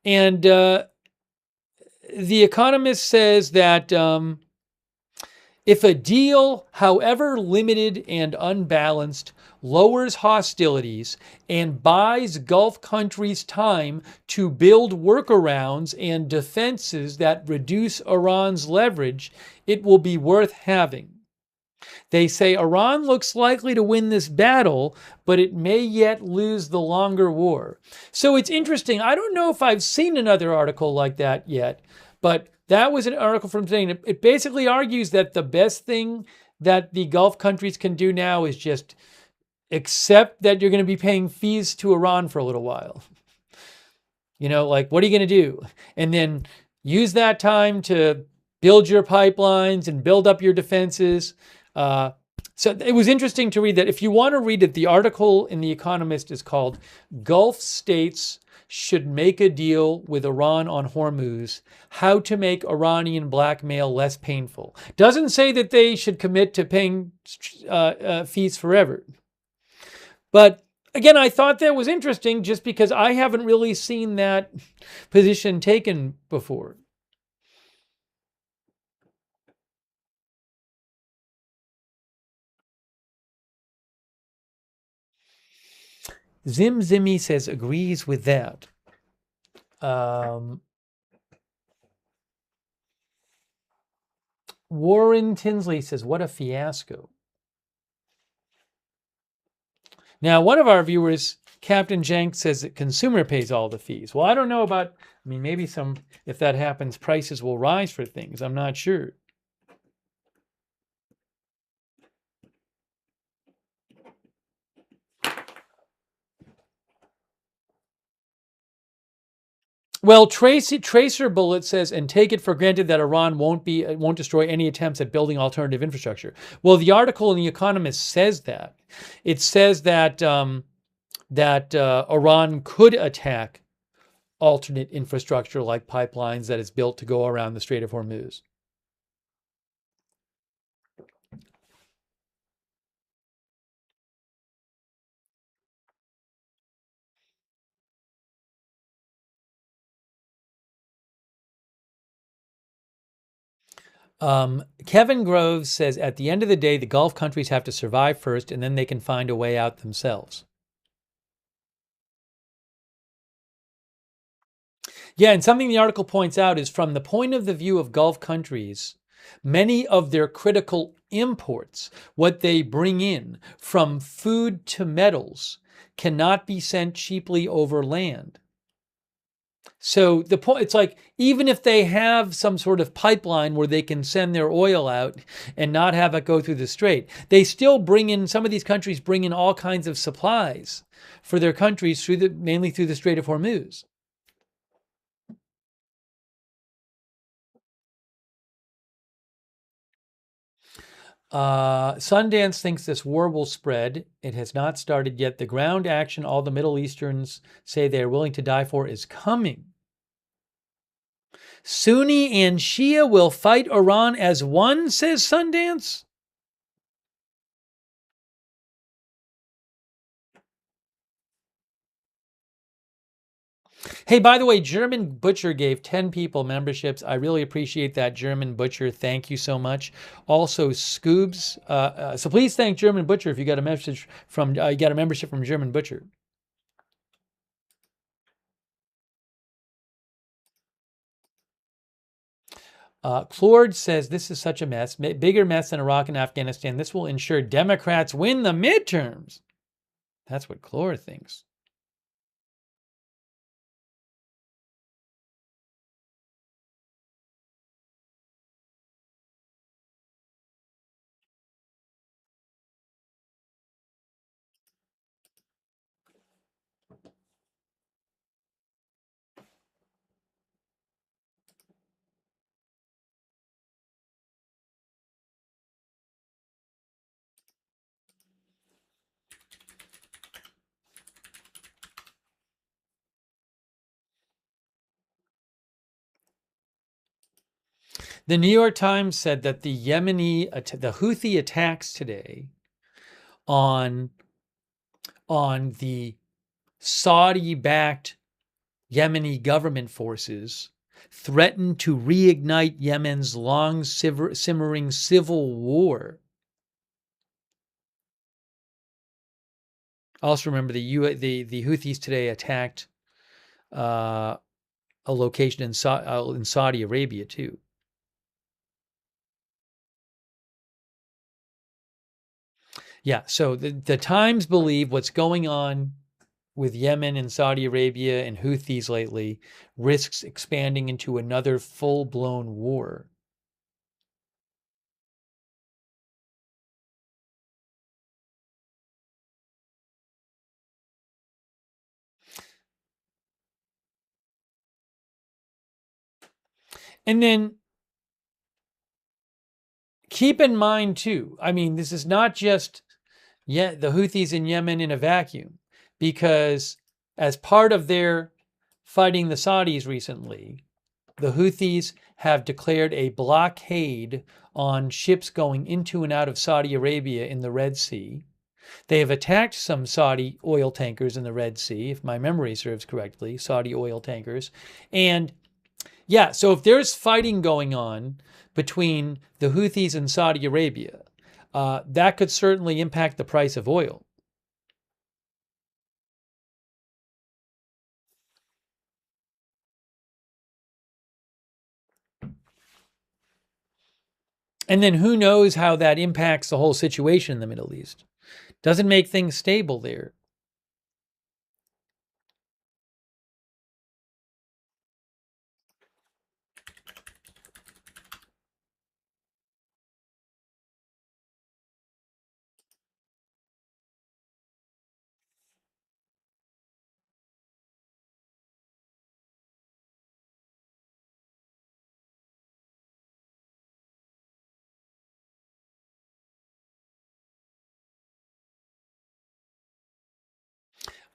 Speaker 1: The Economist says that if a deal, however limited and unbalanced, lowers hostilities and buys Gulf countries time to build workarounds and defenses that reduce Iran's leverage, it will be worth having. They say Iran looks likely to win this battle, but it may yet lose the longer war. So it's interesting. I don't know if I've seen another article like that yet, but that was an article from today. And it basically argues that the best thing that the Gulf countries can do now is just accept that you're going to be paying fees to Iran for a little while. What are you going to do? And then use that time to build your pipelines and build up your defenses. So it was interesting to read that. If you want to read it, the article in The Economist is called Gulf States Should Make a Deal with Iran on Hormuz, How to Make Iranian Blackmail Less Painful. Doesn't say that they should commit to paying fees forever. But again, I thought that was interesting just because I haven't really seen that position taken before. Zimmy says agrees with that. Warren Tinsley says, what a fiasco. Now, one of our viewers Captain Jenks says that consumer pays all the fees. Well, I don't know about, I mean, maybe if that happens, prices will rise for things. I'm not sure. Well, Tracer Bullet says, and take it for granted that Iran won't destroy any attempts at building alternative infrastructure. Well, the article in The Economist says that. It says that Iran could attack alternate infrastructure like pipelines that is built to go around the Strait of Hormuz. Kevin Groves says, at the end of the day, the Gulf countries have to survive first, and then they can find a way out themselves. Yeah, and something the article points out is from the point of the view of Gulf countries, many of their critical imports, what they bring in from food to metals, cannot be sent cheaply over land. So the point, it's like, even if they have some sort of pipeline where they can send their oil out and not have it go through the strait, they still bring in, some of these countries bring in all kinds of supplies for their countries mainly through the Strait of Hormuz. Sundance thinks this war will spread. It has not started yet. The ground action all the Middle Easterns say they are willing to die for is coming. Sunni and Shia will fight Iran as one, says Sundance. Hey, by the way, German Butcher gave 10 people memberships. I really appreciate that, German Butcher. Thank you so much. Also, Scoobs. So please thank German Butcher if you got a message from you got a membership from German Butcher. Clord says this is such a mess, bigger mess than Iraq and Afghanistan. This will ensure Democrats win the midterms. That's what Clord thinks. The New York Times said that the Houthi attacks today on the Saudi-backed Yemeni government forces threatened to reignite Yemen's long simmering civil war. Also remember the Houthis today attacked a location in Saudi Arabia too. Yeah, so the Times believe what's going on with Yemen and Saudi Arabia and Houthis lately risks expanding into another full-blown war. And then keep in mind too, I mean, this is not just the Houthis in Yemen in a vacuum, because as part of their fighting the Saudis recently, the Houthis have declared a blockade on ships going into and out of Saudi Arabia in the Red Sea. They have attacked some Saudi oil tankers in the Red Sea, if my memory serves correctly, Saudi oil tankers. And yeah, so if there's fighting going on between the Houthis and Saudi Arabia, that could certainly impact the price of oil. And then who knows how that impacts the whole situation in the Middle East. Doesn't make things stable there.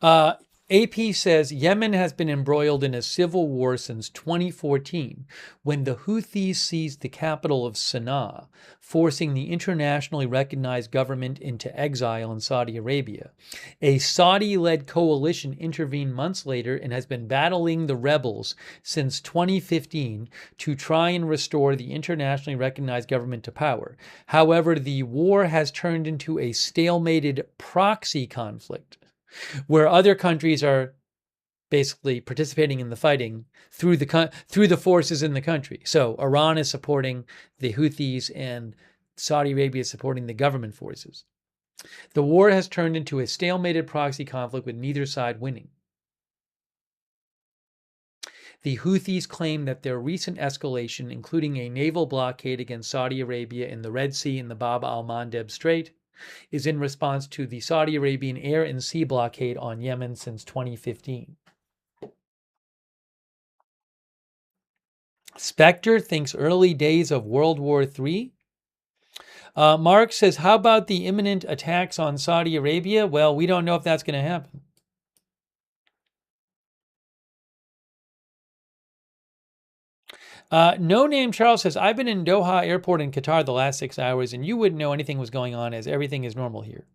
Speaker 1: AP says Yemen has been embroiled in a civil war since 2014, when the Houthis seized the capital of Sana'a, forcing the internationally recognized government into exile in Saudi Arabia. A Saudi-led coalition intervened months later and has been battling the rebels since 2015 to try and restore the internationally recognized government to power. However, the war has turned into a stalemated proxy conflict, where other countries are basically participating in the fighting through the forces in the country. So Iran is supporting the Houthis and Saudi Arabia is supporting the government forces. The war has turned into a stalemated proxy conflict with neither side winning. The Houthis claim that their recent escalation, including a naval blockade against Saudi Arabia in the Red Sea and the Bab al-Mandeb Strait, is in response to the Saudi Arabian air and sea blockade on Yemen since 2015. Spectre thinks early days of World War III. Mark says, how about the imminent attacks on Saudi Arabia? Well, we don't know if that's going to happen. No Name Charles says, I've been in Doha Airport in Qatar the last 6 hours, and you wouldn't know anything was going on as everything is normal here.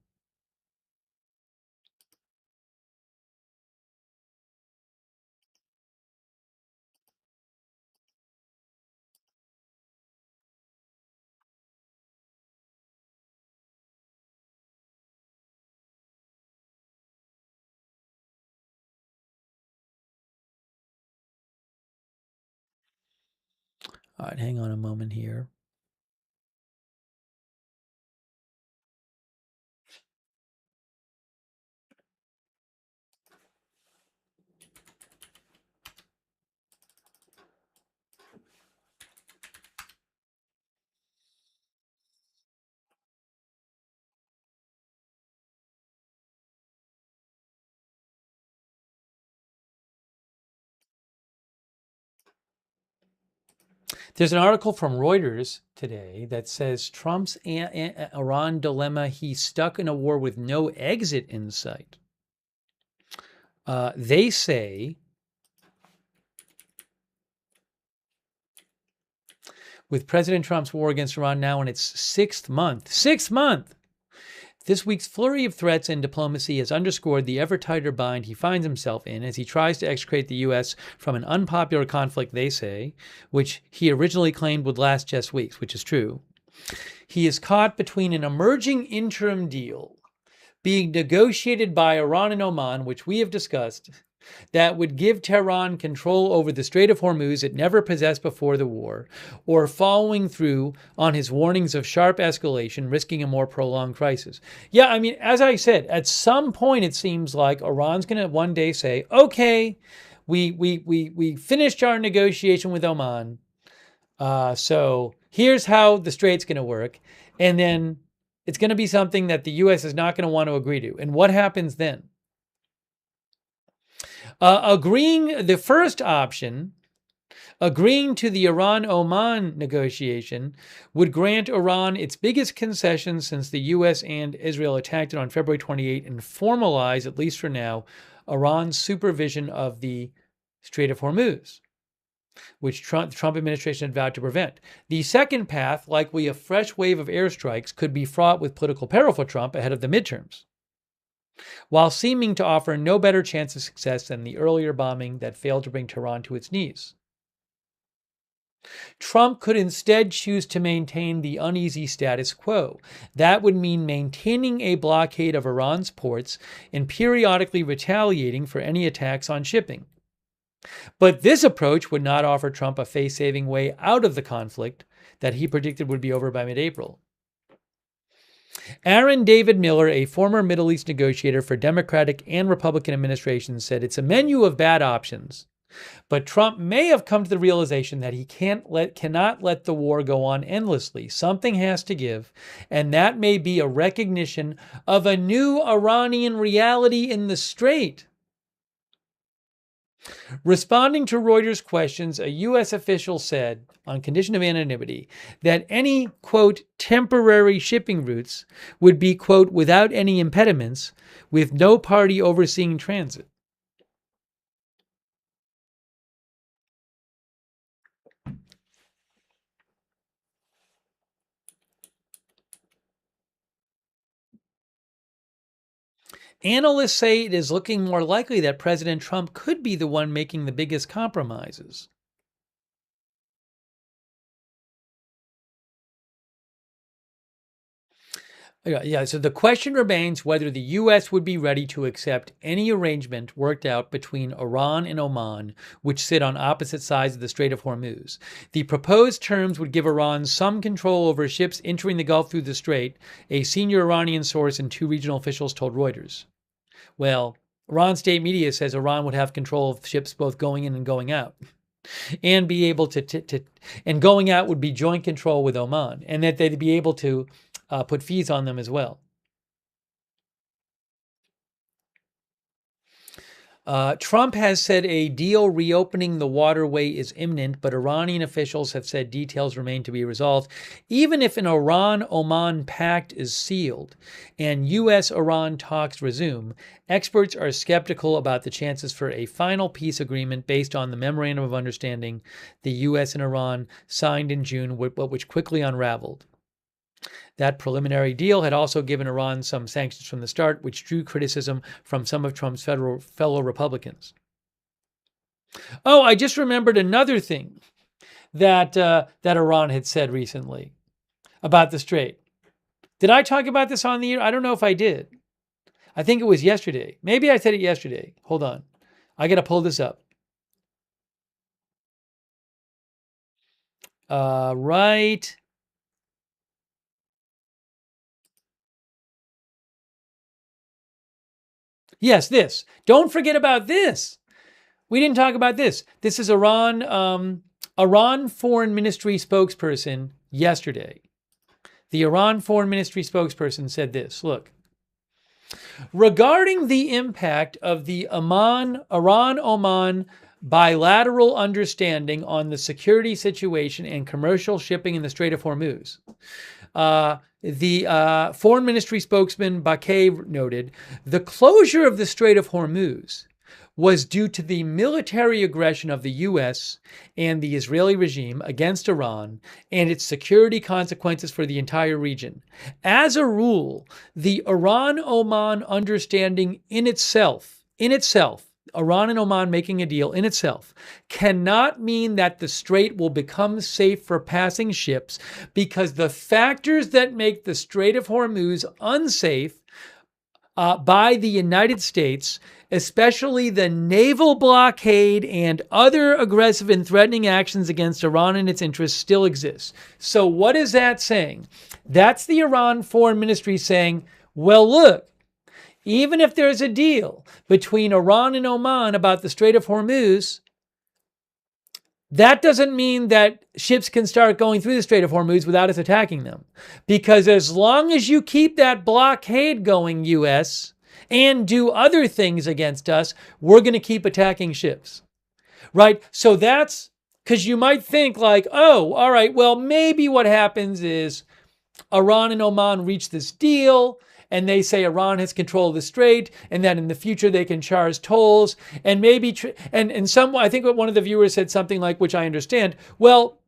Speaker 1: All right, hang on a moment here. There's an article from Reuters today that says Trump's Iran dilemma, he's stuck in a war with no exit in sight. They say, with President Trump's war against Iran now in its sixth month, this week's flurry of threats and diplomacy has underscored the ever tighter bind he finds himself in as he tries to extricate the U.S. from an unpopular conflict, they say, which he originally claimed would last just weeks, which is true. He is caught between an emerging interim deal being negotiated by Iran and Oman, which we have discussed, that would give Tehran control over the Strait of Hormuz it never possessed before the war, or following through on his warnings of sharp escalation, risking a more prolonged crisis. Yeah, I mean, as I said, at some point it seems like Iran's going to one day say, okay, we finished our negotiation with Oman, so here's how the Strait's going to work, and then it's going to be something that the U.S. is not going to want to agree to. And what happens then? The first option, agreeing to the Iran-Oman negotiation, would grant Iran its biggest concession since the U.S. and Israel attacked it on February 28 and formalize, at least for now, Iran's supervision of the Strait of Hormuz, which the Trump administration had vowed to prevent. The second path, likely a fresh wave of airstrikes, could be fraught with political peril for Trump ahead of the midterms, while seeming to offer no better chance of success than the earlier bombing that failed to bring Tehran to its knees. Trump could instead choose to maintain the uneasy status quo. That would mean maintaining a blockade of Iran's ports and periodically retaliating for any attacks on shipping. But this approach would not offer Trump a face-saving way out of the conflict that he predicted would be over by mid-April. Aaron David Miller, a former Middle East negotiator for Democratic and Republican administrations, said it's a menu of bad options, but Trump may have come to the realization that he cannot let the war go on endlessly. Something has to give, and that may be a recognition of a new Iranian reality in the Strait. Responding to Reuters questions, a U.S. official said, on condition of anonymity, that any, quote, temporary shipping routes would be, quote, without any impediments, with no party overseeing transit. Analysts say it is looking more likely that President Trump could be the one making the biggest compromises. Yeah, so the question remains whether the U.S. would be ready to accept any arrangement worked out between Iran and Oman, which sit on opposite sides of the Strait of Hormuz. The proposed terms would give Iran some control over ships entering the Gulf through the strait, a senior Iranian source and 2 regional officials told Reuters. Well, Iran state media says Iran would have control of ships both going in and going out, and be able and going out would be joint control with Oman, and that they'd be able to put fees on them as well. Trump has said a deal reopening the waterway is imminent, but Iranian officials have said details remain to be resolved. Even if an Iran-Oman pact is sealed and U.S.-Iran talks resume, experts are skeptical about the chances for a final peace agreement based on the Memorandum of Understanding the U.S. and Iran signed in June, but which quickly unraveled. That preliminary deal had also given Iran some sanctions from the start, which drew criticism from some of Trump's fellow Republicans. Oh, I just remembered another thing that Iran had said recently about the Strait. Did I talk about this on the air? I don't know if I did. I think it was yesterday. Maybe I said it yesterday. Hold on. I got to pull this up. Right. Yes, this. Don't forget about this. We didn't talk about this. This is Iran Foreign Ministry spokesperson yesterday. The Iran Foreign Ministry spokesperson said this. Look. Regarding the impact of the Iran-Oman bilateral understanding on the security situation and commercial shipping in the Strait of Hormuz, the Foreign Ministry spokesman Bakay noted, the closure of the Strait of Hormuz was due to the military aggression of the U.S. and the Israeli regime against Iran and its security consequences for the entire region. As a rule, the Iran-Oman understanding in itself, Iran and Oman making a deal in itself, cannot mean that the strait will become safe for passing ships, because the factors that make the Strait of Hormuz unsafe by the United States, especially the naval blockade and other aggressive and threatening actions against Iran and its interests, still exists. So what is that saying? That's the Iran Foreign Ministry saying, well, look, even if there's a deal between Iran and Oman about the Strait of Hormuz, that doesn't mean that ships can start going through the Strait of Hormuz without us attacking them. Because as long as you keep that blockade going, U.S., and do other things against us, we're going to keep attacking ships. Right? So that's because you might think like, oh, all right, well, maybe what happens is Iran and Oman reach this deal, and they say Iran has control of the strait, and that in the future they can charge tolls, and maybe, and some, I think one of the viewers said something like, which I understand, well,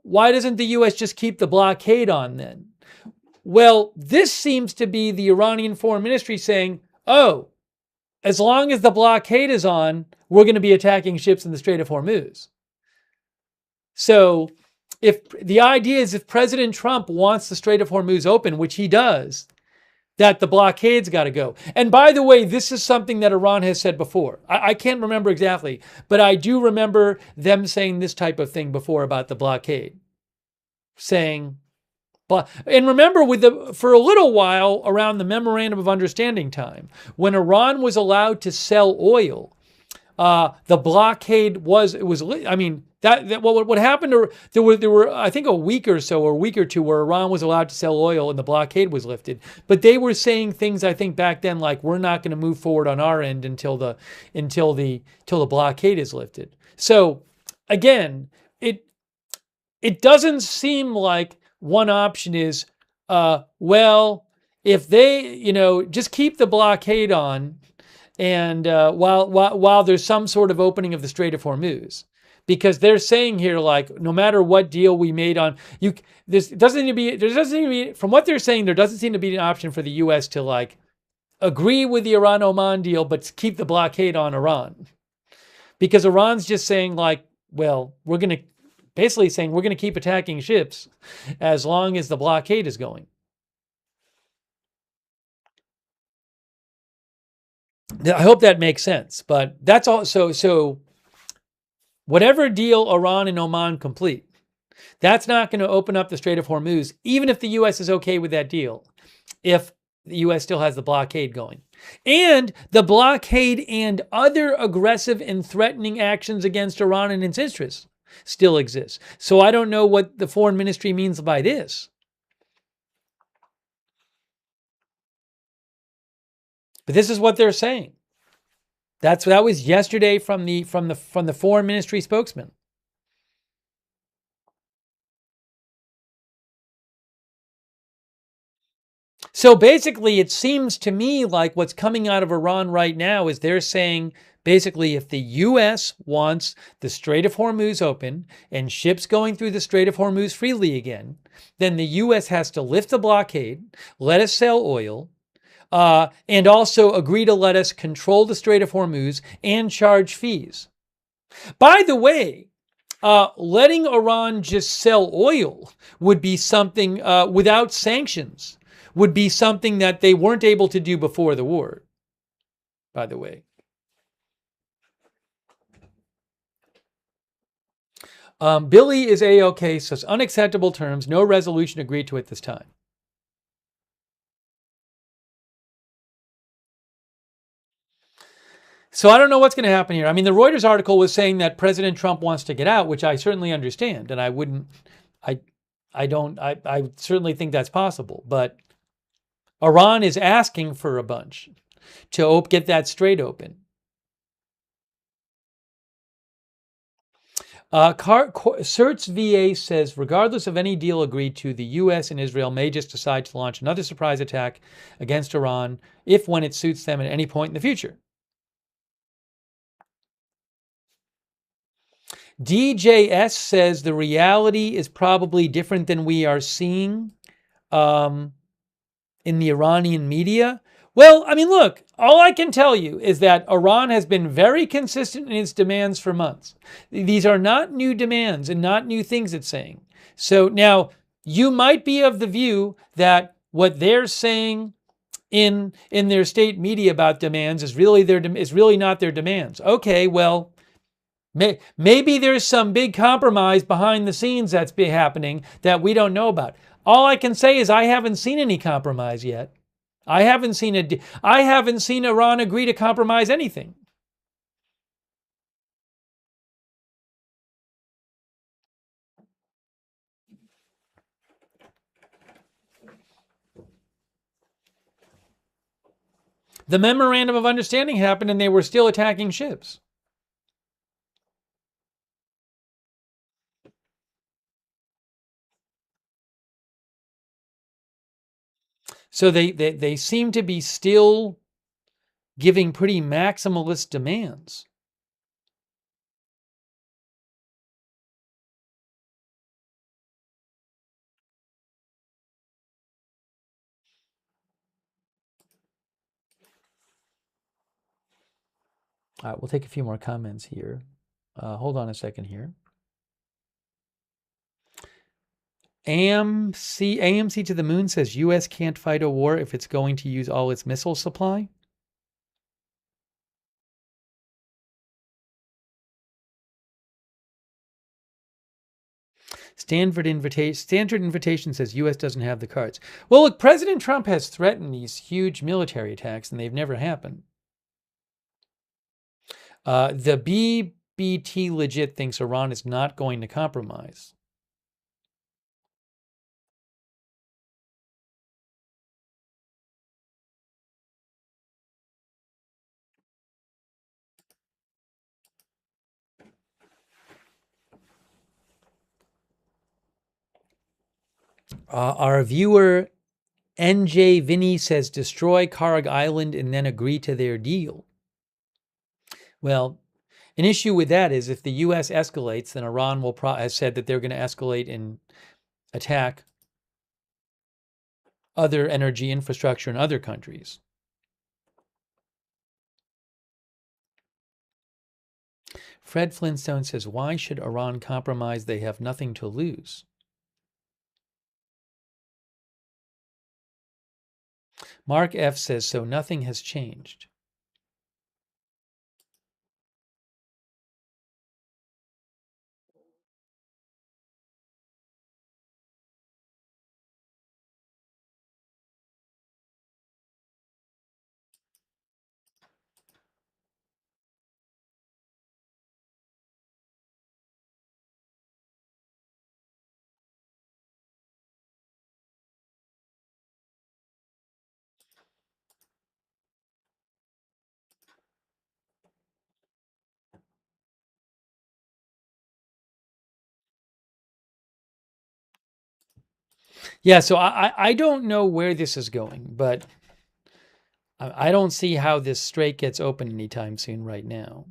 Speaker 1: why doesn't the U.S. just keep the blockade on then? Well, this seems to be the Iranian Foreign Ministry saying, oh, as long as the blockade is on, we're going to be attacking ships in the Strait of Hormuz. So if the idea is if President Trump wants the Strait of Hormuz open, which he does, that the blockade's got to go. And by the way, this is something that Iran has said before. I can't remember exactly, but I do remember them saying this type of thing before about the blockade. Saying, and remember, for a little while around the Memorandum of Understanding time, when Iran was allowed to sell oil, the blockade was What happened? There were I think a week or so, or a week or two, where Iran was allowed to sell oil and the blockade was lifted. But they were saying things, I think, back then, like, we're not going to move forward on our end until the blockade is lifted. So again, it doesn't seem like one option is, well, if they, just keep the blockade on, and while there's some sort of opening of the Strait of Hormuz. Because they're saying here, like, no matter what deal we made on there doesn't seem to be, from what they're saying, there doesn't seem to be an option for the U.S. to, like, agree with the Iran-Oman deal, but keep the blockade on Iran. Because Iran's just saying, like, well, we're going to keep attacking ships as long as the blockade is going. I hope that makes sense, but that's all. So whatever deal Iran and Oman complete, that's not going to open up the Strait of Hormuz, even if the U.S. is okay with that deal, if the U.S. still has the blockade going. And the blockade and other aggressive and threatening actions against Iran and its interests still exist. So I don't know what the foreign ministry means by this. But this is what they're saying. That was yesterday from the foreign ministry spokesman. So basically, it seems to me like what's coming out of Iran right now is they're saying, basically, if the U.S. wants the Strait of Hormuz open and ships going through the Strait of Hormuz freely again, then the U.S. has to lift the blockade, let us sell oil, and also agree to let us control the Strait of Hormuz and charge fees. By the way, letting Iran just sell oil would be something, without sanctions, would be something that they weren't able to do before the war, by the way. Billy is A-OK, says unacceptable terms, no resolution agreed to at this time. So I don't know what's going to happen here. I mean, the Reuters article was saying that President Trump wants to get out, which I certainly understand, and I certainly think that's possible. But Iran is asking for a bunch to get that strait open. Certs VA says, regardless of any deal agreed to, the U.S. and Israel may just decide to launch another surprise attack against Iran when it suits them at any point in the future. DJS says the reality is probably different than we are seeing in the Iranian media. Well, I mean, look, all I can tell you is that Iran has been very consistent in its demands for months. These are not new demands and not new things it's saying. So now you might be of the view that what they're saying in their state media about demands is really not their demands. Okay, well, maybe there's some big compromise behind the scenes that's been happening that we don't know about. All I can say is I haven't seen any compromise yet. I haven't seen Iran agree to compromise anything. The memorandum of understanding happened and they were still attacking ships. So they seem to be still giving pretty maximalist demands. All right, we'll take a few more comments here. Hold on a second here. AMC to the moon says U.S. can't fight a war if it's going to use all its missile supply. Standard Invitation says U.S. doesn't have the cards. Well, look, President Trump has threatened these huge military attacks, and they've never happened. The BT Legit thinks Iran is not going to compromise. Our viewer NJ Vinny says destroy Karg Island and then agree to their deal. Well, an issue with that is if the U.S. escalates, then Iran has said that they're going to escalate and attack other energy infrastructure in other countries. Fred Flintstone says, why should Iran compromise? They have nothing to lose. Mark F. says, so nothing has changed. Yeah, so I don't know where this is going, but I don't see how this strait gets open anytime soon right now.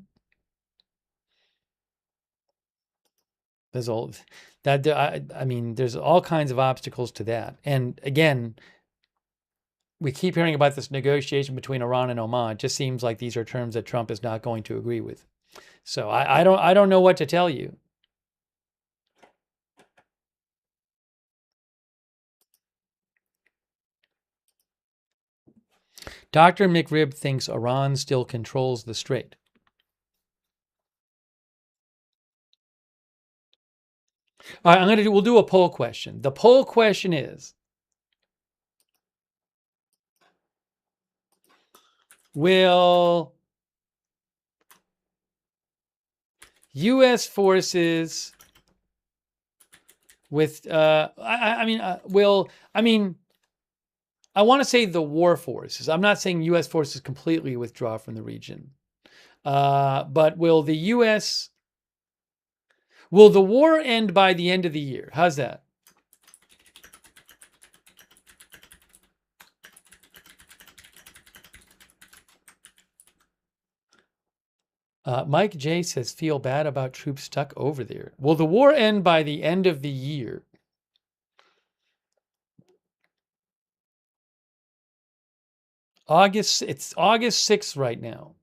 Speaker 1: There's all that I mean, there's all kinds of obstacles to that. And again, we keep hearing about this negotiation between Iran and Oman. It just seems like these are terms that Trump is not going to agree with. So I don't know what to tell you. Dr. McRib thinks Iran still controls the strait. All right, we'll do a poll question. The poll question is, will U.S. forces with, I want to say the war forces. I'm not saying U.S. forces completely withdraw from the region. But will the war end by the end of the year? How's that? Mike J says, feel bad about troops stuck over there. Will the war end by the end of the year? It's August 6th right now.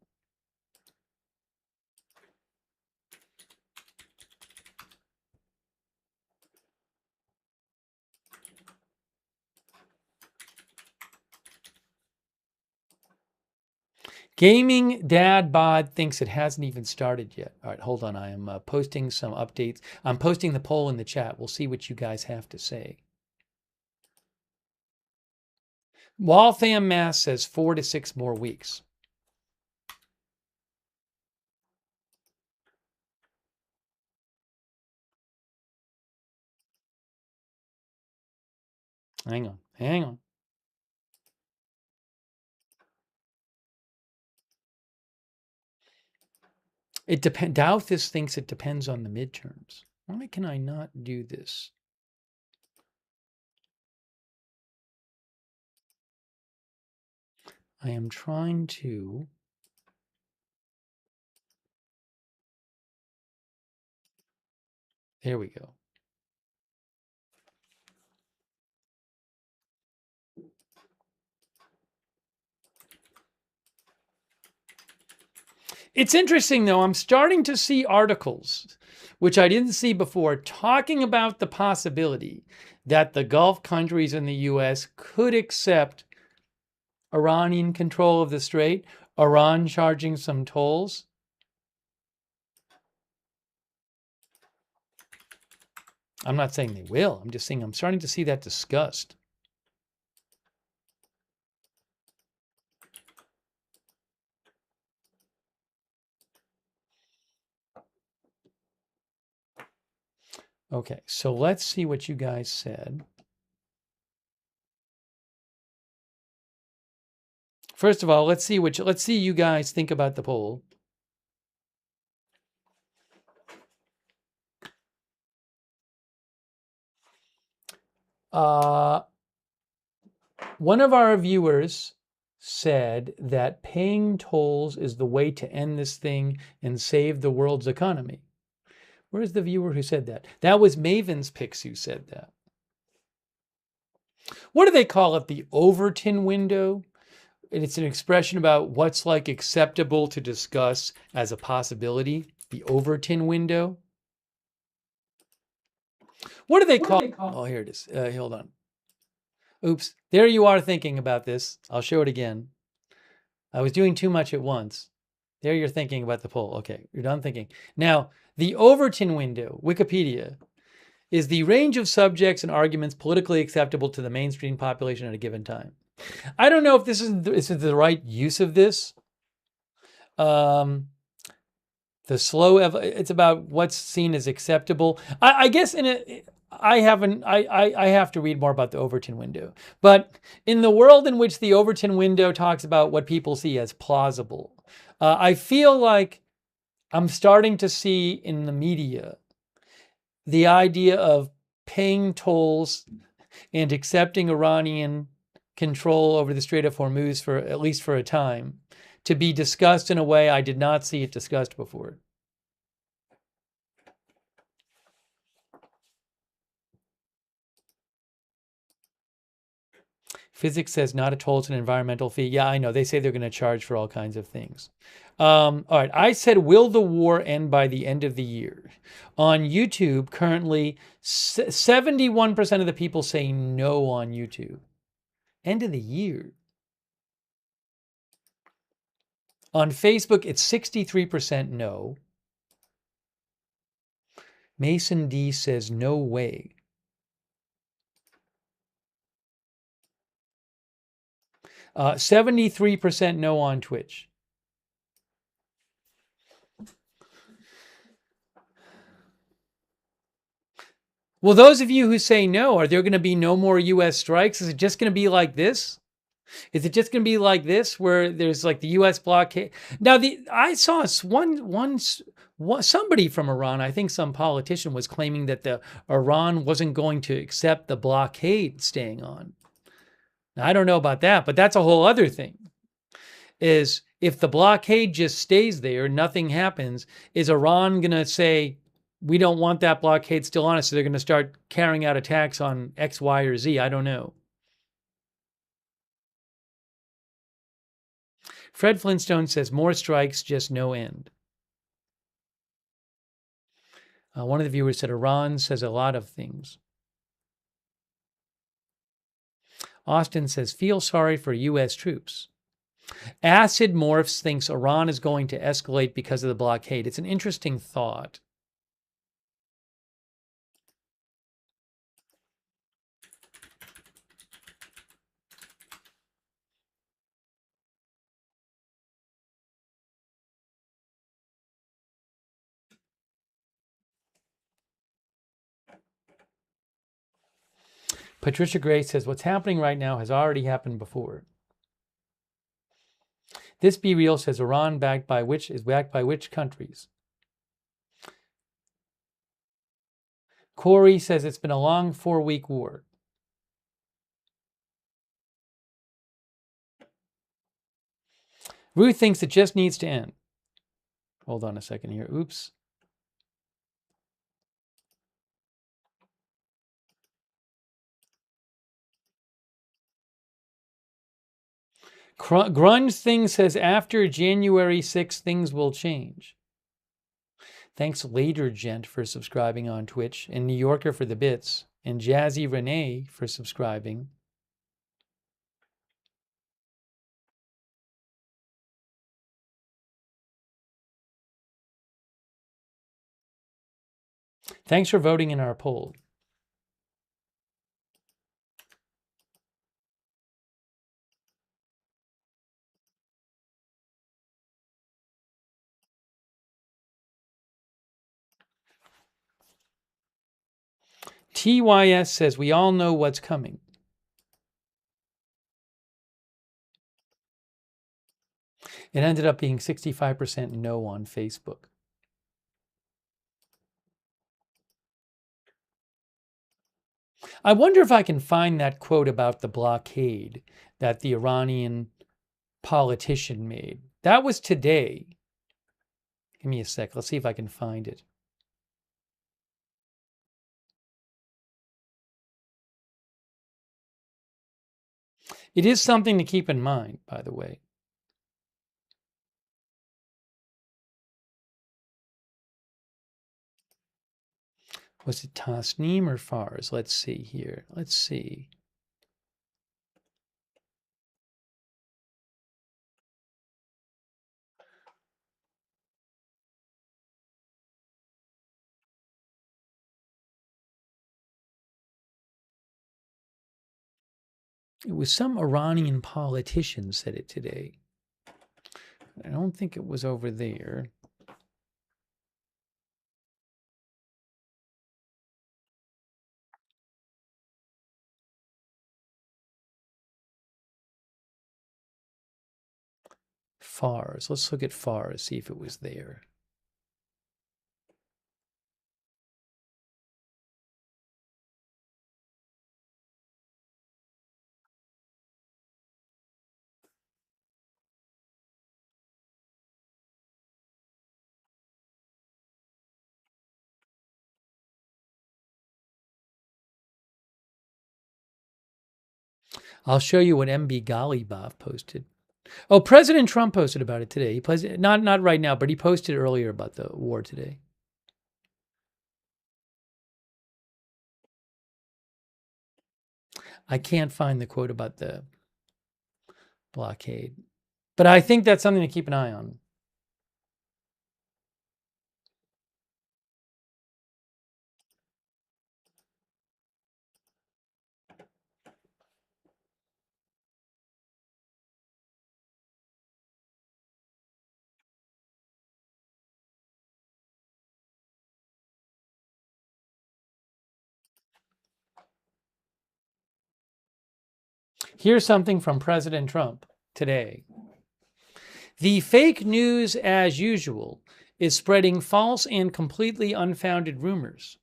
Speaker 1: Gaming Dad Bod thinks it hasn't even started yet. All right, hold on. I am posting some updates. I'm posting the poll in the chat. We'll see what you guys have to say. Waltham Mass says 4 to 6 more weeks. Hang on. It depends. Houthis thinks it depends on the midterms. Why can I not do this? I am trying to. There we go. It's interesting, though. I'm starting to see articles, which I didn't see before, talking about the possibility that the Gulf countries and the U.S. could accept Iranian control of the strait, Iran charging some tolls. I'm not saying they will. I'm just saying I'm starting to see that discussed. Okay, so let's see what you guys said. First of all, let's see you guys think about the poll. One of our viewers said that paying tolls is the way to end this thing and save the world's economy. Where's the viewer who said that? That was Maven's Picks who said that. What do they call it? The Overton window? And it's an expression about what's like acceptable to discuss as a possibility. The Overton window. What do they call? Oh, here it is. Hold on. Oops. There you are thinking about this. I'll show it again. I was doing too much at once. There you're thinking about the poll. Okay, you're done thinking. Now, the Overton window, Wikipedia, is the range of subjects and arguments politically acceptable to the mainstream population at a given time. I don't know if this is the right use of this. The slow, it's about what's seen as acceptable. I guess I have to read more about the Overton window. But in the world in which the Overton window talks about what people see as plausible, I feel like I'm starting to see in the media the idea of paying tolls and accepting Iranian control over the Strait of Hormuz for at least for a time to be discussed in a way I did not see it discussed before. Physics says not a toll, it's an environmental fee. Yeah, I know. They say they're going to charge for all kinds of things. All right. I said, will the war end by the end of the year? On YouTube, currently, 71% of the people say no on YouTube. End of the year. On Facebook, it's 63% no. Mason D says no way. Uh, 73% no on Twitch. Well, those of you who say no, are there going to be no more U.S. strikes? Is it just going to be like this? Is it just going to be like this, where there's like the U.S. blockade? Now, I saw somebody from Iran, I think some politician, was claiming that Iran wasn't going to accept the blockade staying on. Now, I don't know about that, but that's a whole other thing. Is if the blockade just stays there, nothing happens, is Iran going to say, we don't want that blockade still on us, so they're going to start carrying out attacks on X, Y, or Z? I don't know. Fred Flintstone says more strikes, just no end. One of the viewers said Iran says a lot of things. Austin says, feel sorry for U.S. troops. Acid Morphs thinks Iran is going to escalate because of the blockade. It's an interesting thought. Patricia Gray says, what's happening right now has already happened before. This Be Real says, Iran is backed by which countries? Corey says, it's been a long 4-week war. Ruth thinks it just needs to end. Hold on a second here. Oops. Grunge Thing says, after January 6th, things will change. Thanks, Later Gent, for subscribing on Twitch, and New Yorker for the bits, and Jazzy Renee for subscribing. Thanks for voting in our poll. TYS says we all know what's coming. It ended up being 65% no on Facebook. I wonder if I can find that quote about the blockade that the Iranian politician made. That was today. Give me a sec. Let's see if I can find it. It is something to keep in mind, by the way. Was it Tasneem or Fars? Let's see here. Let's see. It was some Iranian politician said it today. I don't think it was over there. Fars. Let's look at Fars, see if it was there. I'll show you what MB Ghalibaf posted. Oh, President Trump posted about it today. He posted, not right now, but he posted earlier about the war today. I can't find the quote about the blockade, but I think that's something to keep an eye on. Here's something from President Trump today. The fake news, as usual, is spreading false and completely unfounded rumors.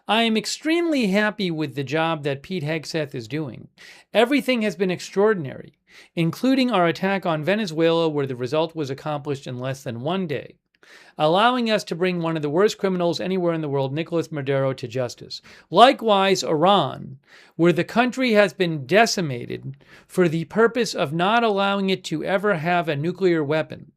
Speaker 1: I am extremely happy with the job that Pete Hegseth is doing. Everything has been extraordinary, including our attack on Venezuela, where the result was accomplished in less than 1 day, allowing us to bring one of the worst criminals anywhere in the world, Nicolas Maduro, to justice. Likewise, Iran, where the country has been decimated for the purpose of not allowing it to ever have a nuclear weapon,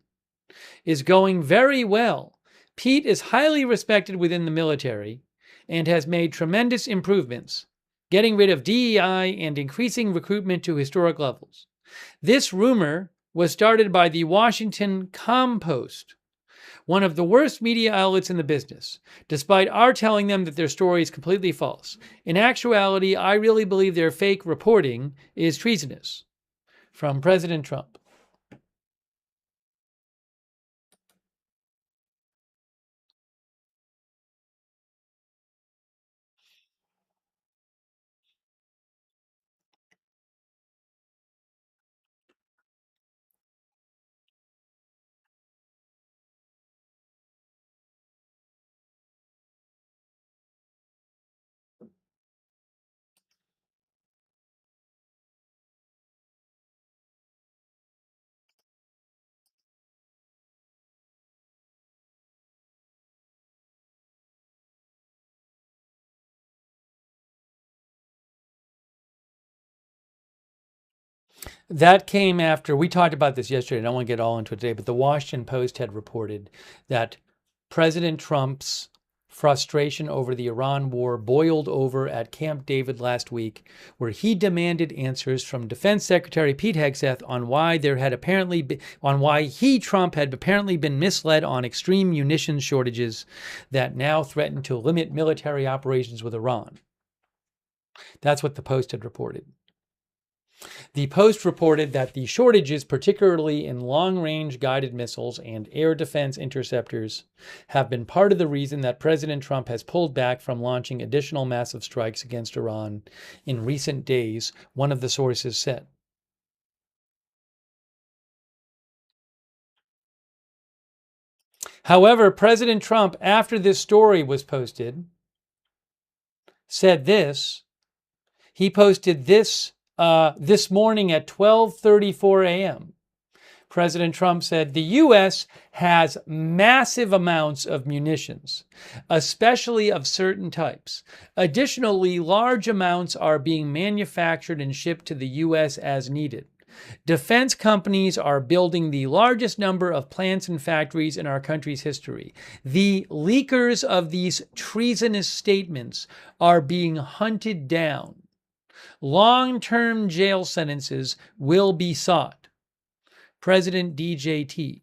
Speaker 1: is going very well. Pete is highly respected within the military and has made tremendous improvements, getting rid of DEI and increasing recruitment to historic levels. This rumor was started by the Washington Compost, one of the worst media outlets in the business, despite our telling them that their story is completely false. In actuality, I really believe their fake reporting is treasonous. From President Trump. That came after, we talked about this yesterday, I don't want to get all into it today, but the Washington Post had reported that President Trump's frustration over the Iran war boiled over at Camp David last week, where he demanded answers from Defense Secretary Pete Hegseth on why Trump had apparently been misled on extreme munitions shortages that now threaten to limit military operations with Iran. That's what the Post had reported. The Post reported that the shortages, particularly in long-range guided missiles and air defense interceptors, have been part of the reason that President Trump has pulled back from launching additional massive strikes against Iran in recent days, one of the sources said. However, President Trump, after this story was posted, said this. He posted this this morning at 12:34 a.m. President Trump said the U.S. has massive amounts of munitions, especially of certain types. Additionally, large amounts are being manufactured and shipped to the U.S. as needed. Defense companies are building the largest number of plants and factories in our country's history. The leakers of these treasonous statements are being hunted down. Long-term jail sentences will be sought. President DJT.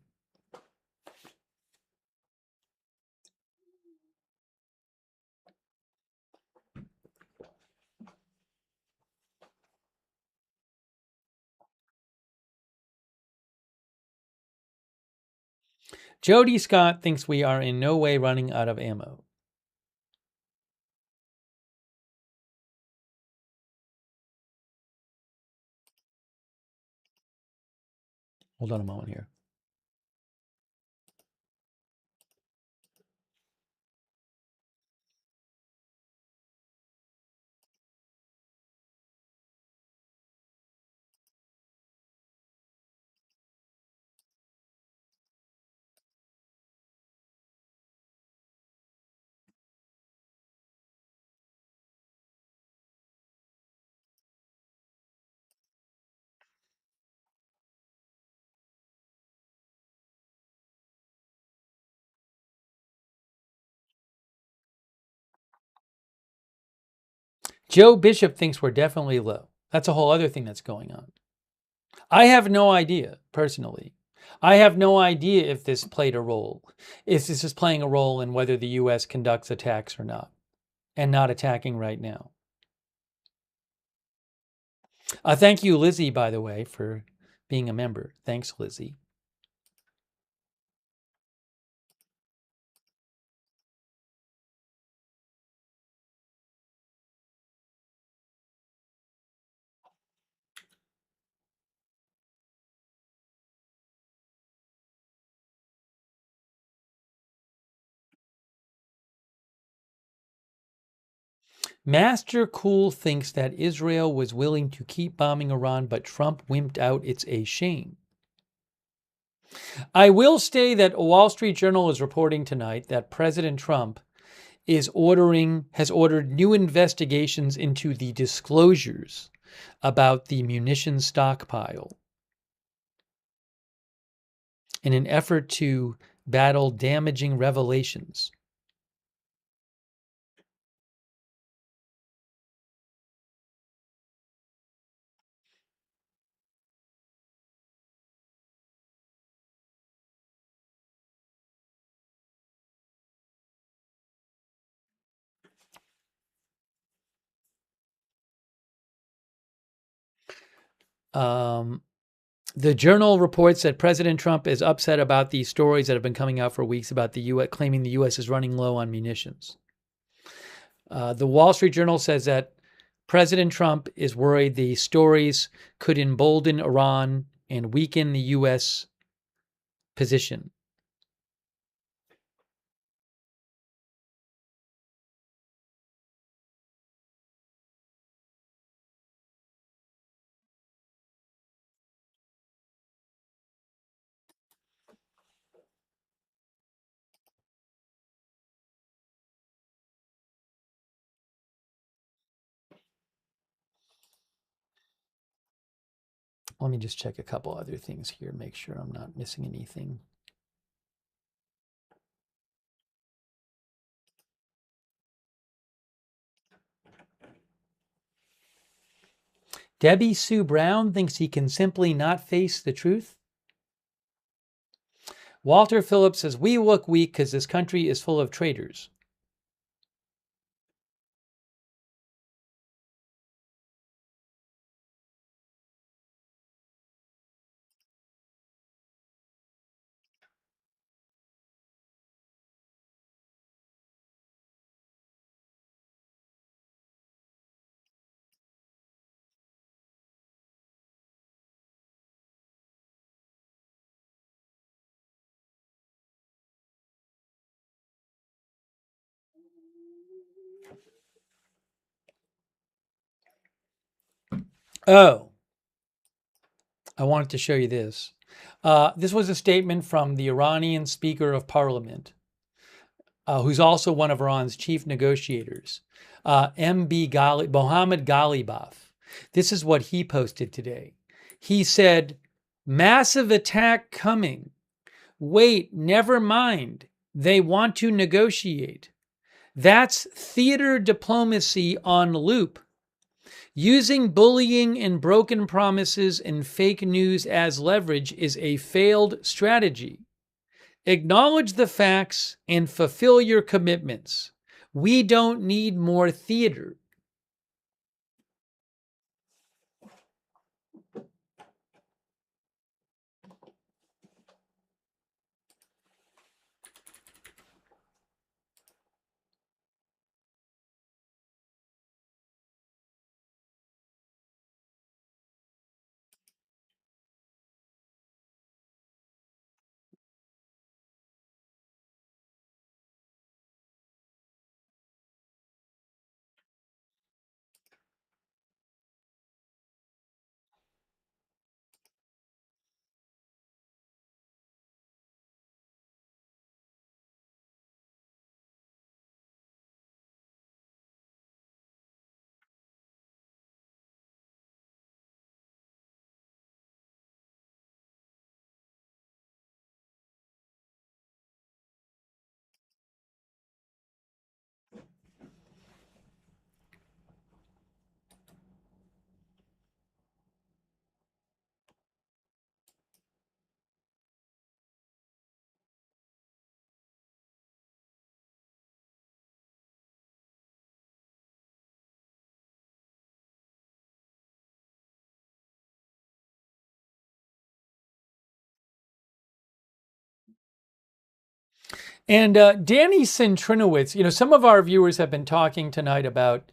Speaker 1: Jody Scott thinks we are in no way running out of ammo. Hold on a moment here. Joe Bishop thinks we're definitely low. That's a whole other thing that's going on. I have no idea, personally. I have no idea if this played a role, if this is playing a role in whether the U.S. conducts attacks or not, and not attacking right now. Thank you, Lizzie, by the way, for being a member. Thanks, Lizzie. Master Cool thinks that Israel was willing to keep bombing Iran, but Trump wimped out. It's a shame. I will say that a Wall Street Journal is reporting tonight that President Trump has ordered new investigations into the disclosures about the munitions stockpile in an effort to battle damaging revelations. The Journal reports that President Trump is upset about these stories that have been coming out for weeks about the U.S. claiming the U.S. is running low on munitions. The Wall Street Journal says that President Trump is worried the stories could embolden Iran and weaken the U.S. position. Let me just check a couple other things here, make sure I'm not missing anything. Debbie Sue Brown thinks he can simply not face the truth. Walter Phillips says, we look weak because this country is full of traitors. Oh, I wanted to show you this. This was a statement from the Iranian Speaker of Parliament, who's also one of Iran's chief negotiators, Mohammad Ghalibaf. This is what he posted today. He said, "Massive attack coming. Wait, never mind. They want to negotiate. That's theater diplomacy on loop. Using bullying and broken promises and fake news as leverage is a failed strategy. Acknowledge the facts and fulfill your commitments. We don't need more theater." And Danny Centrinowitz, some of our viewers have been talking tonight about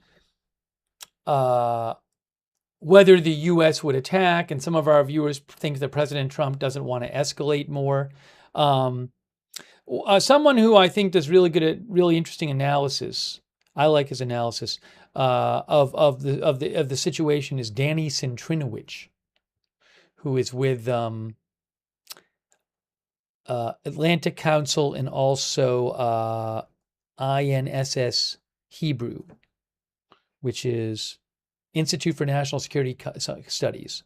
Speaker 1: whether the U.S. would attack, and some of our viewers think that President Trump doesn't want to escalate more. Someone who I think does really interesting analysis, I like his analysis of the situation, is Danny Centrinowitz, who is with Atlantic Council and also INSS Hebrew, which is Institute for National Security Studies.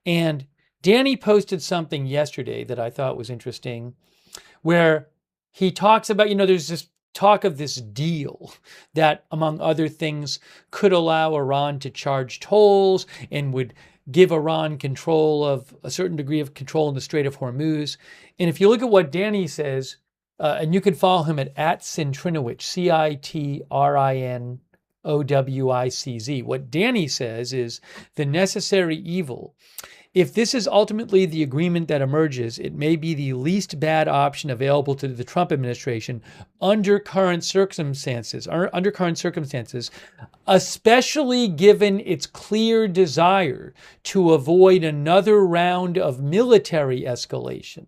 Speaker 1: And Danny posted something yesterday that I thought was interesting, where he talks about, there's this talk of this deal that, among other things, could allow Iran to charge tolls and would give Iran control of a certain degree of control in the Strait of Hormuz. And if you look at what Danny says, and you can follow him at Centrinowicz, CITRINOWICZ. What Danny says is the necessary evil. If this is ultimately the agreement that emerges, it may be the least bad option available to the Trump administration under current circumstances, especially given its clear desire to avoid another round of military escalation.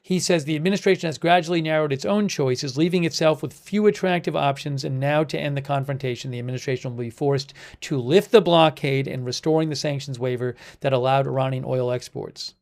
Speaker 1: He says the administration has gradually narrowed its own choices, leaving itself with few attractive options, and now to end the confrontation, the administration will be forced to lift the blockade and restoring the sanctions waiver that allowed Iranian oil exports.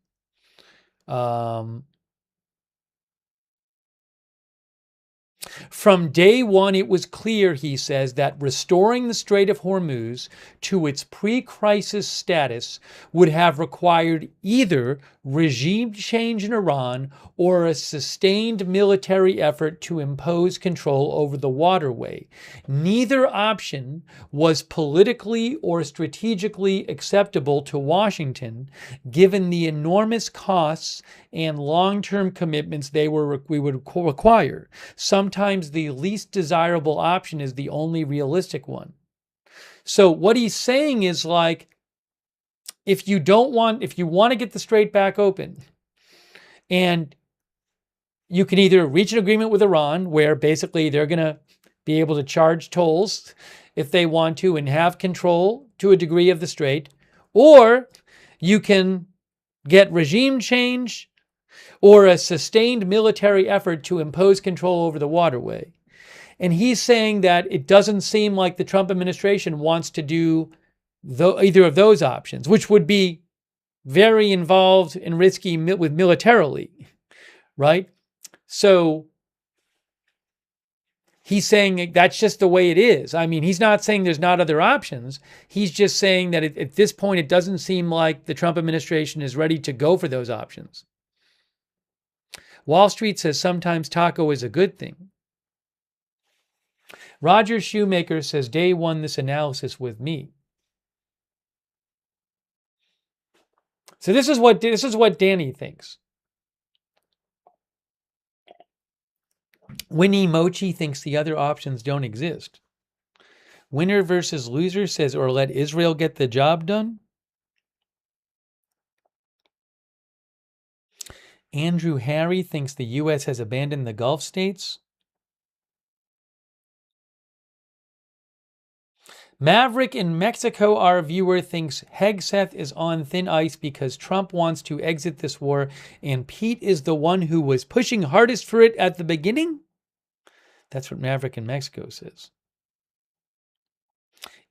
Speaker 1: From day one, it was clear, he says, that restoring the Strait of Hormuz to its pre-crisis status would have required either regime change in Iran or a sustained military effort to impose control over the waterway. Neither option was politically or strategically acceptable to Washington, given the enormous costs and long-term commitments we would require. Sometimes the least desirable option is the only realistic one. So what he's saying is, like, if you want to get the strait back open, and you can either reach an agreement with Iran where basically they're going to be able to charge tolls if they want to and have control to a degree of the strait, or you can get regime change or a sustained military effort to impose control over the waterway. And he's saying that it doesn't seem like the Trump administration wants to do either of those options, which would be very involved and risky with militarily, right? So he's saying that's just the way it is. I mean, he's not saying there's not other options. He's just saying that at this point, it doesn't seem like the Trump administration is ready to go for those options. Wall Street says sometimes taco is a good thing. Roger Shoemaker says day one this analysis with me. So this is what Danny thinks. Winnie Mochi thinks the other options don't exist. Winner versus loser says, or let Israel get the job done. Andrew Harry thinks the U.S. has abandoned the Gulf states. Maverick in Mexico, our viewer, thinks Hegseth is on thin ice because Trump wants to exit this war and Pete is the one who was pushing hardest for it at the beginning. That's what Maverick in Mexico says.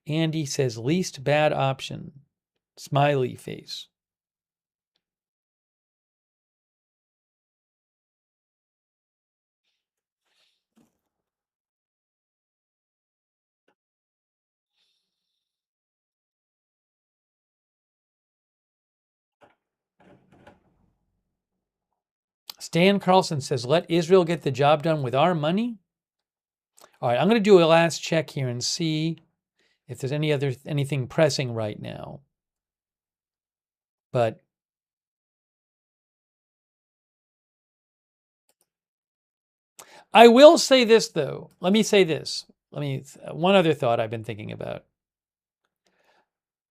Speaker 1: Andy says least bad option. Smiley face. Stan Carlson says, let Israel get the job done with our money. All right, I'm going to do a last check here and see if there's anything pressing right now. But I will say this, though. Let me say this. One other thought I've been thinking about.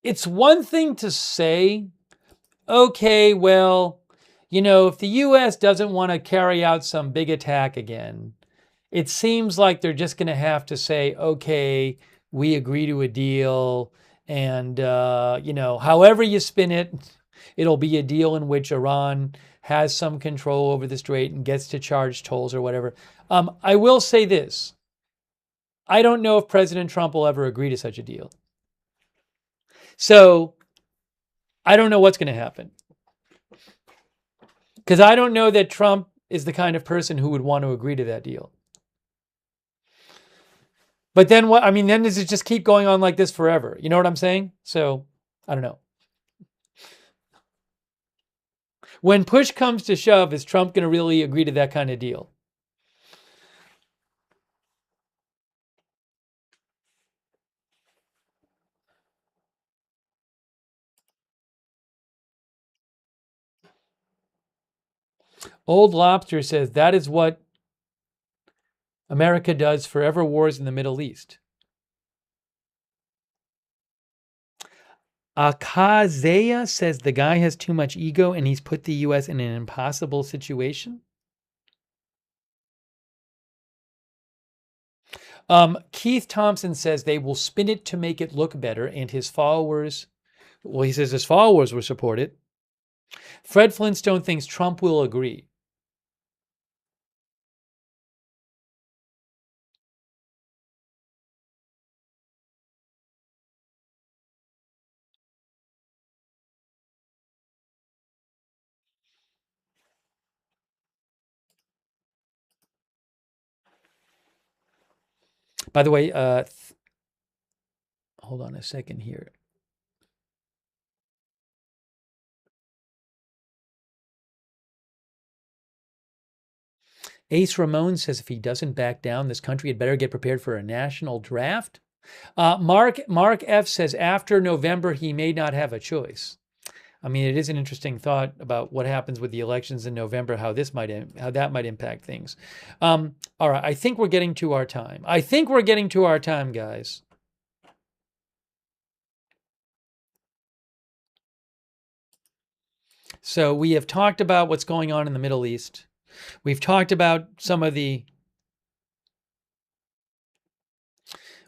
Speaker 1: It's one thing to say, okay, well, if the U.S. doesn't want to carry out some big attack again, it seems like they're just going to have to say, okay, we agree to a deal. And, however you spin it, it'll be a deal in which Iran has some control over the strait and gets to charge tolls or whatever. I will say this. I don't know if President Trump will ever agree to such a deal. So I don't know what's going to happen. Because I don't know that Trump is the kind of person who would want to agree to that deal. But then what? I mean, then does it just keep going on like this forever? You know what I'm saying? So I don't know. When push comes to shove, is Trump going to really agree to that kind of deal? Old Lobster says that is what America does forever wars in the Middle East. Akazeya says the guy has too much ego and he's put the U.S. in an impossible situation. Keith Thompson says they will spin it to make it look better, and his followers, well, he says his followers will support it. Fred Flintstone thinks Trump will agree. By the way, hold on a second here. Ace Ramon says if he doesn't back down, this country had better get prepared for a national draft. Mark F says after November, he may not have a choice. I mean, it is an interesting thought about what happens with the elections in November, how that might impact things. All right, I think we're getting to our time. Guys. So we have talked about what's going on in the Middle East. We've talked about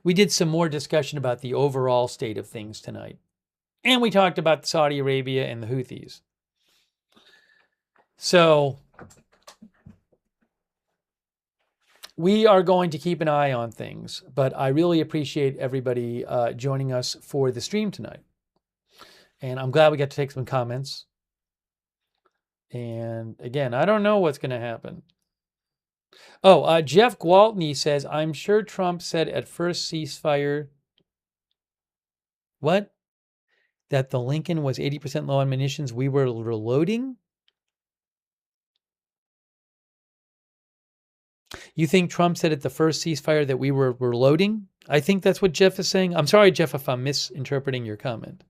Speaker 1: we did some more discussion about the overall state of things tonight. And we talked about Saudi Arabia and the Houthis. So we are going to keep an eye on things, but I really appreciate everybody joining us for the stream tonight. And I'm glad we got to take some comments. And again, I don't know what's going to happen. Oh, Jeff Gwaltney says, I'm sure Trump said at first ceasefire, what? That the Lincoln was 80% low on munitions. We were reloading? You think Trump said at the first ceasefire that we were reloading? I think that's what Jeff is saying. I'm sorry, Jeff, if I'm misinterpreting your comment.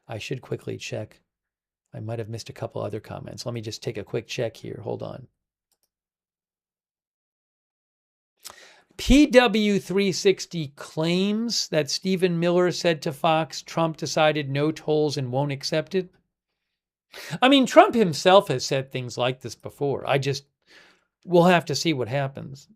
Speaker 1: I should quickly check. I might have missed a couple other comments. Let me just take a quick check here. Hold on. PW360 claims that Stephen Miller said to Fox, Trump decided no tolls and won't accept it. I mean, Trump himself has said things like this before. We'll have to see what happens.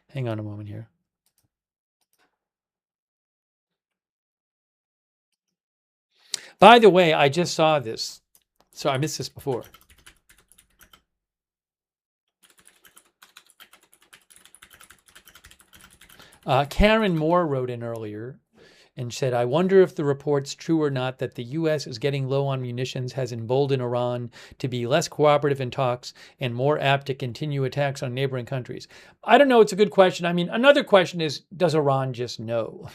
Speaker 1: Hang on a moment here. By the way, I just saw this. So I missed this before. Karen Moore wrote in earlier and said, I wonder if the report's true or not that the U.S. is getting low on munitions has emboldened Iran to be less cooperative in talks and more apt to continue attacks on neighboring countries. I don't know. It's a good question. I mean, another question is, does Iran just know?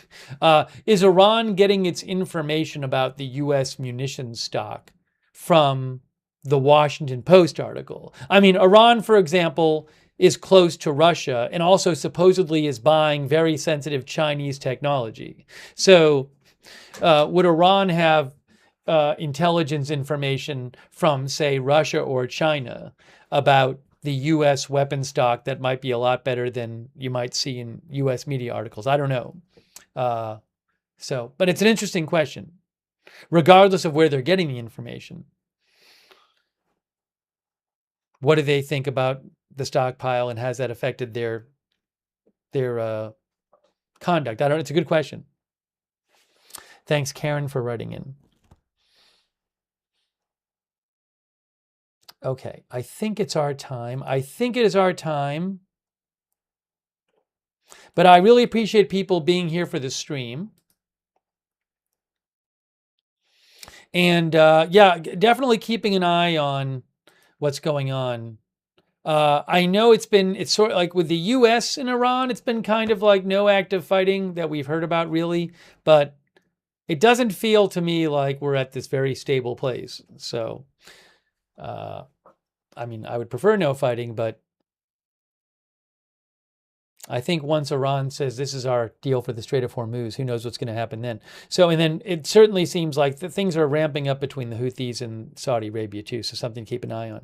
Speaker 1: Is Iran getting its information about the U.S. munitions stock from the Washington Post article? I mean, Iran, for example, is close to Russia and also supposedly is buying very sensitive Chinese technology. So would Iran have intelligence information from, say, Russia or China about the U.S. weapon stock that might be a lot better than you might see in U.S. media articles? I don't know. But it's an interesting question, regardless of where they're getting the information. What do they think about the stockpile, and has that affected their conduct? It's a good question. Thanks, Karen, for writing in. Okay, I think it's our time. I think it is our time. But I really appreciate people being here for the stream. And yeah, definitely keeping an eye on what's going on. I know it's sort of like with the U.S. and Iran, it's been kind of like no active fighting that we've heard about really, but it doesn't feel to me like we're at this very stable place. So, I mean, I would prefer no fighting, but I think once Iran says this is our deal for the Strait of Hormuz, who knows what's going to happen then. So, and then it certainly seems like the things are ramping up between the Houthis and Saudi Arabia too. So something to keep an eye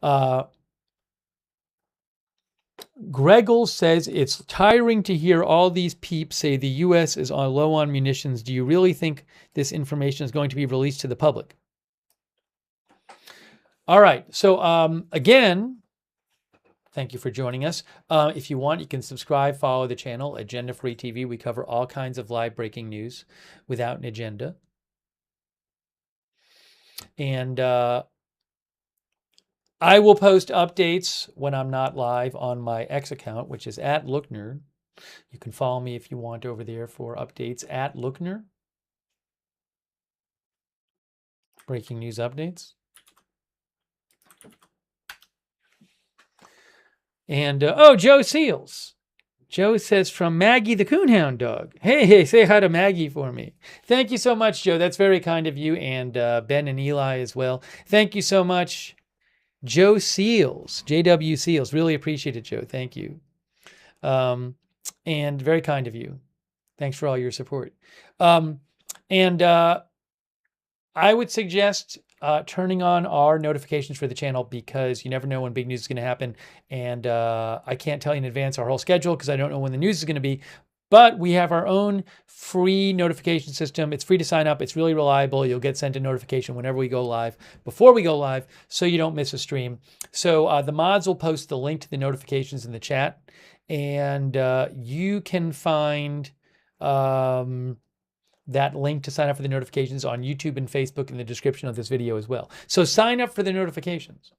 Speaker 1: on. Gregel says, it's tiring to hear all these peeps say the U.S. is low on munitions. Do you really think this information is going to be released to the public? All right. So again, thank you for joining us. If you want, you can subscribe, follow the channel, Agenda Free TV. We cover all kinds of live breaking news without an agenda. And I will post updates when I'm not live on my X account, which is @Lookner. You can follow me if you want over there for updates @Lookner. Breaking news updates. And, oh, Joe Seals. Joe says, from Maggie the Coonhound Dog. Hey, say hi to Maggie for me. Thank you so much, Joe. That's very kind of you. And Ben and Eli as well. Thank you so much. Joe Seals, JW Seals, really appreciate it, Joe. Thank you. And very kind of you. Thanks for all your support. I would suggest turning on our notifications for the channel, because you never know when big news is going to happen. And I can't tell you in advance our whole schedule because I don't know when the news is going to be. But we have our own free notification system. It's free to sign up. It's really reliable. You'll get sent a notification whenever we go live, before we go live, so you don't miss a stream. So the mods will post the link to the notifications in the chat. And you can find that link to sign up for the notifications on YouTube and Facebook in the description of this video as well. So sign up for the notifications.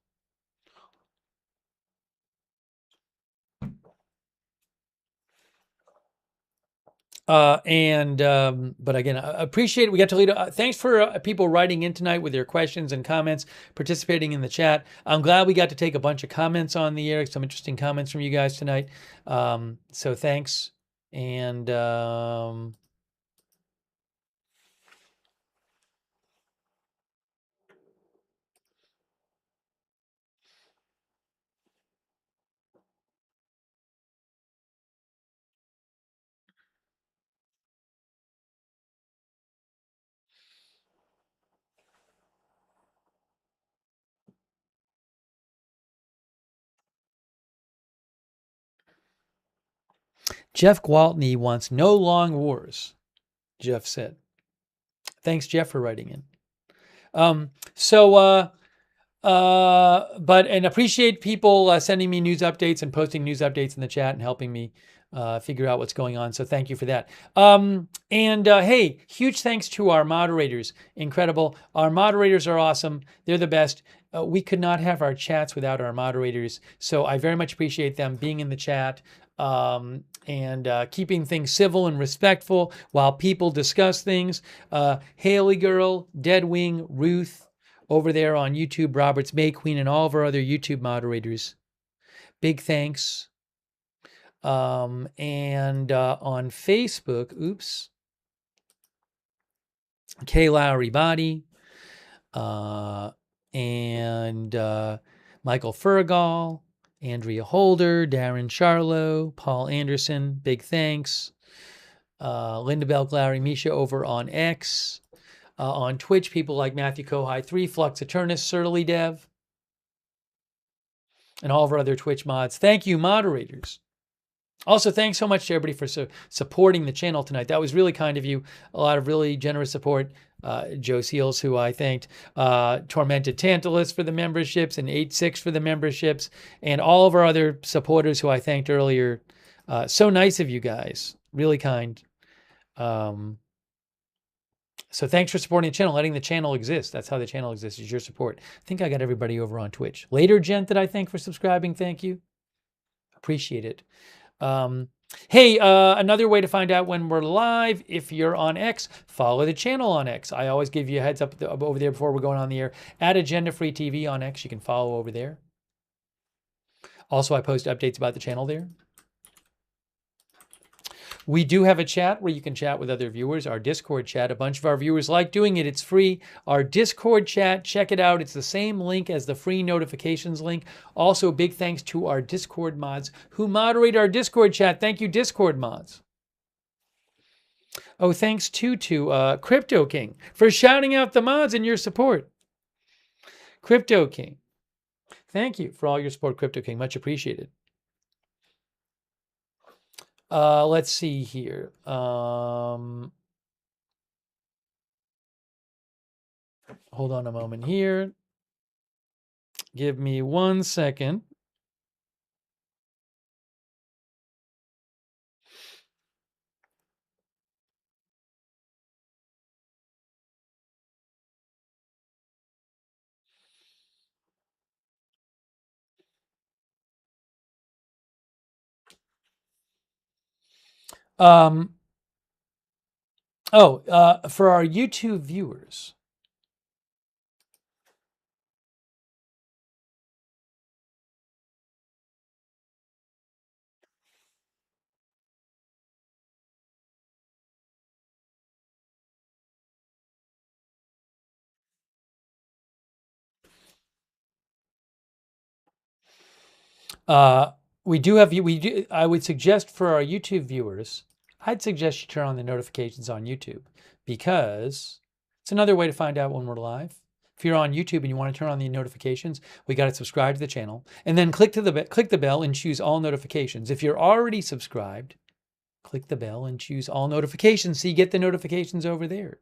Speaker 1: But again, I appreciate it. We got to lead. Thanks for people writing in tonight with their questions and comments, participating in the chat. I'm glad we got to take a bunch of comments on the air, some interesting comments from you guys tonight. So thanks. And Jeff Gwaltney wants no long wars, Jeff said. Thanks, Jeff, for writing in. And appreciate people sending me news updates and posting news updates in the chat and helping me figure out what's going on. So thank you for that. Hey, huge thanks to our moderators. Incredible. Our moderators are awesome. They're the best. We could not have our chats without our moderators. So I very much appreciate them being in the chat and keeping things civil and respectful while people discuss things. Haley Girl, Deadwing, Ruth, over there on YouTube, Roberts May Queen, and all of our other YouTube moderators. Big thanks. On Facebook, oops, Kay Lowry Body, Michael Fergal, Andrea Holder, Darren Charlo, Paul Anderson, big thanks. Linda Bell, Glary, Misha over on X. On Twitch, people like Matthew Kohai 3, Flux Eternus, Surly Dev, and all of our other Twitch mods. Thank you, moderators. Also, thanks so much to everybody for supporting the channel tonight. That was really kind of you. A lot of really generous support. Joe Seals, who I thanked, Tormented Tantalus for the memberships, and 8-6 for the memberships, and all of our other supporters who I thanked earlier. So nice of you guys. Really kind. So thanks for supporting the channel, letting the channel exist. That's how the channel exists, is your support. I think I got everybody over on Twitch. Later, Gent, that I thank for subscribing. Thank you. Appreciate it. Hey, another way to find out when we're live, if you're on X, follow the channel on X. I always give you a heads up over there before we're going on the air. At Agenda Free TV on X, you can follow over there. Also, I post updates about the channel there. We do have a chat where you can chat with other viewers, our Discord chat. A bunch of our viewers like doing it. It's free. Our Discord chat, check it out. It's the same link as the free notifications link. Also, big thanks to our Discord mods who moderate our Discord chat. Thank you, Discord mods. Oh, thanks too to Crypto King for shouting out the mods and your support. Crypto King. Thank you for all your support, Crypto King. Much appreciated. Let's see here. Hold on a moment here. Give me 1 second. For our YouTube viewers. I would suggest for our YouTube viewers, I'd suggest you turn on the notifications on YouTube, because It's another way to find out when we're live. If you're on YouTube and you want to turn on the notifications, we got to subscribe to the channel and then click the bell and choose all notifications. If you're already subscribed, click the bell and choose all notifications so you get the notifications over there.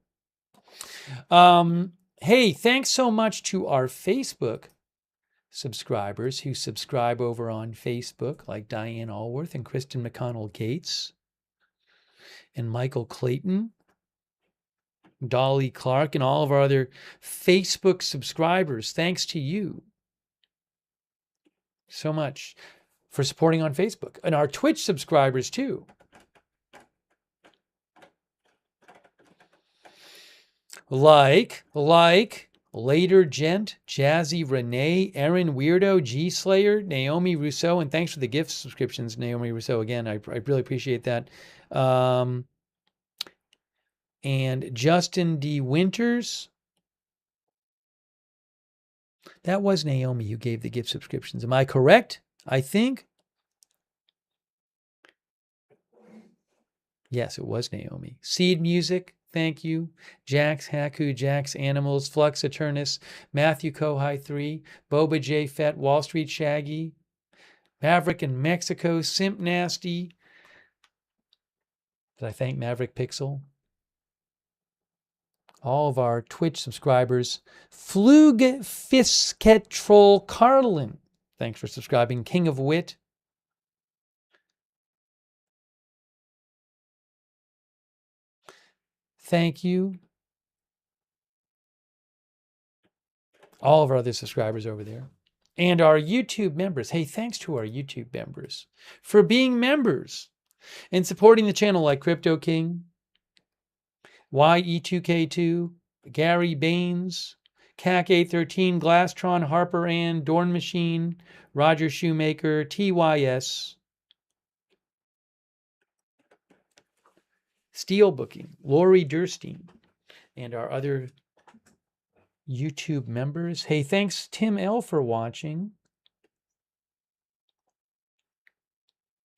Speaker 1: Hey, thanks so much to our Facebook subscribers who subscribe over on Facebook, like Diane Allworth and Kristen McConnell Gates and Michael Clayton, Dolly Clark, and all of our other Facebook subscribers. Thanks to you so much for supporting on Facebook. And our Twitch subscribers too. Like Later Gent, Jazzy Renee, Aaron Weirdo, G Slayer, Naomi Rousseau, and thanks for the gift subscriptions, Naomi Rousseau. Again, I really appreciate that. And Justin D. Winters. That was Naomi who gave the gift subscriptions. Am I correct? I think. Yes, it was Naomi. Seed Music. Thank you. Jax Haku, Jax Animals, Flux Eternus, Matthew Kohai 3, Boba J Fett, Wall Street Shaggy, Maverick in Mexico, Simp Nasty. Did I thank Maverick Pixel? All of our Twitch subscribers. Flug Fisketrol Carlin. Thanks for subscribing. King of Wit. Thank you. All of our other subscribers over there. And our YouTube members. Hey, thanks to our YouTube members for being members and supporting the channel, like Crypto King, YE2K2, Gary Baines, CAC813, Glastron, Harper Ann, Dorn Machine, Roger Shoemaker, TYS, Steel Booking, Lori Durstein, and our other YouTube members. Hey, thanks Tim L for watching.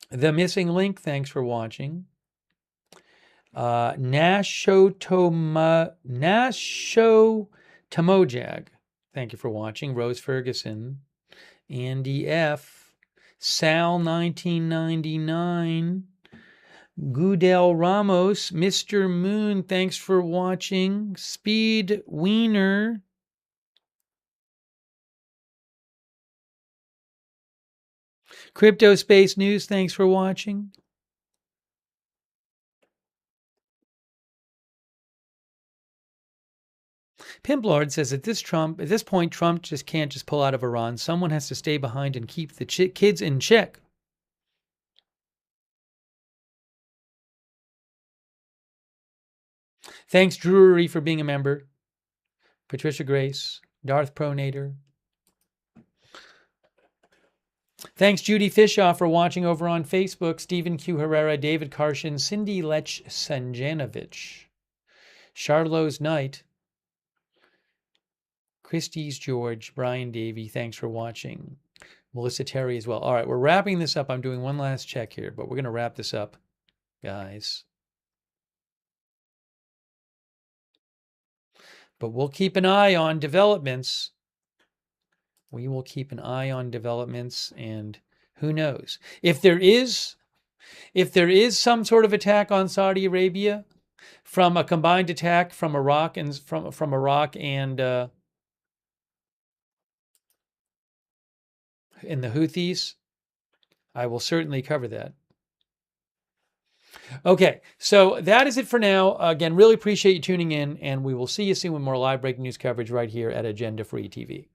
Speaker 1: The Missing Link, thanks for watching. Nasho Tamojag, thank you for watching. Rose Ferguson, Andy F, Sal 1999, Gudel Ramos, Mr. Moon, thanks for watching. Speed Wiener, Crypto Space News, thanks for watching. Pimp Lord says at this point, Trump just can't just pull out of Iran. Someone has to stay behind and keep the kids in check. Thanks, Drury, for being a member. Patricia Grace, Darth Pronator. Thanks, Judy Fishaw, for watching over on Facebook. Stephen Q. Herrera, David Karshin, Cindy Lech Sanjanovich, Charlot's Knight, Christie's George, Brian Davey, thanks for watching. Melissa Terry as well. All right, we're wrapping this up. I'm doing one last check here, but we're going to wrap this up, guys. But we'll keep an eye on developments. We will keep an eye on developments, and who knows? If there is some sort of attack on Saudi Arabia from a combined attack from Iraq and from Iraq and the Houthis, I will certainly cover that. Okay, so that is it for now. Again, really appreciate you tuning in, and we will see you soon with more live breaking news coverage right here at Agenda Free TV.